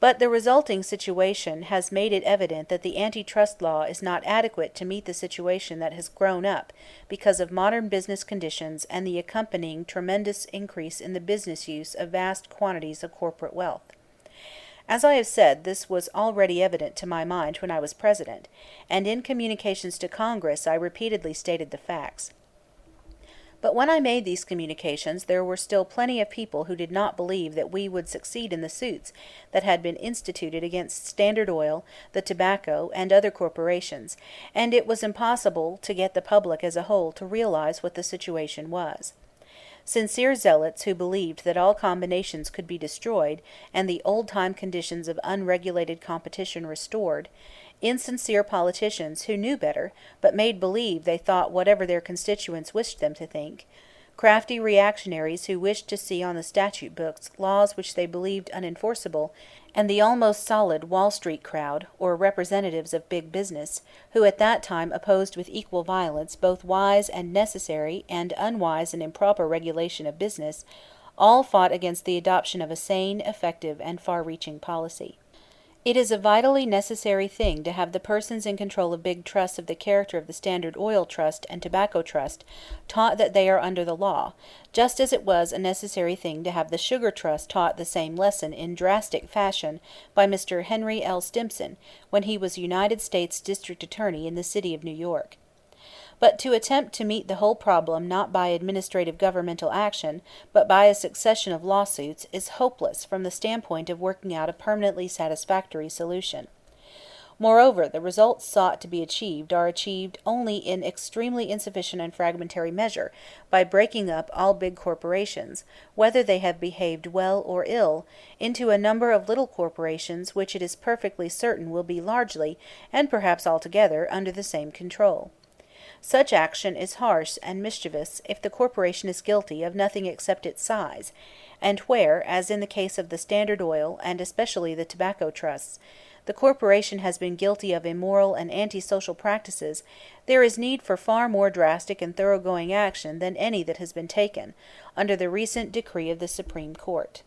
[SPEAKER 1] But the resulting situation has made it evident that the antitrust law is not adequate to meet the situation that has grown up because of modern business conditions and the accompanying tremendous increase in the business use of vast quantities of corporate wealth. As I have said, this was already evident to my mind when I was President, and in communications to Congress I repeatedly stated the facts. But when I made these communications, there were still plenty of people who did not believe that we would succeed in the suits that had been instituted against Standard Oil, the tobacco, and other corporations, and it was impossible to get the public as a whole to realize what the situation was. Sincere zealots who believed that all combinations could be destroyed and the old-time conditions of unregulated competition restored, insincere politicians who knew better but made believe they thought whatever their constituents wished them to think, crafty reactionaries who wished to see on the statute books laws which they believed unenforceable, and the almost solid Wall Street crowd, or representatives of big business, who at that time opposed with equal violence both wise and necessary and unwise and improper regulation of business, all fought against the adoption of a sane, effective, and far-reaching policy. It is a vitally necessary thing to have the persons in control of big trusts of the character of the Standard Oil Trust and Tobacco Trust taught that they are under the law, just as it was a necessary thing to have the Sugar Trust taught the same lesson in drastic fashion by Mr. Henry L. Stimson when he was United States District Attorney in the city of New York. But to attempt to meet the whole problem not by administrative governmental action, but by a succession of lawsuits, is hopeless from the standpoint of working out a permanently satisfactory solution. Moreover, the results sought to be achieved are achieved only in extremely insufficient and fragmentary measure, by breaking up all big corporations, whether they have behaved well or ill, into a number of little corporations which it is perfectly certain will be largely, and perhaps altogether, under the same control. Such action is harsh and mischievous if the corporation is guilty of nothing except its size, and where, as in the case of the Standard Oil and especially the tobacco trusts, the corporation has been guilty of immoral and antisocial practices, there is need for far more drastic and thoroughgoing action than any that has been taken, under the recent decree of the Supreme Court.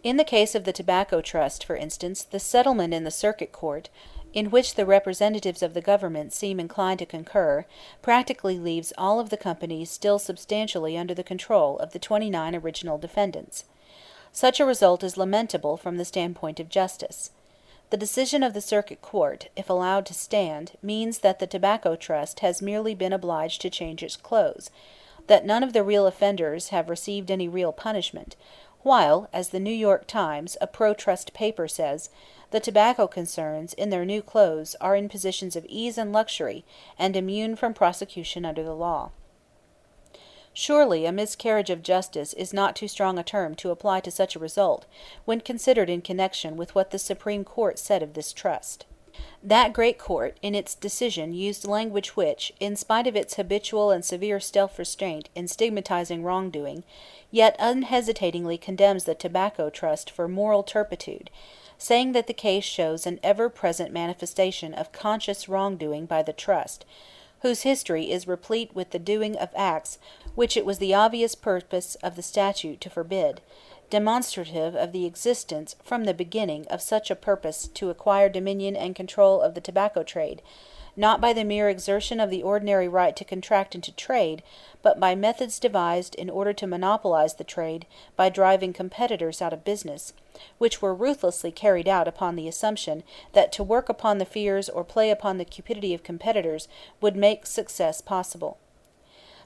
[SPEAKER 1] In the case of the Tobacco Trust, for instance, the settlement in the Circuit Court, in which the representatives of the government seem inclined to concur, practically leaves all of the companies still substantially under the control of the 29 original defendants. Such a result is lamentable from the standpoint of justice. The decision of the Circuit Court, if allowed to stand, means that the Tobacco Trust has merely been obliged to change its clothes, that none of the real offenders have received any real punishment, while, as the New York Times, a pro-trust paper, says, the tobacco concerns, in their new clothes, are in positions of ease and luxury, and immune from prosecution under the law. Surely a miscarriage of justice is not too strong a term to apply to such a result, when considered in connection with what the Supreme Court said of this trust. That great court, in its decision, used language which, in spite of its habitual and severe self-restraint in stigmatizing wrongdoing, yet unhesitatingly condemns the Tobacco Trust for moral turpitude, saying that the case shows an ever-present manifestation of conscious wrongdoing by the trust, whose history is replete with the doing of acts which it was the obvious purpose of the statute to forbid, demonstrative of the existence from the beginning of such a purpose to acquire dominion and control of the tobacco trade, not by the mere exertion of the ordinary right to contract and to trade, but by methods devised in order to monopolize the trade by driving competitors out of business, which were ruthlessly carried out upon the assumption that to work upon the fears or play upon the cupidity of competitors would make success possible.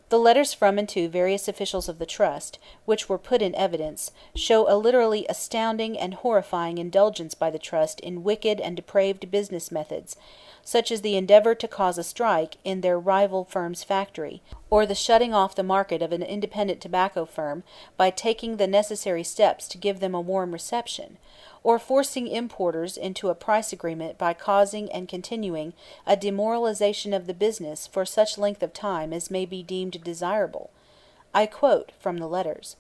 [SPEAKER 1] The letters from and to various officials of the Trust, which were put in evidence, show a literally astounding and horrifying indulgence by the Trust in wicked and depraved business methods, such as the endeavor to cause a strike in their rival firm's factory, or the shutting off the market of an independent tobacco firm by taking the necessary steps to give them a warm reception, or forcing importers into a price agreement by causing and continuing a demoralization of the business for such length of time as may be deemed desirable. I quote from the letters.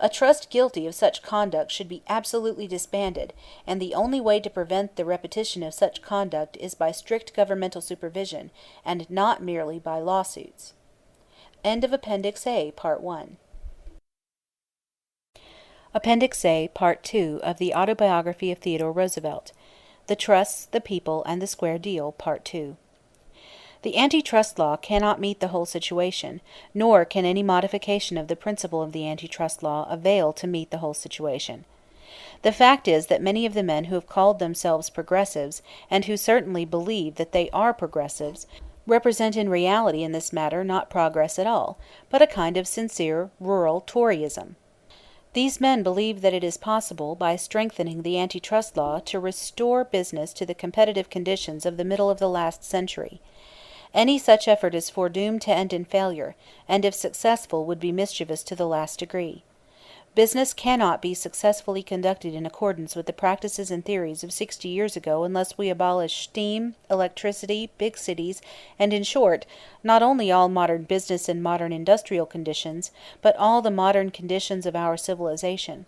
[SPEAKER 1] A trust guilty of such conduct should be absolutely disbanded, and the only way to prevent the repetition of such conduct is by strict governmental supervision, and not merely by lawsuits. End of Appendix A, Part 1. Appendix A, Part 2 of the Autobiography of Theodore Roosevelt. The Trusts, the People, and the Square Deal, Part 2. The antitrust law cannot meet the whole situation, nor can any modification of the principle of the antitrust law avail to meet the whole situation. The fact is that many of the men who have called themselves progressives, and who certainly believe that they are progressives, represent in reality in this matter not progress at all, but a kind of sincere rural Toryism. These men believe that it is possible, by strengthening the antitrust law, to restore business to the competitive conditions of the middle of the last century. Any such effort is foredoomed to end in failure, and if successful would be mischievous to the last degree. Business cannot be successfully conducted in accordance with the practices and theories of 60 years ago unless we abolish steam, electricity, big cities, and in short, not only all modern business and modern industrial conditions, but all the modern conditions of our civilization.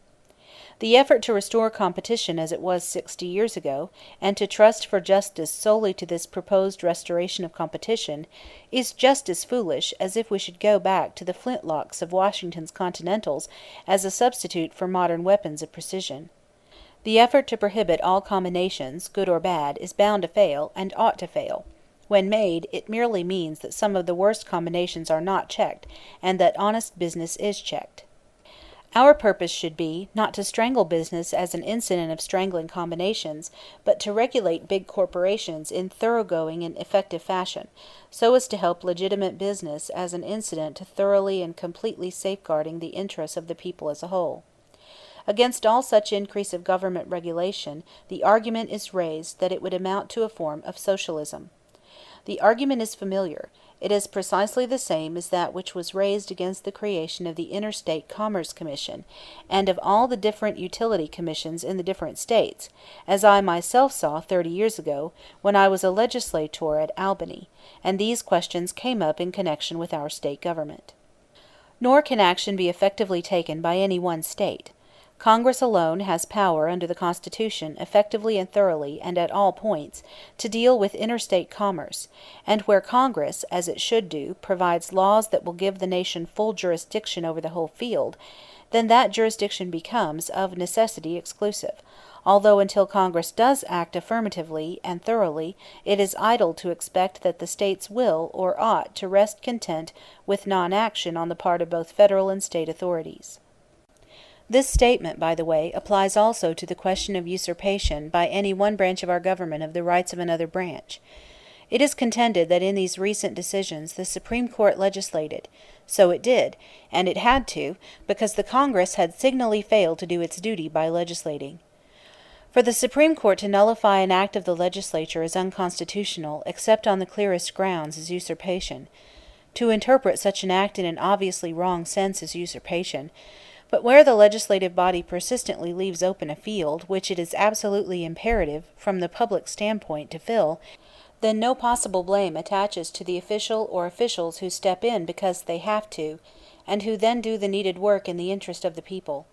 [SPEAKER 1] The effort to restore competition as it was 60 years ago, and to trust for justice solely to this proposed restoration of competition, is just as foolish as if we should go back to the flintlocks of Washington's Continentals as a substitute for modern weapons of precision. The effort to prohibit all combinations, good or bad, is bound to fail, and ought to fail. When made, it merely means that some of the worst combinations are not checked, and that honest business is checked. Our purpose should be, not to strangle business as an incident of strangling combinations, but to regulate big corporations in thoroughgoing and effective fashion, so as to help legitimate business as an incident to thoroughly and completely safeguarding the interests of the people as a whole. Against all such increase of government regulation, the argument is raised that it would amount to a form of socialism. The argument is familiar. It is precisely the same as that which was raised against the creation of the Interstate Commerce Commission, and of all the different utility commissions in the different states, as I myself saw 30 years ago, when I was a legislator at Albany, and these questions came up in connection with our state government. Nor can action be effectively taken by any one state. Congress alone has power under the Constitution effectively and thoroughly, and at all points, to deal with interstate commerce, and where Congress, as it should do, provides laws that will give the nation full jurisdiction over the whole field, then that jurisdiction becomes, of necessity, exclusive, although until Congress does act affirmatively and thoroughly, it is idle to expect that the states will or ought to rest content with non-action on the part of both federal and state authorities. This statement, by the way, applies also to the question of usurpation by any one branch of our government of the rights of another branch. It is contended that in these recent decisions the Supreme Court legislated. So it did, and it had to, because the Congress had signally failed to do its duty by legislating. For the Supreme Court to nullify an act of the legislature as unconstitutional, except on the clearest grounds, is usurpation. To interpret such an act in an obviously wrong sense is usurpation. But where the legislative body persistently leaves open a field which it is absolutely imperative, from the public standpoint, to fill, then no possible blame attaches to the official or officials who step in because they have to, and who then do the needed work in the interest of the people.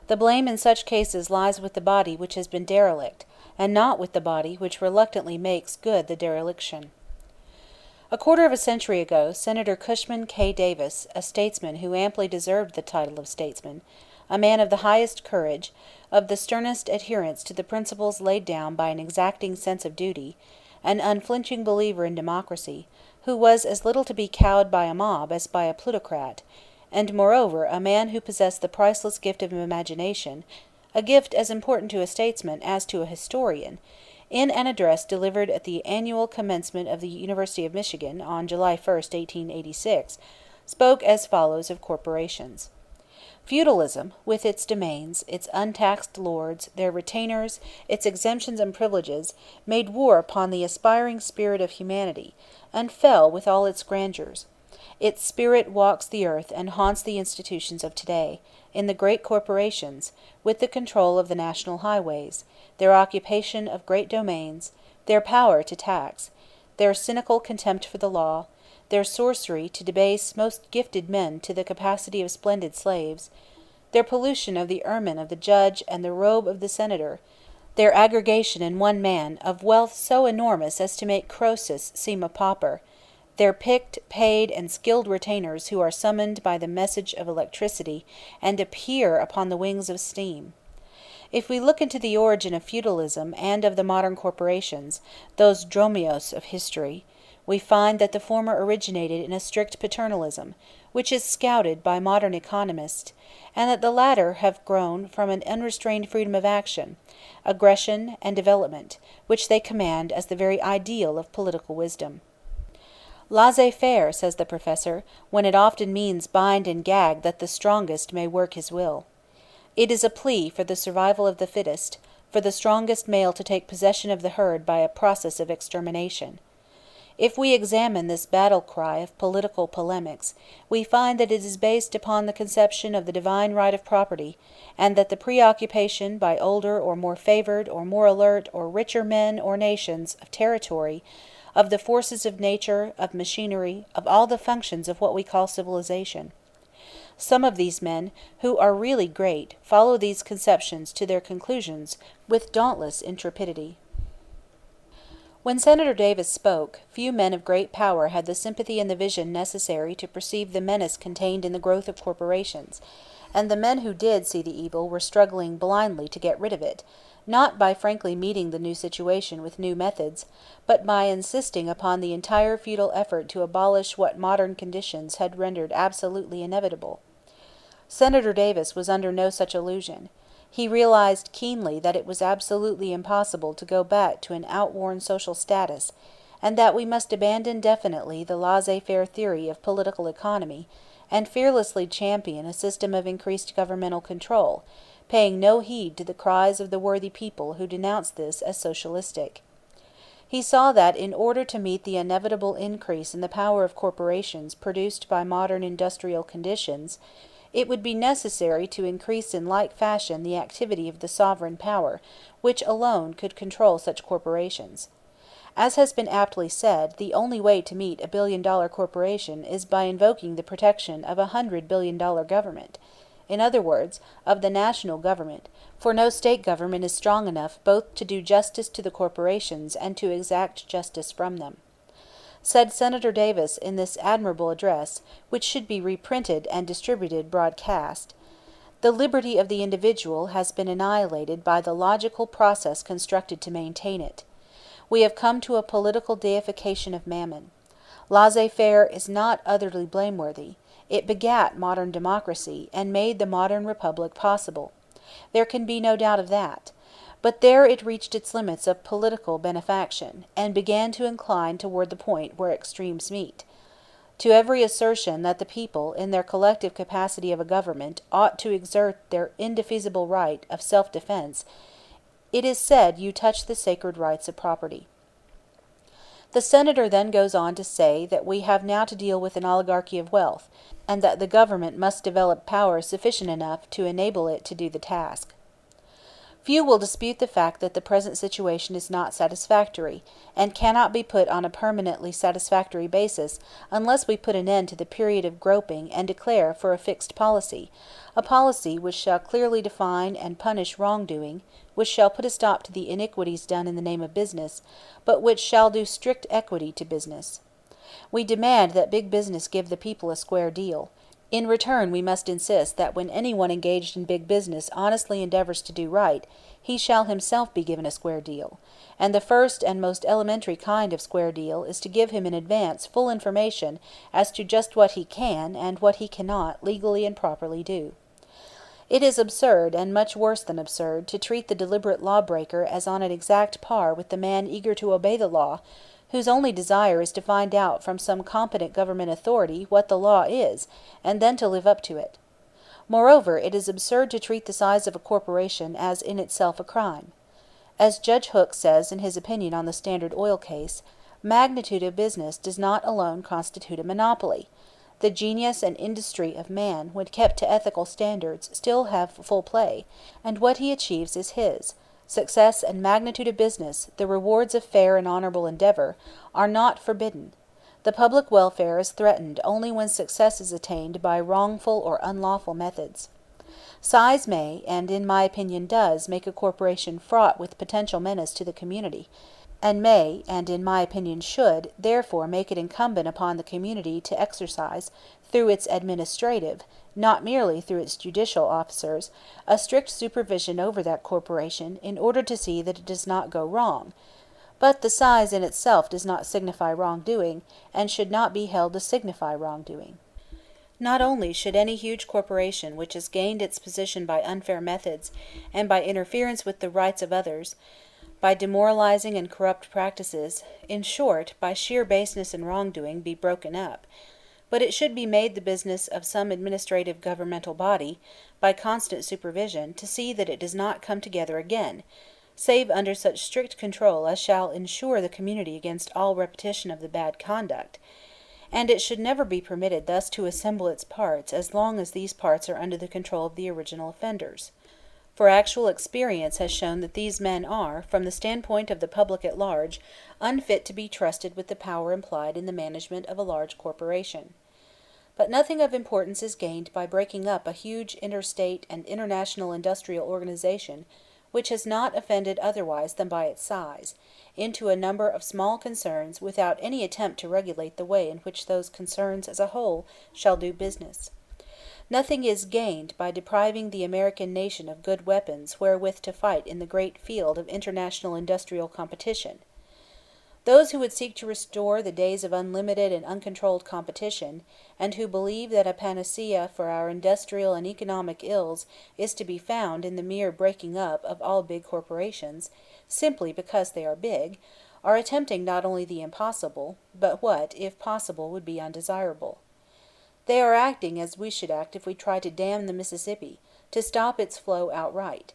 [SPEAKER 1] The blame in such cases lies with the body which has been derelict, and not with the body which reluctantly makes good the dereliction. A quarter of a century ago, Senator Cushman K. Davis, a statesman who amply deserved the title of statesman, a man of the highest courage, of the sternest adherence to the principles laid down by an exacting sense of duty, an unflinching believer in democracy, who was as little to be cowed by a mob as by a plutocrat, and moreover a man who possessed the priceless gift of imagination, a gift as important to a statesman as to a historian, in an address delivered at the annual commencement of the University of Michigan on July 1, 1886, spoke as follows of corporations. Feudalism, with its domains, its untaxed lords, their retainers, its exemptions and privileges, made war upon the aspiring spirit of humanity, and fell with all its grandeurs. Its spirit walks the earth and haunts the institutions of today, in the great corporations, with the control of the national highways, their occupation of great domains, their power to tax, their cynical contempt for the law, their sorcery to debase most gifted men to the capacity of splendid slaves, their pollution of the ermine of the judge and the robe of the senator, their aggregation in one man of wealth so enormous as to make Croesus seem a pauper, their picked, paid, and skilled retainers who are summoned by the message of electricity and appear upon the wings of steam. If we look into the origin of feudalism and of the modern corporations, those dromios of history, we find that the former originated in a strict paternalism, which is scouted by modern economists, and that the latter have grown from an unrestrained freedom of action, aggression, and development, which they command as the very ideal of political wisdom. Laissez-faire, says the professor, when it often means bind and gag that the strongest may work his will. It is a plea for the survival of the fittest, for the strongest male to take possession of the herd by a process of extermination. If we examine this battle cry of political polemics, we find that it is based upon the conception of the divine right of property, and that the preoccupation by older or more favored or more alert or richer men or nations of territory, of the forces of nature, of machinery, of all the functions of what we call civilization. Some of these men, who are really great, follow these conceptions to their conclusions with dauntless intrepidity. When Senator Davis spoke, few men of great power had the sympathy and the vision necessary to perceive the menace contained in the growth of corporations, and the men who did see the evil were struggling blindly to get rid of it, not by frankly meeting the new situation with new methods, but by insisting upon the entire futile effort to abolish what modern conditions had rendered absolutely inevitable. Senator Davis was under no such illusion. He realized keenly that it was absolutely impossible to go back to an outworn social status, and that we must abandon definitely the laissez-faire theory of political economy, and fearlessly champion a system of increased governmental control, paying no heed to the cries of the worthy people who denounced this as socialistic. He saw that in order to meet the inevitable increase in the power of corporations produced by modern industrial conditions, it would be necessary to increase in like fashion the activity of the sovereign power, which alone could control such corporations. As has been aptly said, the only way to meet a billion-dollar corporation is by invoking the protection of $100 billion government. In other words, of the national government, for no state government is strong enough both to do justice to the corporations and to exact justice from them. Said Senator Davis in this admirable address, which should be reprinted and distributed broadcast, "The liberty of the individual has been annihilated by the logical process constructed to maintain it. We have come to a political deification of mammon. Laissez-faire is not utterly blameworthy. It begat modern democracy, and made the modern republic possible. There can be no doubt of that. But there it reached its limits of political benefaction, and began to incline toward the point where extremes meet. To every assertion that the people, in their collective capacity of a government, ought to exert their indefeasible right of self-defense, it is said you touch the sacred rights of property." The senator then goes on to say that we have now to deal with an oligarchy of wealth, and that the government must develop power sufficient enough to enable it to do the task. Few will dispute the fact that the present situation is not satisfactory, and cannot be put on a permanently satisfactory basis unless we put an end to the period of groping and declare for a fixed policy, a policy which shall clearly define and punish wrongdoing, which shall put a stop to the iniquities done in the name of business, but which shall do strict equity to business. We demand that big business give the people a square deal. In return, we must insist that when anyone engaged in big business honestly endeavors to do right, he shall himself be given a square deal, and the first and most elementary kind of square deal is to give him in advance full information as to just what he can and what he cannot legally and properly do. It is absurd, and much worse than absurd, to treat the deliberate lawbreaker as on an exact par with the man eager to obey the law, whose only desire is to find out from some competent government authority what the law is, and then to live up to it. Moreover, it is absurd to treat the size of a corporation as in itself a crime. As Judge Hook says in his opinion on the Standard Oil case, magnitude of business does not alone constitute a monopoly. The genius and industry of man, when kept to ethical standards, still have full play, and what he achieves is his. Success and magnitude of business, the rewards of fair and honorable endeavor, are not forbidden. The public welfare is threatened only when success is attained by wrongful or unlawful methods. Size may, and in my opinion does, make a corporation fraught with potential menace to the community, and may, and in my opinion should, therefore make it incumbent upon the community to exercise, through its administrative, not merely through its judicial officers, a strict supervision over that corporation in order to see that it does not go wrong. But the size in itself does not signify wrongdoing, and should not be held to signify wrongdoing. Not only should any huge corporation which has gained its position by unfair methods, and by interference with the rights of others, by demoralizing and corrupt practices, in short, by sheer baseness and wrongdoing, be broken up, but it should be made the business of some administrative governmental body, by constant supervision, to see that it does not come together again, save under such strict control as shall ensure the community against all repetition of the bad conduct, and it should never be permitted thus to assemble its parts as long as these parts are under the control of the original offenders. For actual experience has shown that these men are, from the standpoint of the public at large, unfit to be trusted with the power implied in the management of a large corporation. But nothing of importance is gained by breaking up a huge interstate and international industrial organization, which has not offended otherwise than by its size, into a number of small concerns without any attempt to regulate the way in which those concerns as a whole shall do business. Nothing is gained by depriving the American nation of good weapons wherewith to fight in the great field of international industrial competition. Those who would seek to restore the days of unlimited and uncontrolled competition, and who believe that a panacea for our industrial and economic ills is to be found in the mere breaking up of all big corporations, simply because they are big, are attempting not only the impossible, but what, if possible, would be undesirable. They are acting as we should act if we tried to dam the Mississippi, to stop its flow outright.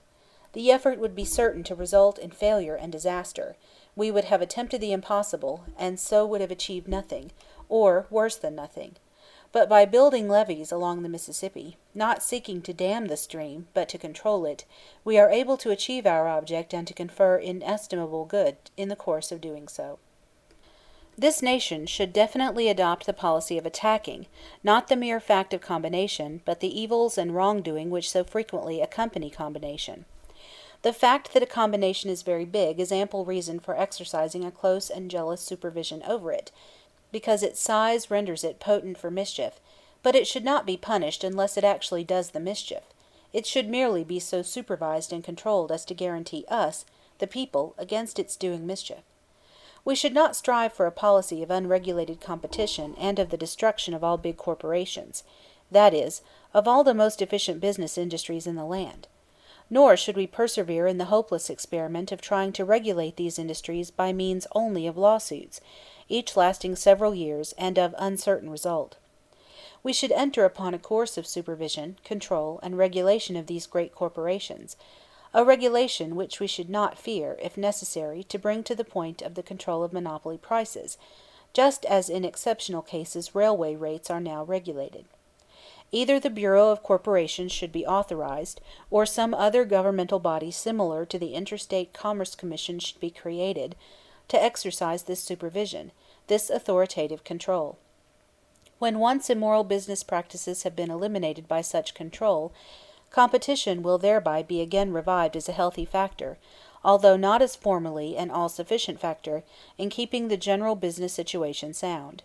[SPEAKER 1] The effort would be certain to result in failure and disaster. We would have attempted the impossible, and so would have achieved nothing, or worse than nothing. But by building levees along the Mississippi, not seeking to dam the stream, but to control it, we are able to achieve our object and to confer inestimable good in the course of doing so. This nation should definitely adopt the policy of attacking, not the mere fact of combination, but the evils and wrongdoing which so frequently accompany combination. The fact that a combination is very big is ample reason for exercising a close and jealous supervision over it, because its size renders it potent for mischief, but it should not be punished unless it actually does the mischief. It should merely be so supervised and controlled as to guarantee us, the people, against its doing mischief. We should not strive for a policy of unregulated competition and of the destruction of all big corporations, that is, of all the most efficient business industries in the land. Nor should we persevere in the hopeless experiment of trying to regulate these industries by means only of lawsuits, each lasting several years and of uncertain result. We should enter upon a course of supervision, control, and regulation of these great corporations, a regulation which we should not fear, if necessary, to bring to the point of the control of monopoly prices, just as in exceptional cases railway rates are now regulated. Either the Bureau of Corporations should be authorized, or some other governmental body similar to the Interstate Commerce Commission should be created, to exercise this supervision, this authoritative control. When once immoral business practices have been eliminated by such control, competition will thereby be again revived as a healthy factor, although not as formerly an all-sufficient factor, in keeping the general business situation sound.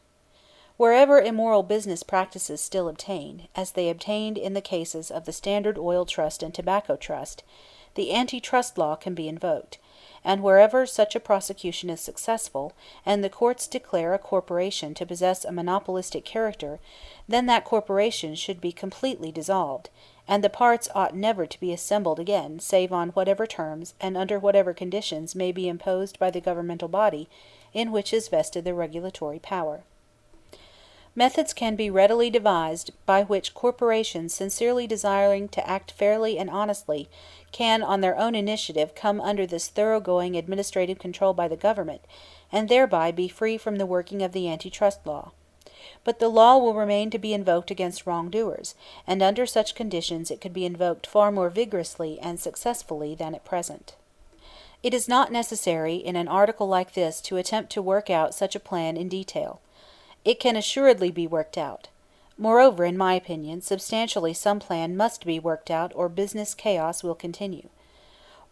[SPEAKER 1] Wherever immoral business practices still obtain, as they obtained in the cases of the Standard Oil Trust and Tobacco Trust, the antitrust law can be invoked, and wherever such a prosecution is successful, and the courts declare a corporation to possess a monopolistic character, then that corporation should be completely dissolved, and the parts ought never to be assembled again save on whatever terms and under whatever conditions may be imposed by the governmental body in which is vested the regulatory power. Methods can be readily devised by which corporations sincerely desiring to act fairly and honestly can on their own initiative come under this thoroughgoing administrative control by the government, and thereby be free from the working of the antitrust law. But the law will remain to be invoked against wrongdoers, and under such conditions it could be invoked far more vigorously and successfully than at present. It is not necessary in an article like this to attempt to work out such a plan in detail. It can assuredly be worked out. Moreover, in my opinion, substantially some plan must be worked out or business chaos will continue.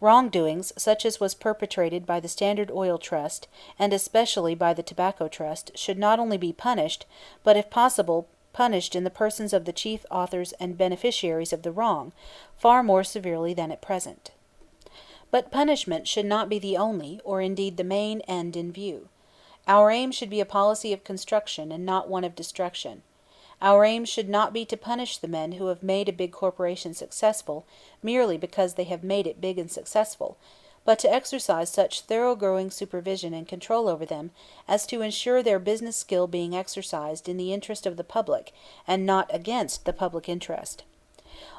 [SPEAKER 1] Wrongdoings, such as was perpetrated by the Standard Oil Trust, and especially by the Tobacco Trust, should not only be punished, but if possible, punished in the persons of the chief authors and beneficiaries of the wrong, far more severely than at present. But punishment should not be the only, or indeed the main, end in view. Our aim should be a policy of construction and not one of destruction. Our aim should not be to punish the men who have made a big corporation successful merely because they have made it big and successful, but to exercise such thorough-going supervision and control over them as to ensure their business skill being exercised in the interest of the public and not against the public interest.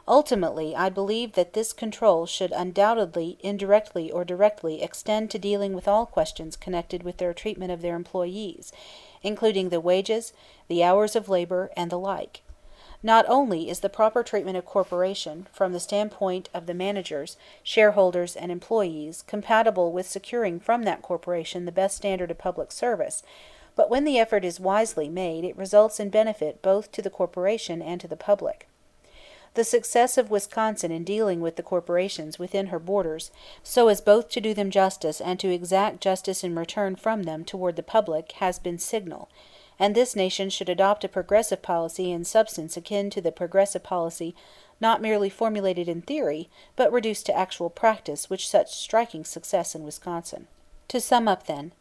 [SPEAKER 1] Ultimately, I believe that this control should undoubtedly, indirectly or directly, extend to dealing with all questions connected with their treatment of their employees, including the wages, the hours of labor, and the like. Not only is the proper treatment of corporation, from the standpoint of the managers, shareholders, and employees, compatible with securing from that corporation the best standard of public service, but when the effort is wisely made, it results in benefit both to the corporation and to the public. The success of Wisconsin in dealing with the corporations within her borders, so as both to do them justice and to exact justice in return from them toward the public, has been signal, and this nation should adopt a progressive policy in substance akin to the progressive policy not merely formulated in theory, but reduced to actual practice with such striking success in Wisconsin. To sum up, then,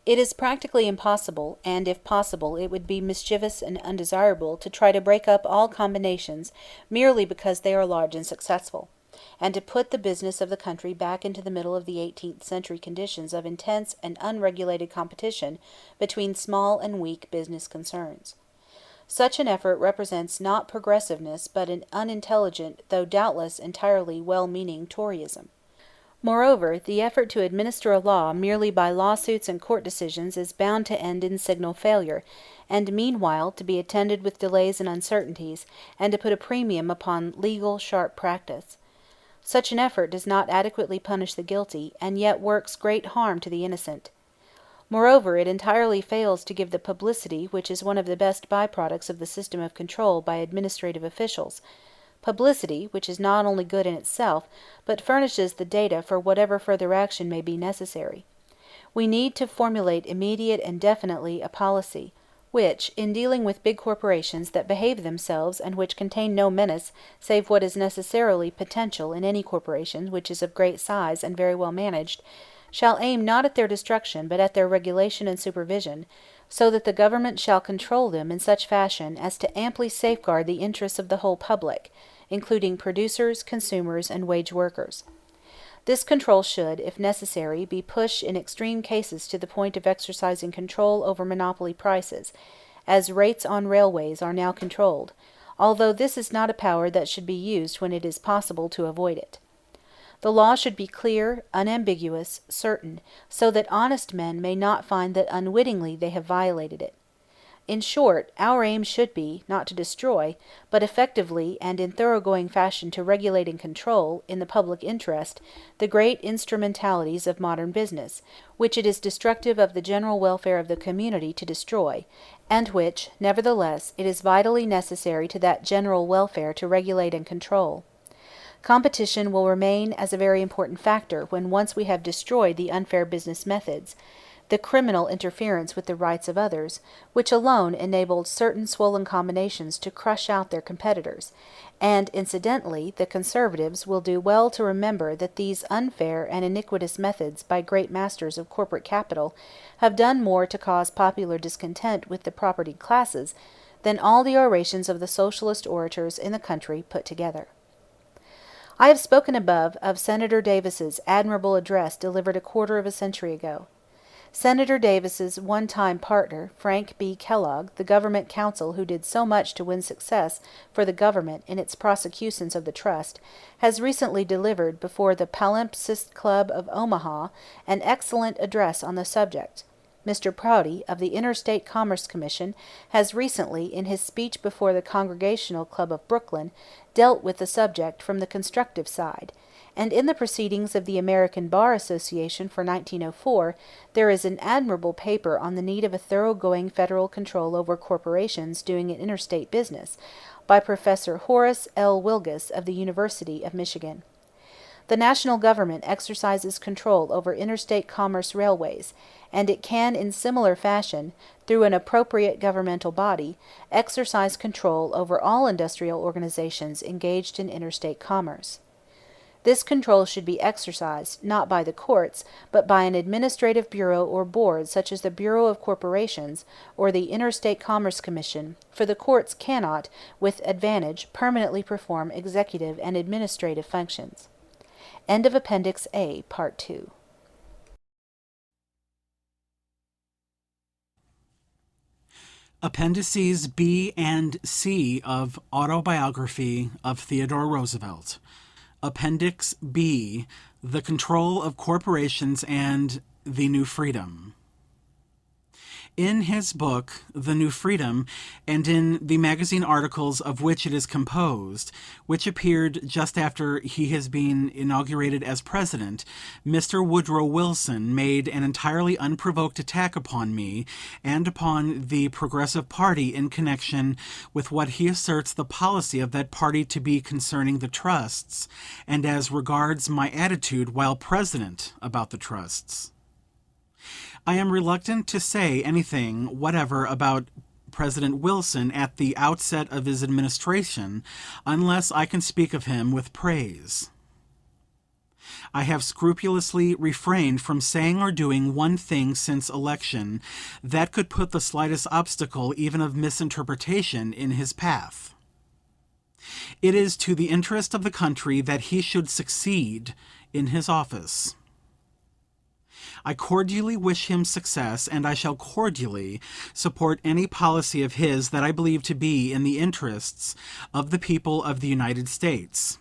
[SPEAKER 1] it is practically impossible, and if possible it would be mischievous and undesirable, to try to break up all combinations merely because they are large and successful, and to put the business of the country back into the middle of the 18th century conditions of intense and unregulated competition between small and weak business concerns. Such an effort represents not progressiveness but an unintelligent, though doubtless entirely well-meaning Toryism. Moreover, the effort to administer a law merely by lawsuits and court decisions is bound to end in signal failure, and meanwhile to be attended with delays and uncertainties, and to put a premium upon legal, sharp practice. Such an effort does not adequately punish the guilty, and yet works great harm to the innocent. Moreover, it entirely fails to give the publicity which is one of the best byproducts of the system of control by administrative officials, publicity which is not only good in itself, but furnishes the data for whatever further action may be necessary. We need to formulate immediate and definitely a policy, which, in dealing with big corporations that behave themselves and which contain no menace save what is necessarily potential in any corporation which is of great size and very well managed, shall aim not at their destruction but at their regulation and supervision, so that the government shall control them in such fashion as to amply safeguard the interests of the whole public, including producers, consumers, and wage workers. This control should, if necessary, be pushed in extreme cases to the point of exercising control over monopoly prices, as rates on railways are now controlled, although this is not a power that should be used when it is possible to avoid it. The law should be clear, unambiguous, certain, so that honest men may not find that unwittingly they have violated it. In short, our aim should be, not to destroy, but effectively and in thoroughgoing fashion to regulate and control, in the public interest, the great instrumentalities of modern business, which it is destructive of the general welfare of the community to destroy, and which, nevertheless, it is vitally necessary to that general welfare to regulate and control. Competition will remain as a very important factor when once we have destroyed the unfair business methods, the criminal interference with the rights of others, which alone enabled certain swollen combinations to crush out their competitors, and, incidentally, the conservatives will do well to remember that these unfair and iniquitous methods by great masters of corporate capital have done more to cause popular discontent with the propertied classes than all the orations of the socialist orators in the country put together. I have spoken above of Senator Davis's admirable address delivered a quarter of a century ago. Senator Davis's one-time partner, Frank B. Kellogg, the government counsel who did so much to win success for the government in its prosecutions of the trust, has recently delivered before the Palimpsest Club of Omaha an excellent address on the subject. Mr. Prouty, of the Interstate Commerce Commission, has recently, in his speech before the Congregational Club of Brooklyn, dealt with the subject from the constructive side, and in the Proceedings of the American Bar Association for 1904 there is an admirable paper on the need of a thoroughgoing federal control over corporations doing an interstate business, by Professor Horace L. Wilgus of the University of Michigan. The national government exercises control over interstate commerce railways, and it can in similar fashion, through an appropriate governmental body, exercise control over all industrial organizations engaged in interstate commerce. This control should be exercised, not by the courts, but by an administrative bureau or board such as the Bureau of Corporations or the Interstate Commerce Commission, for the courts cannot, with advantage, permanently perform executive and administrative functions. End of Appendix A, Part 2.
[SPEAKER 5] Appendices B and C of Autobiography of Theodore Roosevelt. Appendix B, The Control of Corporations and the New Freedom. In his book, The New Freedom, and in the magazine articles of which it is composed, which appeared just after he has been inaugurated as president, Mr. Woodrow Wilson made an entirely unprovoked attack upon me and upon the Progressive Party in connection with what he asserts the policy of that party to be concerning the trusts, and as regards my attitude while president about the trusts. I am reluctant to say anything whatever about President Wilson at the outset of his administration, unless I can speak of him with praise. I have scrupulously refrained from saying or doing one thing since election that could put the slightest obstacle, even of misinterpretation, in his path. It is to the interest of the country that he should succeed in his office. I cordially wish him success, and I shall cordially support any policy of his that I believe to be in the interests of the people of the United States.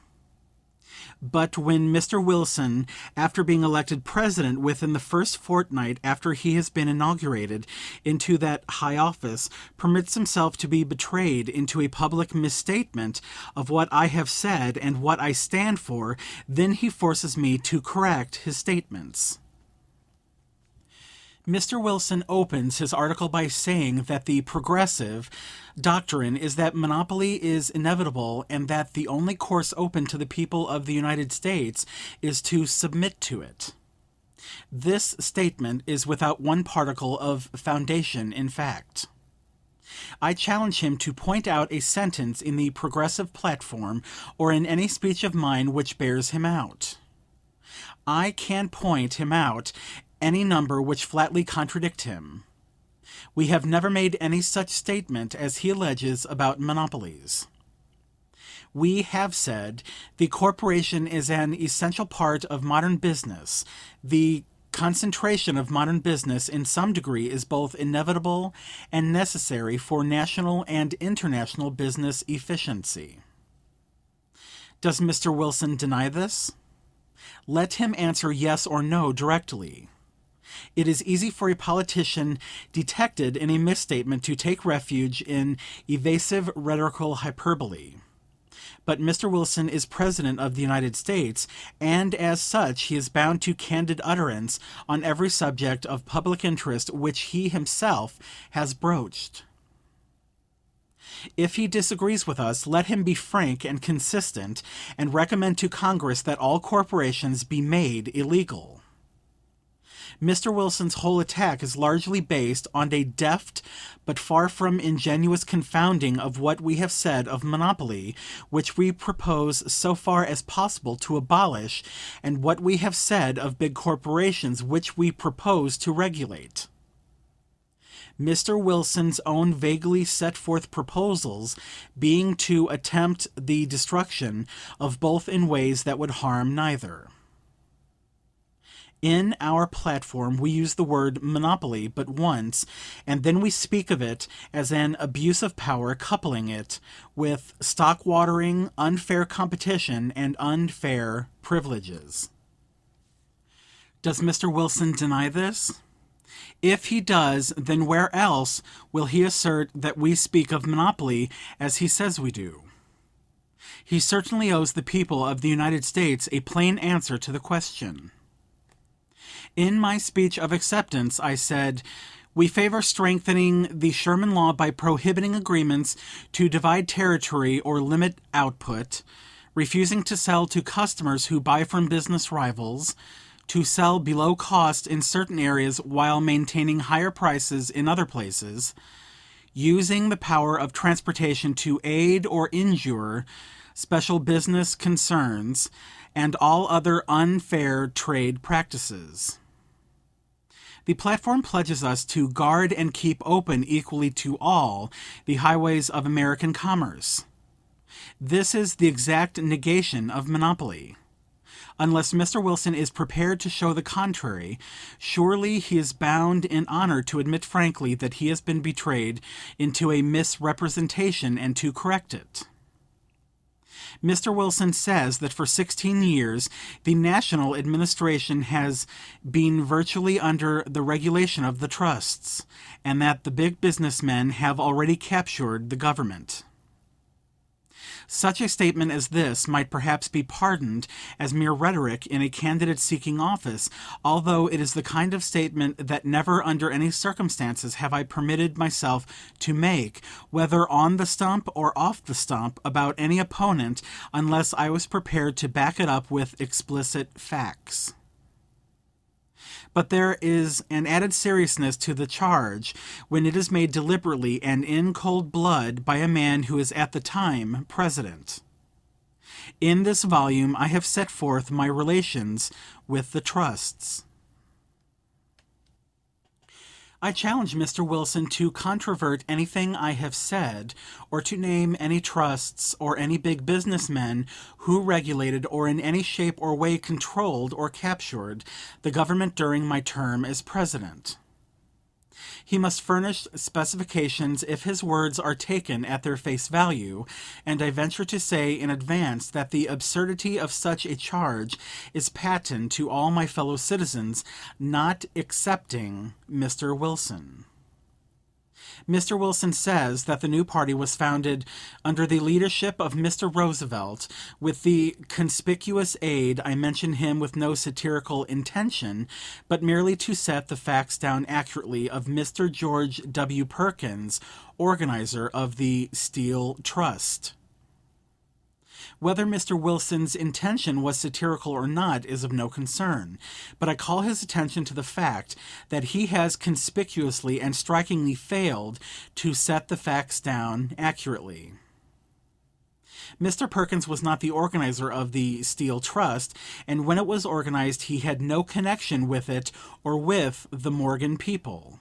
[SPEAKER 5] But when Mr. Wilson, after being elected president within the first fortnight after he has been inaugurated into that high office, permits himself to be betrayed into a public misstatement of what I have said and what I stand for, then he forces me to correct his statements. Mr. Wilson opens his article by saying that the progressive doctrine is that monopoly is inevitable and that the only course open to the people of the United States is to submit to it. This statement is without one particle of foundation in fact. I challenge him to point out a sentence in the progressive platform or in any speech of mine which bears him out. I can point him out any number which flatly contradict him. We have never made any such statement as he alleges about monopolies. We have said the corporation is an essential part of modern business. The concentration of modern business in some degree is both inevitable and necessary for national and international business efficiency. Does Mr. Wilson deny this? Let him answer yes or no directly. It is easy for a politician detected in a misstatement to take refuge in evasive rhetorical hyperbole. But Mr. Wilson is President of the United States, and as such he is bound to candid utterance on every subject of public interest which he himself has broached. If he disagrees with us, let him be frank and consistent, and recommend to Congress that all corporations be made illegal. Mr. Wilson's whole attack is largely based on a deft but far from ingenuous confounding of what we have said of monopoly, which we propose so far as possible to abolish, and what we have said of big corporations, which we propose to regulate. Mr. Wilson's own vaguely set forth proposals being to attempt the destruction of both in ways that would harm neither. In our platform, we use the word monopoly but once, and then we speak of it as an abuse of power, coupling it with stock watering, unfair competition, and unfair privileges. Does Mr. Wilson deny this? If he does, then where else will he assert that we speak of monopoly as he says we do? He certainly owes the people of the United States a plain answer to the question. In my speech of acceptance, I said, "We favor strengthening the Sherman Law by prohibiting agreements to divide territory or limit output, refusing to sell to customers who buy from business rivals, to sell below cost in certain areas while maintaining higher prices in other places, using the power of transportation to aid or injure special business concerns, and all other unfair trade practices." The platform pledges us to guard and keep open equally to all the highways of American commerce. This is the exact negation of monopoly. Unless Mr. Wilson is prepared to show the contrary, surely he is bound in honor to admit frankly that he has been betrayed into a misrepresentation and to correct it. Mr. Wilson says that for 16 years the national administration has been virtually under the regulation of the trusts, and that the big businessmen have already captured the government. Such a statement as this might perhaps be pardoned as mere rhetoric in a candidate seeking office, although it is the kind of statement that never under any circumstances have I permitted myself to make, whether on the stump or off the stump, about any opponent, unless I was prepared to back it up with explicit facts. But there is an added seriousness to the charge when it is made deliberately and in cold blood by a man who is at the time president. In this volume I have set forth my relations with the trusts. I challenge Mr. Wilson to controvert anything I have said, or to name any trusts or any big businessmen who regulated or in any shape or way controlled or captured the government during my term as president. He must furnish specifications if his words are taken at their face value, and I venture to say in advance that the absurdity of such a charge is patent to all my fellow citizens, not excepting Mr. Wilson. Mr. Wilson says that the new party was founded under the leadership of Mr. Roosevelt, with the conspicuous aid, I mention him with no satirical intention, but merely to set the facts down accurately, of Mr. George W. Perkins, organizer of the Steel Trust. Whether Mr. Wilson's intention was satirical or not is of no concern, but I call his attention to the fact that he has conspicuously and strikingly failed to set the facts down accurately. Mr. Perkins was not the organizer of the Steel Trust, and when it was organized he had no connection with it or with the Morgan people.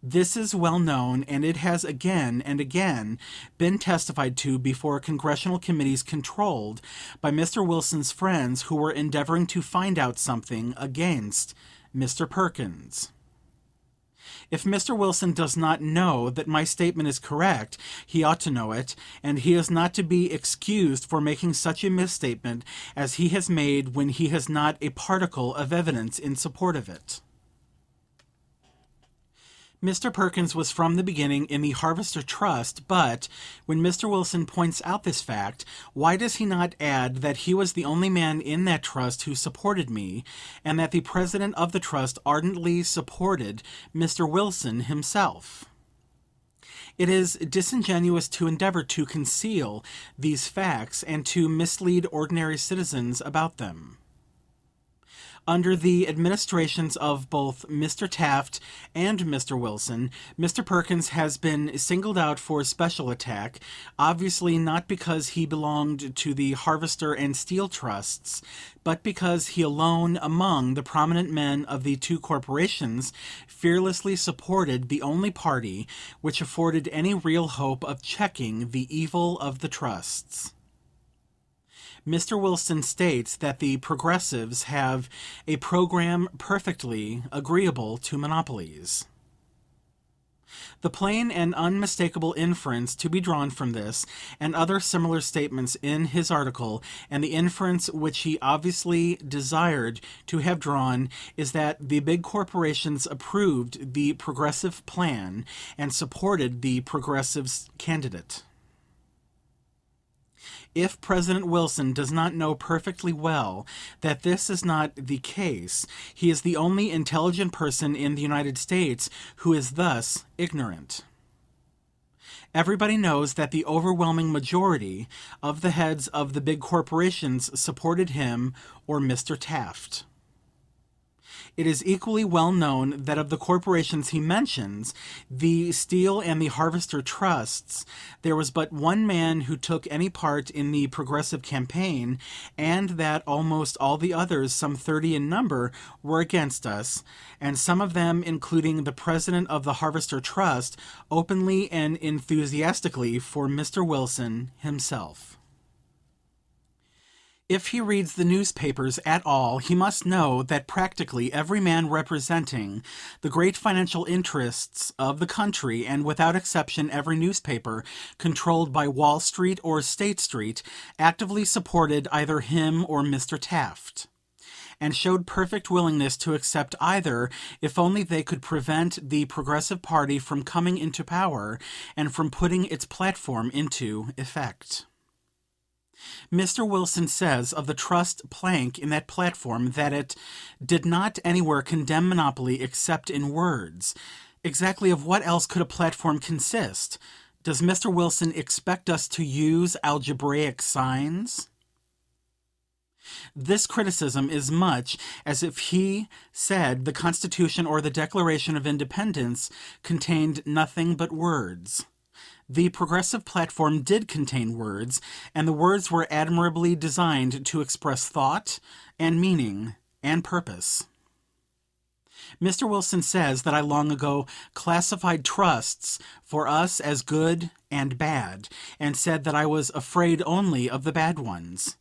[SPEAKER 5] This is well known, and it has again and again been testified to before congressional committees controlled by Mr. Wilson's friends who were endeavoring to find out something against Mr. Perkins. If Mr. Wilson does not know that my statement is correct, he ought to know it, and he is not to be excused for making such a misstatement as he has made when he has not a particle of evidence in support of it. Mr. Perkins was from the beginning in the Harvester Trust, but when Mr. Wilson points out this fact, why does he not add that he was the only man in that trust who supported me, and that the president of the trust ardently supported Mr. Wilson himself? It is disingenuous to endeavor to conceal these facts and to mislead ordinary citizens about them. Under the administrations of both Mr. Taft and Mr. Wilson, Mr. Perkins has been singled out for special attack, obviously not because he belonged to the Harvester and Steel Trusts, but because he alone among the prominent men of the two corporations fearlessly supported the only party which afforded any real hope of checking the evil of the trusts. Mr. Wilson states that the progressives have a program perfectly agreeable to monopolies. The plain and unmistakable inference to be drawn from this and other similar statements in his article, and the inference which he obviously desired to have drawn, is that the big corporations approved the progressive plan and supported the progressives' candidate. If President Wilson does not know perfectly well that this is not the case, he is the only intelligent person in the United States who is thus ignorant. Everybody knows that the overwhelming majority of the heads of the big corporations supported him or Mr. Taft. It is equally well known that of the corporations he mentions, the Steel and the Harvester Trusts, there was but one man who took any part in the progressive campaign, and that almost all the others, some 30 in number, were against us, and some of them, including the president of the Harvester Trust, openly and enthusiastically for Mr. Wilson himself. If he reads the newspapers at all, he must know that practically every man representing the great financial interests of the country, and without exception every newspaper controlled by Wall Street or State Street, actively supported either him or Mr. Taft, and showed perfect willingness to accept either if only they could prevent the Progressive Party from coming into power and from putting its platform into effect. Mr. Wilson says of the trust plank in that platform that it did not anywhere condemn monopoly except in words. Exactly of what else could a platform consist? Does Mr. Wilson expect us to use algebraic signs? This criticism is much as if he said the Constitution or the Declaration of Independence contained nothing but words. The progressive platform did contain words, and the words were admirably designed to express thought and meaning and purpose. Mr. Wilson says that I long ago classified trusts for us as good and bad, and said that I was afraid only of the bad ones.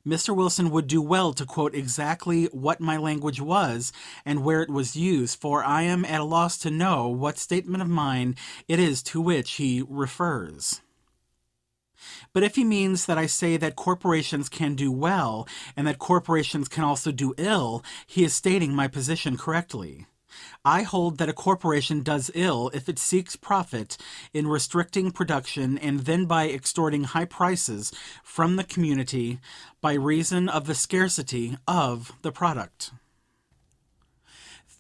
[SPEAKER 5] Mr. Wilson would do well to quote exactly what my language was and where it was used, for I am at a loss to know what statement of mine it is to which he refers. But if he means that I say that corporations can do well and that corporations can also do ill, he is stating my position correctly. I hold that a corporation does ill if it seeks profit in restricting production and then by extorting high prices from the community by reason of the scarcity of the product.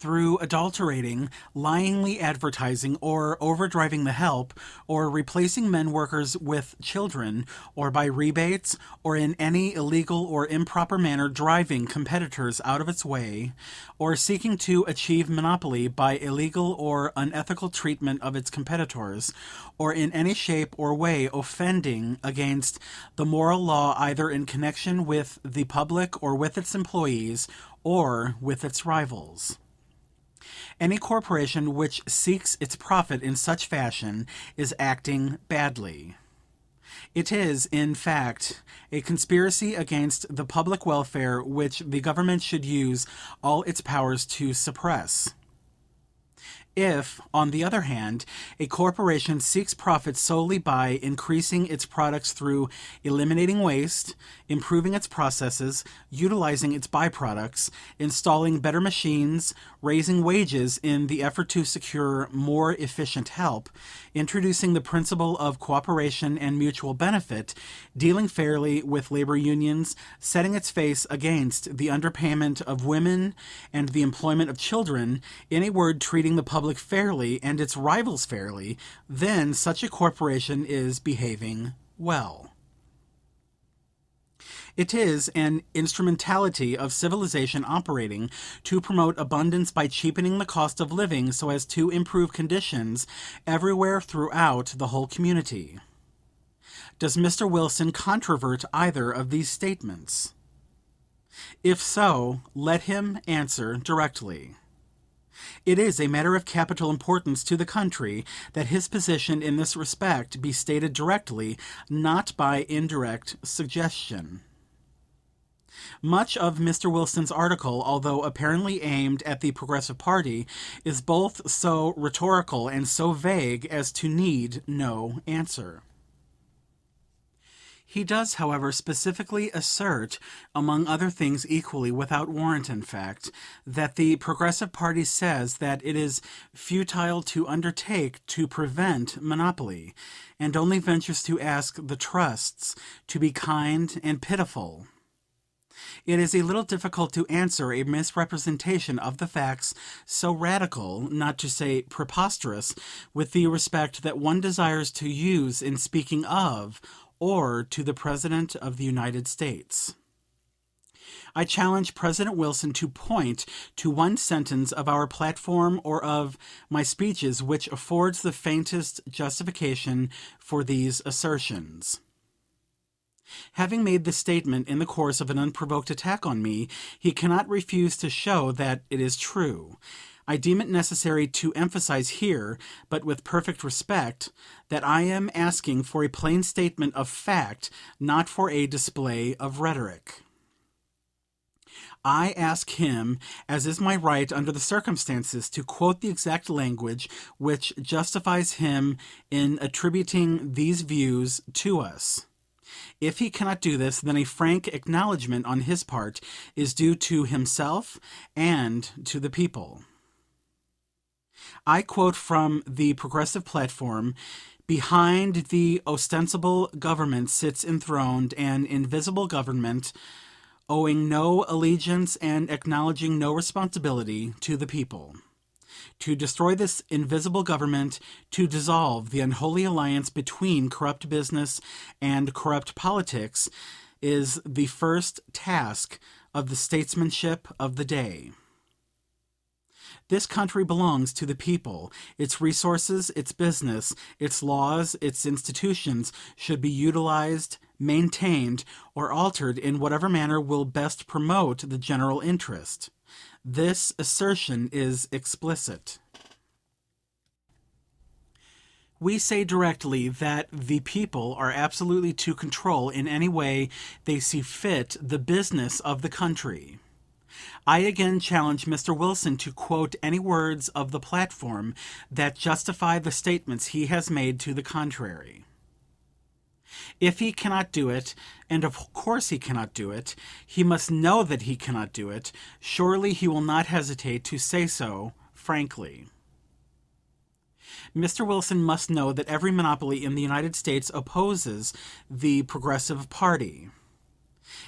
[SPEAKER 5] Through adulterating, lyingly advertising, or overdriving the help, or replacing men workers with children, or by rebates, or in any illegal or improper manner driving competitors out of its way, or seeking to achieve monopoly by illegal or unethical treatment of its competitors, or in any shape or way offending against the moral law either in connection with the public or with its employees, or with its rivals. Any corporation which seeks its profit in such fashion is acting badly. It is, in fact, a conspiracy against the public welfare which the government should use all its powers to suppress. If, on the other hand, a corporation seeks profit solely by increasing its products through eliminating waste, improving its processes, utilizing its byproducts, installing better machines, raising wages in the effort to secure more efficient help, introducing the principle of cooperation and mutual benefit, dealing fairly with labor unions, setting its face against the underpayment of women and the employment of children, in a word, treating the public fairly and its rivals fairly, then such a corporation is behaving well. It is an instrumentality of civilization operating to promote abundance by cheapening the cost of living so as to improve conditions everywhere throughout the whole community. Does Mr. Wilson controvert either of these statements? If so, let him answer directly. It is a matter of capital importance to the country that his position in this respect be stated directly, not by indirect suggestion. Much of Mr. Wilson's article, although apparently aimed at the Progressive Party, is both so rhetorical and so vague as to need no answer. He does, however, specifically assert, among other things equally without warrant in fact, that the Progressive Party says that it is futile to undertake to prevent monopoly, and only ventures to ask the trusts to be kind and pitiful. It is a little difficult to answer a misrepresentation of the facts so radical, not to say preposterous, with the respect that one desires to use in speaking of or to the President of the United States. I challenge President Wilson to point to one sentence of our platform or of my speeches which affords the faintest justification for these assertions. Having made this statement in the course of an unprovoked attack on me, he cannot refuse to show that it is true. I deem it necessary to emphasize here, but with perfect respect, that I am asking for a plain statement of fact, not for a display of rhetoric. I ask him, as is my right under the circumstances, to quote the exact language which justifies him in attributing these views to us. If he cannot do this, then a frank acknowledgment on his part is due to himself and to the people. I quote from the Progressive Platform: "Behind the ostensible government sits enthroned an invisible government, owing no allegiance and acknowledging no responsibility to the people. To destroy this invisible government, to dissolve the unholy alliance between corrupt business and corrupt politics, is the first task of the statesmanship of the day. This country belongs to the people. Its resources, its business, its laws, its institutions should be utilized, maintained, or altered in whatever manner will best promote the general interest. This assertion is explicit." We say directly that the people are absolutely to control in any way they see fit the business of the country. I again challenge Mr. Wilson to quote any words of the platform that justify the statements he has made to the contrary. If he cannot do it, and of course he cannot do it, he must know that he cannot do it. Surely he will not hesitate to say so frankly. Mr. Wilson must know that every monopoly in the United States opposes the Progressive Party.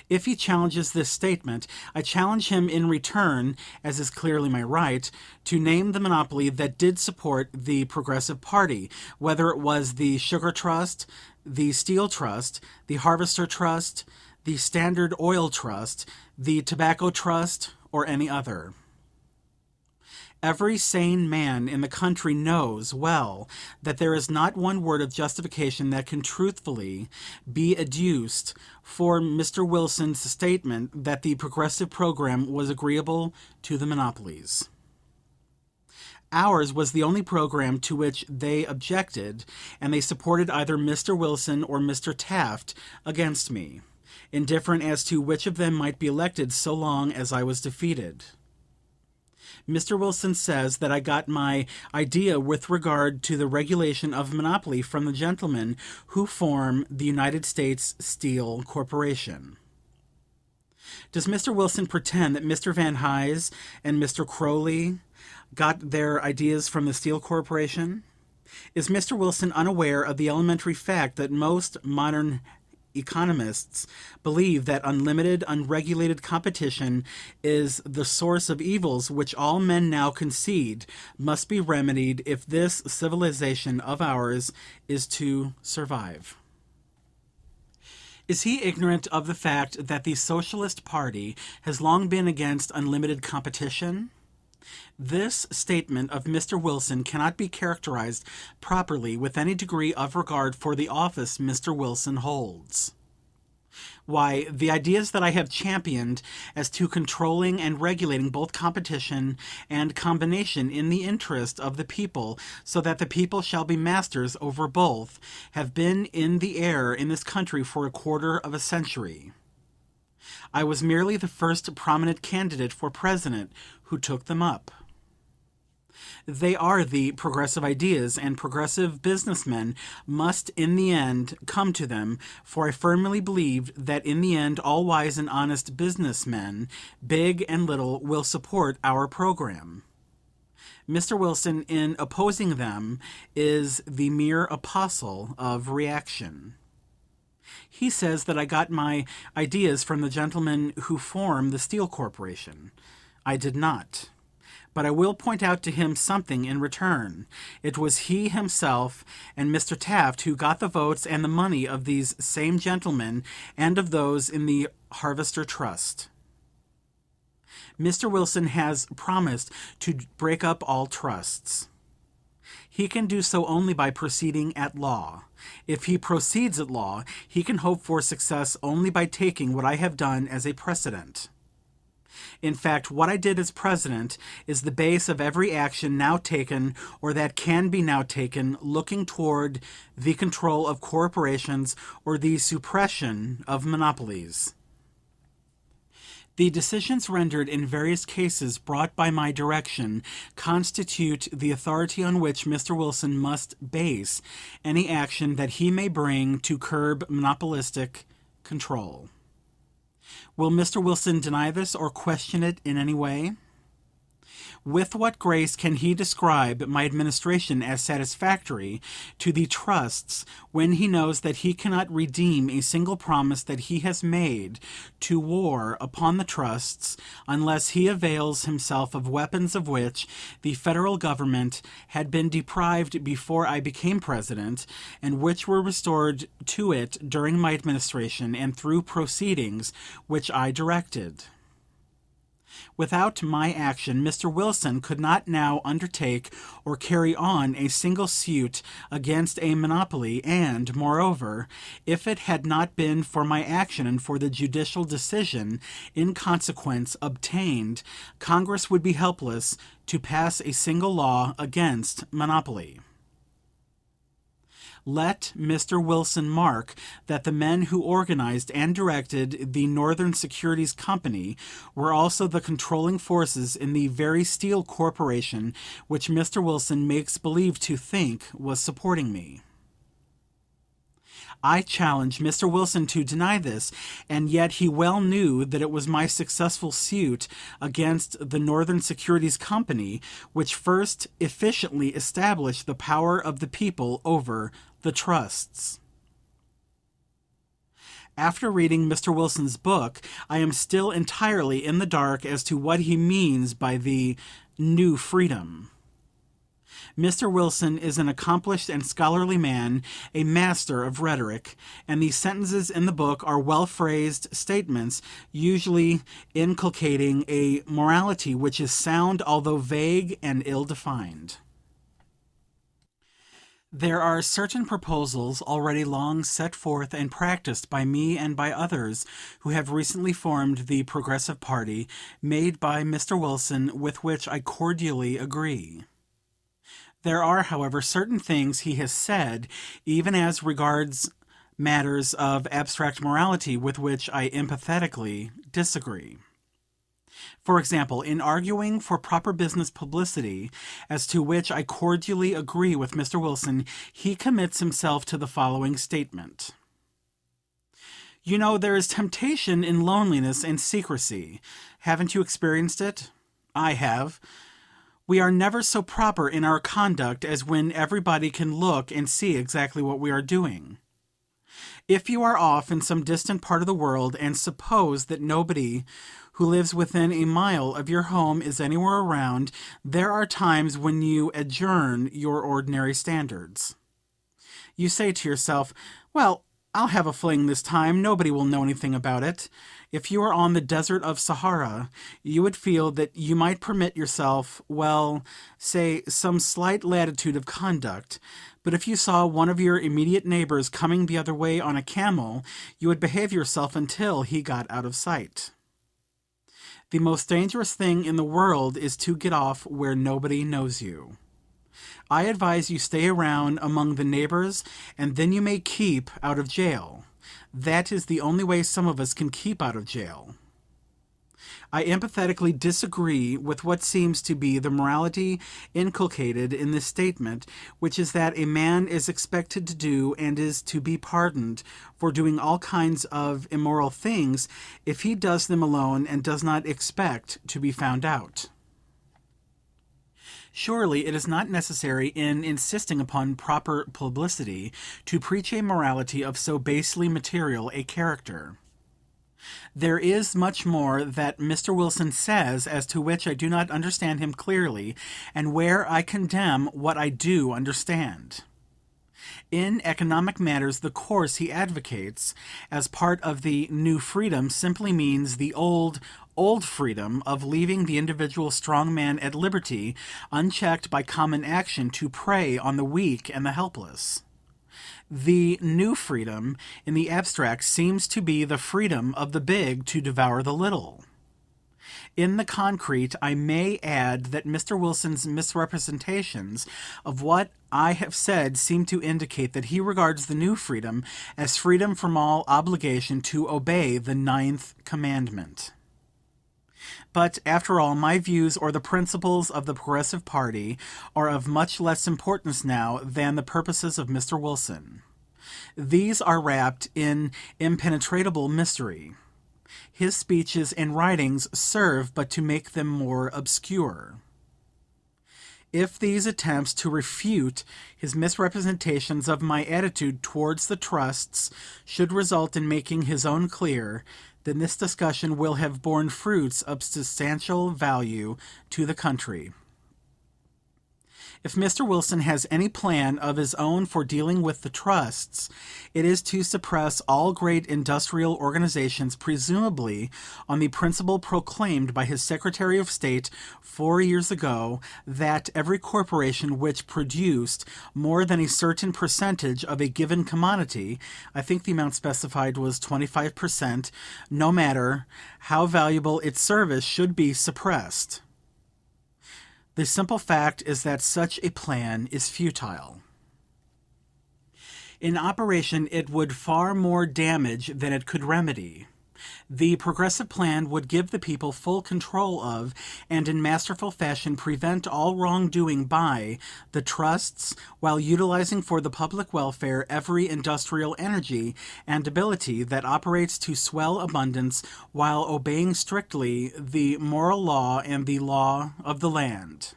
[SPEAKER 5] If he challenges this statement, I challenge him in return, as is clearly my right, to name the monopoly that did support the Progressive Party, whether it was the Sugar Trust, the Steel Trust, the Harvester Trust, the Standard Oil Trust, the Tobacco Trust, or any other. Every sane man in the country knows well that there is not one word of justification that can truthfully be adduced for Mr. Wilson's statement that the progressive program was agreeable to the monopolies. Ours was the only program to which they objected, and they supported either Mr. Wilson or Mr. Taft against me, indifferent as to which of them might be elected so long as I was defeated. Mr. Wilson says that I got my idea with regard to the regulation of monopoly from the gentlemen who form the United States Steel Corporation. Does Mr. Wilson pretend that Mr. Van Hise and Mr. Crowley got their ideas from the Steel Corporation? Is Mr. Wilson unaware of the elementary fact that most modern economists believe that unlimited, unregulated competition is the source of evils which all men now concede must be remedied if this civilization of ours is to survive? Is he ignorant of the fact that the Socialist Party has long been against unlimited competition? This statement of Mr. Wilson cannot be characterized properly with any degree of regard for the office Mr. Wilson holds. Why, the ideas that I have championed as to controlling and regulating both competition and combination in the interest of the people, so that the people shall be masters over both, have been in the air in this country for a quarter of a century. I was merely the first prominent candidate for president who took them up. They are the progressive ideas, and progressive businessmen must in the end come to them, for I firmly believe that in the end all wise and honest businessmen, big and little, will support our program. Mr. Wilson, in opposing them, is the mere apostle of reaction. He says that I got my ideas from the gentlemen who form the Steel Corporation. I did not. But I will point out to him something in return. It was he himself and Mr. Taft who got the votes and the money of these same gentlemen and of those in the Harvester Trust. Mr. Wilson has promised to break up all trusts. He can do so only by proceeding at law. If he proceeds at law, he can hope for success only by taking what I have done as a precedent. In fact, what I did as president is the base of every action now taken or that can be now taken looking toward the control of corporations or the suppression of monopolies. The decisions rendered in various cases brought by my direction constitute the authority on which Mr. Wilson must base any action that he may bring to curb monopolistic control. Will Mr. Wilson deny this or question it in any way? With what grace can he describe my administration as satisfactory to the trusts when he knows that he cannot redeem a single promise that he has made to war upon the trusts unless he avails himself of weapons of which the federal government had been deprived before I became president, and which were restored to it during my administration and through proceedings which I directed? Without my action, Mr. Wilson could not now undertake or carry on a single suit against a monopoly, and, moreover, if it had not been for my action and for the judicial decision in consequence obtained, Congress would be helpless to pass a single law against monopoly. Let Mr. Wilson mark that the men who organized and directed the Northern Securities Company were also the controlling forces in the very Steel Corporation which Mr. Wilson makes believe to think was supporting me. I challenge Mr. Wilson to deny this, and yet he well knew that it was my successful suit against the Northern Securities Company which first efficiently established the power of the people over the trusts. After reading Mr. Wilson's book, I am still entirely in the dark as to what he means by the new freedom. Mr. Wilson is an accomplished and scholarly man, a master of rhetoric, and the sentences in the book are well-phrased statements, usually inculcating a morality which is sound although vague and ill-defined. There are certain proposals already long set forth and practiced by me and by others who have recently formed the Progressive Party, made by Mr. Wilson, with which I cordially agree. There are, however, certain things he has said, even as regards matters of abstract morality, with which I emphatically disagree. For example, in arguing for proper business publicity, as to which I cordially agree with Mr. Wilson, he commits himself to the following statement. You know, there is temptation in loneliness and secrecy. Haven't you experienced it? I have. We are never so proper in our conduct as when everybody can look and see exactly what we are doing. If you are off in some distant part of the world, and suppose that nobody who lives within a mile of your home is anywhere around, there are times when you adjourn your ordinary standards. You say to yourself, well, I'll have a fling this time. Nobody will know anything about it. If you were on the desert of Sahara, you would feel that you might permit yourself, well, say, some slight latitude of conduct. But if you saw one of your immediate neighbors coming the other way on a camel, you would behave yourself until he got out of sight. The most dangerous thing in the world is to get off where nobody knows you. I advise you stay around among the neighbors, and then you may keep out of jail. That is the only way some of us can keep out of jail. I empathetically disagree with what seems to be the morality inculcated in this statement, which is that a man is expected to do and is to be pardoned for doing all kinds of immoral things if he does them alone and does not expect to be found out. Surely it is not necessary, in insisting upon proper publicity, to preach a morality of so basely material a character. There is much more that Mr. Wilson says as to which I do not understand him clearly, and where I condemn what I do understand. In economic matters, the course he advocates as part of the new freedom simply means the old freedom of leaving the individual strong man at liberty, unchecked by common action, to prey on the weak and the helpless. The new freedom, in the abstract, seems to be the freedom of the big to devour the little. In the concrete, I may add that Mr. Wilson's misrepresentations of what I have said seem to indicate that he regards the new freedom as freedom from all obligation to obey the 9th commandment. But, after all, my views or the principles of the Progressive Party are of much less importance now than the purposes of Mr. Wilson. These are wrapped in impenetrable mystery. His speeches and writings serve but to make them more obscure. If these attempts to refute his misrepresentations of my attitude towards the trusts should result in making his own clear, then this discussion will have borne fruits of substantial value to the country. If Mr. Wilson has any plan of his own for dealing with the trusts, it is to suppress all great industrial organizations, presumably on the principle proclaimed by his Secretary of State 4 years ago, that every corporation which produced more than a certain percentage of a given commodity, I think the amount specified was 25%, no matter how valuable its service, should be suppressed. The simple fact is that such a plan is futile. In operation, it would far more damage than it could remedy. The progressive plan would give the people full control of, and in masterful fashion prevent all wrongdoing by, the trusts, while utilizing for the public welfare every industrial energy and ability that operates to swell abundance while obeying strictly the moral law and the law of the land.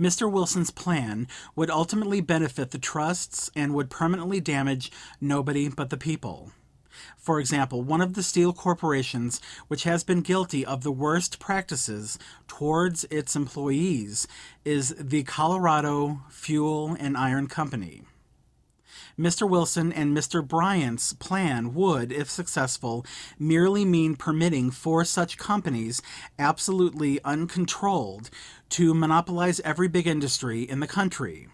[SPEAKER 5] Mr. Wilson's plan would ultimately benefit the trusts and would permanently damage nobody but the people. For example, one of the steel corporations which has been guilty of the worst practices towards its employees is the Colorado Fuel and Iron Company. Mr. Wilson and Mr. Bryant's plan would, if successful, merely mean permitting 4 such companies, absolutely uncontrolled, to monopolize every big industry in the country.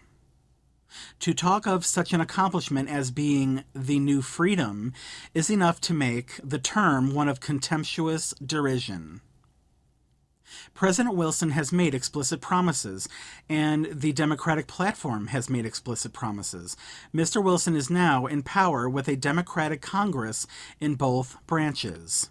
[SPEAKER 5] To talk of such an accomplishment as being the new freedom is enough to make the term one of contemptuous derision. President Wilson has made explicit promises, and the Democratic platform has made explicit promises. Mr. Wilson is now in power with a Democratic Congress in both branches.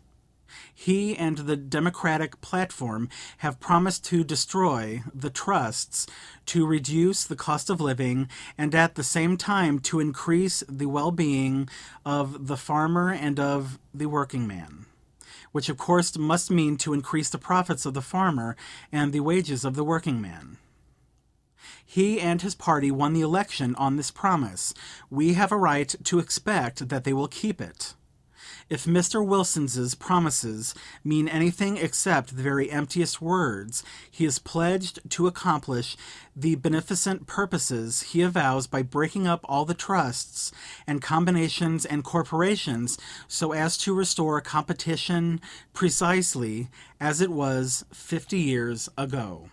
[SPEAKER 5] He and the Democratic platform have promised to destroy the trusts, to reduce the cost of living, and at the same time to increase the well-being of the farmer and of the working man, which of course must mean to increase the profits of the farmer and the wages of the working man. He and his party won the election on this promise. We have a right to expect that they will keep it. If Mr. Wilson's promises mean anything except the very emptiest words, he is pledged to accomplish the beneficent purposes he avows by breaking up all the trusts and combinations and corporations so as to restore competition precisely as it was 50 years ago.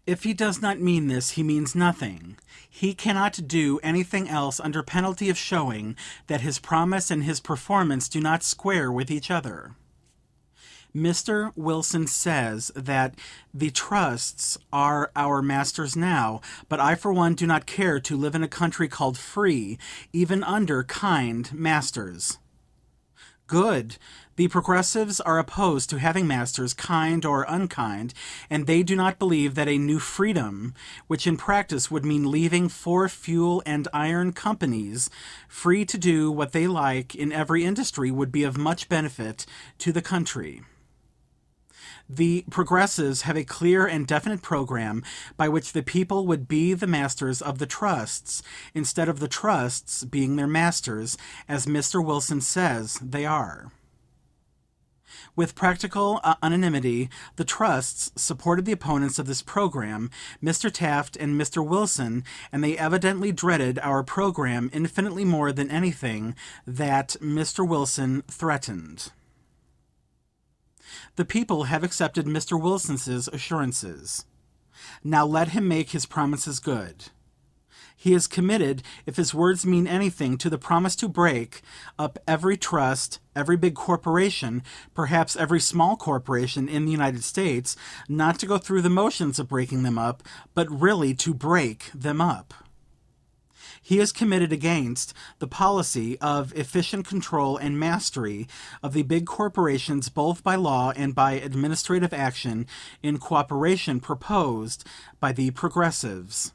[SPEAKER 5] If he does not mean this, he means nothing. He cannot do anything else under penalty of showing that his promise and his performance do not square with each other. Mr. Wilson says that the trusts are our masters now, but I for one do not care to live in a country called free, even under kind masters. Good. The progressives are opposed to having masters, kind or unkind, and they do not believe that a new freedom, which in practice would mean leaving 4 fuel and iron companies free to do what they like in every industry, would be of much benefit to the country. The progressives have a clear and definite program by which the people would be the masters of the trusts, instead of the trusts being their masters, as Mr. Wilson says they are. With practical unanimity, the trusts supported the opponents of this program, Mr. Taft and Mr. Wilson, and they evidently dreaded our program infinitely more than anything that Mr. Wilson threatened. The people have accepted Mr. Wilson's assurances. Now let him make his promises good. He is committed, if his words mean anything, to the promise to break up every trust, every big corporation, perhaps every small corporation in the United States, not to go through the motions of breaking them up, but really to break them up. He is committed against the policy of efficient control and mastery of the big corporations, both by law and by administrative action in cooperation proposed by the progressives.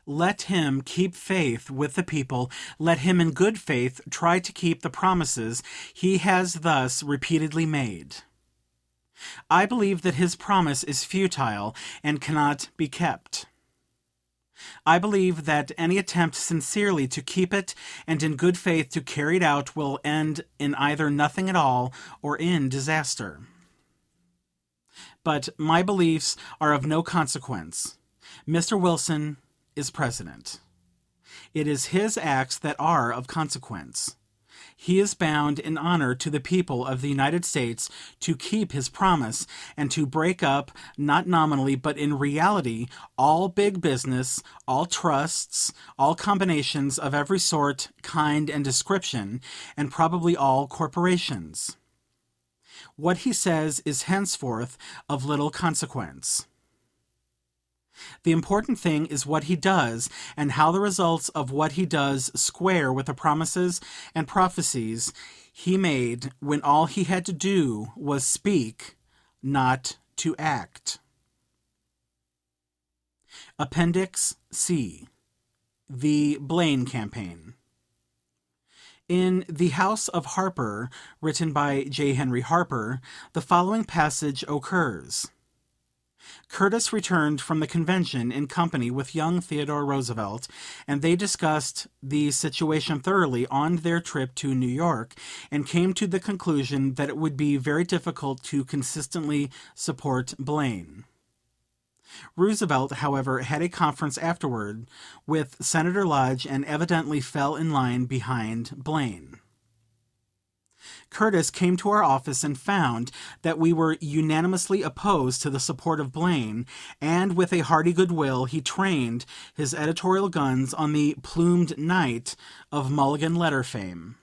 [SPEAKER 5] Let him keep faith with the people. Let him in good faith try to keep the promises he has thus repeatedly made. I believe that his promise is futile and cannot be kept. I believe that any attempt sincerely to keep it and in good faith to carry it out will end in either nothing at all or in disaster. But my beliefs are of no consequence. Mr. Wilson is president. It is his acts that are of consequence. He is bound in honor to the people of the United States to keep his promise and to break up, not nominally but in reality, all big business, all trusts, all combinations of every sort, kind, and description, and probably all corporations. What he says is henceforth of little consequence. The important thing is what he does, and how the results of what he does square with the promises and prophecies he made when all he had to do was speak, not to act. Appendix C. The Blaine Campaign. In The House of Harper, written by J. Henry Harper, the following passage occurs. Curtis returned from the convention in company with young Theodore Roosevelt, and they discussed the situation thoroughly on their trip to New York, and came to the conclusion that it would be very difficult to consistently support Blaine. Roosevelt, however, had a conference afterward with Senator Lodge and evidently fell in line behind Blaine. Curtis came to our office and found that we were unanimously opposed to the support of Blaine, and with a hearty goodwill he trained his editorial guns on the plumed knight of Mulligan letter fame.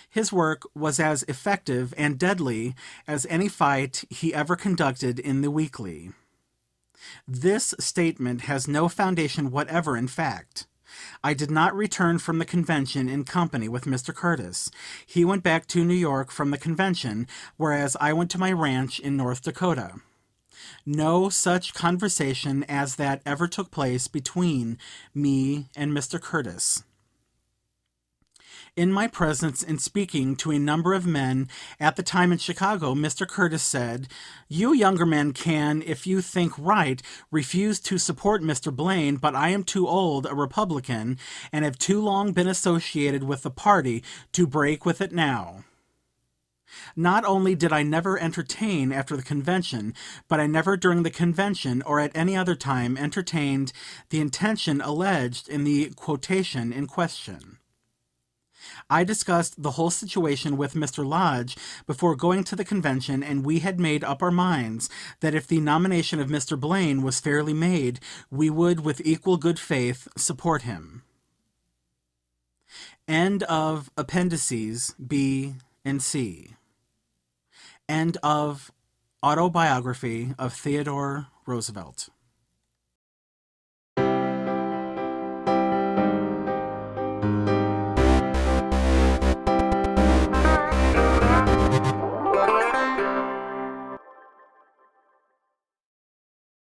[SPEAKER 5] His work was as effective and deadly as any fight he ever conducted in the weekly. This statement has no foundation whatever in fact. I did not return from the convention in company with Mr. Curtis. He went back to New York from the convention, whereas I went to my ranch in North Dakota. No such conversation as that ever took place between me and Mr. Curtis. In my presence, in speaking to a number of men at the time in Chicago, Mr. Curtis said, "You younger men can, if you think right, refuse to support Mr. Blaine, but I am too old a Republican, and have too long been associated with the party, to break with it now." Not only did I never entertain after the convention, but I never during the convention or at any other time entertained the intention alleged in the quotation in question. I discussed the whole situation with Mr. Lodge before going to the convention, and we had made up our minds that if the nomination of Mr. Blaine was fairly made, we would, with equal good faith, support him. End of Appendices B and C. End of Autobiography of Theodore Roosevelt.